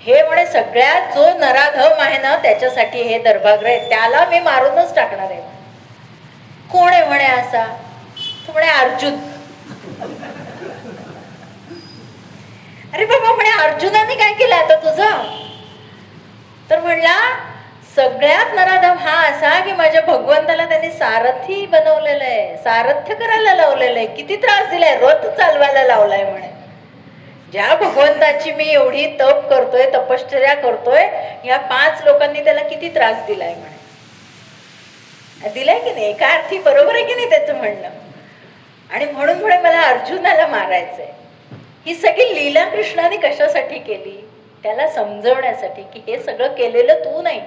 हे म्हणे सगळ्यात जो नराधम आहे ना त्याच्यासाठी हे दर्भाग्र आहे, त्याला मी मारूनच टाकणार आहे. कोण आहे म्हणे असा? तो म्हणे अर्जुन. अरे बाबा, म्हणे अर्जुनाने काय केलं आता तुझं? तर म्हणला सगळ्यात नराधम हा असा की माझ्या भगवंताला त्यांनी सारथी बनवलेलं आहे, सारथ्य करायला लावलेलं आहे, किती त्रास दिलाय, रथ चालवायला लावलाय म्हणे. ज्या भगवंताची मी एवढी तप करतोय, तपश्चर्या करतोय, या 5 लोकांनी त्याला किती त्रास दिलाय म्हणे. दिलाय की नाही? एका अर्थी बरोबर आहे की नाही त्याचं म्हणणं? आणि म्हणून म्हणे मला अर्जुनाला मारायचंय. ही सगळी लीला कृष्णाने कशासाठी केली? त्याला समजवण्यासाठी की हे सगळं केलेलं तू नाही.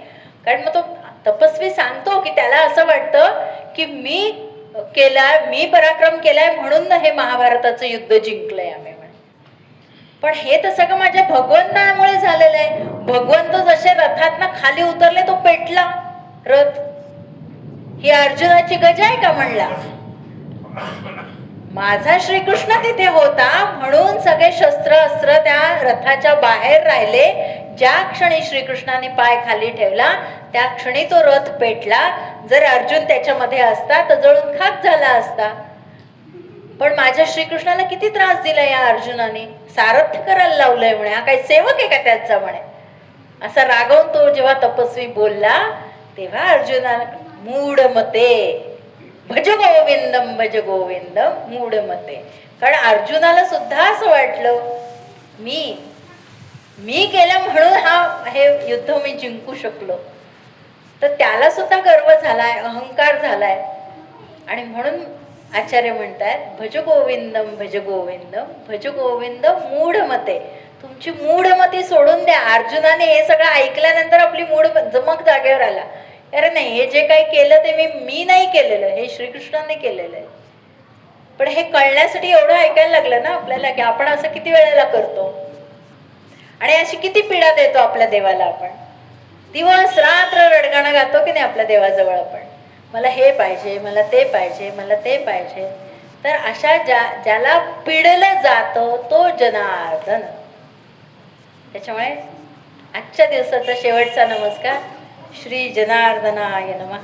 कारण मग तो तपस्वी सांगतो की त्याला असं वाटतं की मी पराक्रम केलाय म्हणून हे महाभारताचं युद्ध जिंकलंय आम्ही म्हणे. पण हे तर सगळं माझ्या भगवंतामुळे झालेलं आहे. भगवंत जसे रथातनं खाली उतरले तो पेटला रथ. ही अर्जुनाची गजा आहे का म्हणला? माझा श्रीकृष्ण तिथे होता म्हणून सगळे शस्त्र अस्त्र त्या रथाच्या बाहेर राहिले. ज्या क्षणी श्रीकृष्णाने पाय खाली ठेवला त्या क्षणी तो रथ पेटला. जर अर्जुन त्याच्यामध्ये असता तर जळून खाक झाला असता. पण माझ्या श्रीकृष्णाला किती त्रास दिला या अर्जुनाने, सारथ्य करायला लावलंय म्हणे, हा काही सेवक आहे का त्याचा म्हणे. असा रागवून तो जेव्हा तपस्वी बोलला तेव्हा अर्जुनाला मूढ मते भज गोविंदम मूढ मते. कारण अर्जुनाला सुद्धा असं वाटलं मी केलं म्हणून हे युद्ध मी जिंकू शकलो. तर त्याला सुद्धा गर्व झालाय, अहंकार झालाय. आणि म्हणून आचार्य म्हणतात भज गोविंदम भज गोविंदम मूढ मते. तुमची मूढमती सोडून द्या. अर्जुनाने हे सगळं ऐकल्यानंतर आपली मूढ जमक जागेवर आला. अरे नाही, हे जे काही केलं ते मी नाही केलेलं, हे श्रीकृष्णाने केलेलं आहे. पण हे कळण्यासाठी एवढं ऐकायला लागलं ना आपल्याला, की आपण असं किती वेळेला करतो आणि अशी किती पीडा देतो आपल्या देवाला. आपण दिवस रात्र रडगाणं गातो की नाही आपल्या देवाजवळ आपण, मला हे पाहिजे, मला ते पाहिजे, मला ते पाहिजे. तर अशा ज्याला पिडलं जातं तो जनार्दन. त्याच्यामुळे आजच्या दिवसाचा शेवटचा नमस्कार श्री जनार्दनाय नमः.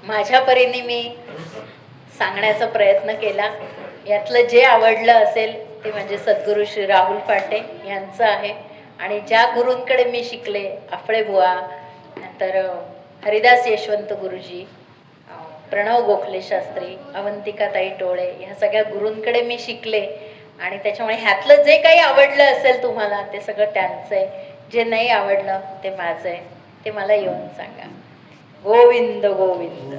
माझ्या परीने मी सांगण्याचा प्रयत्न केला. यातलं जे आवडलं असेल ते म्हणजे सद्गुरू श्री राहुल फाटे यांचं आहे. आणि ज्या गुरूंकडे मी शिकले, आपळे बुवा, नंतर हरिदास यशवंत गुरुजी, प्रणव गोखले शास्त्री, अवंतिकाताई टोळे, ह्या सगळ्या गुरूंकडे मी शिकले. आणि त्याच्यामुळे ह्यातलं जे काही आवडलं असेल तुम्हाला ते सगळं त्यांचं आहे, जे नाही आवडलं ते माझं आहे. ते मला येऊन सांगा. गोविंद गोविंद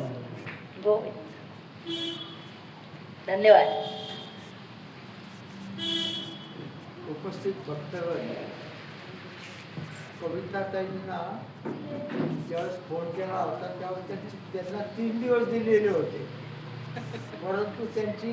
गोविंद. धन्यवाद. उपस्थित भक्तगण, कविताताईंना ज्यावेळेस फोन केला होता त्यावेळेस त्यांना 3 दिवस दिलेले होते, परंतु त्यांची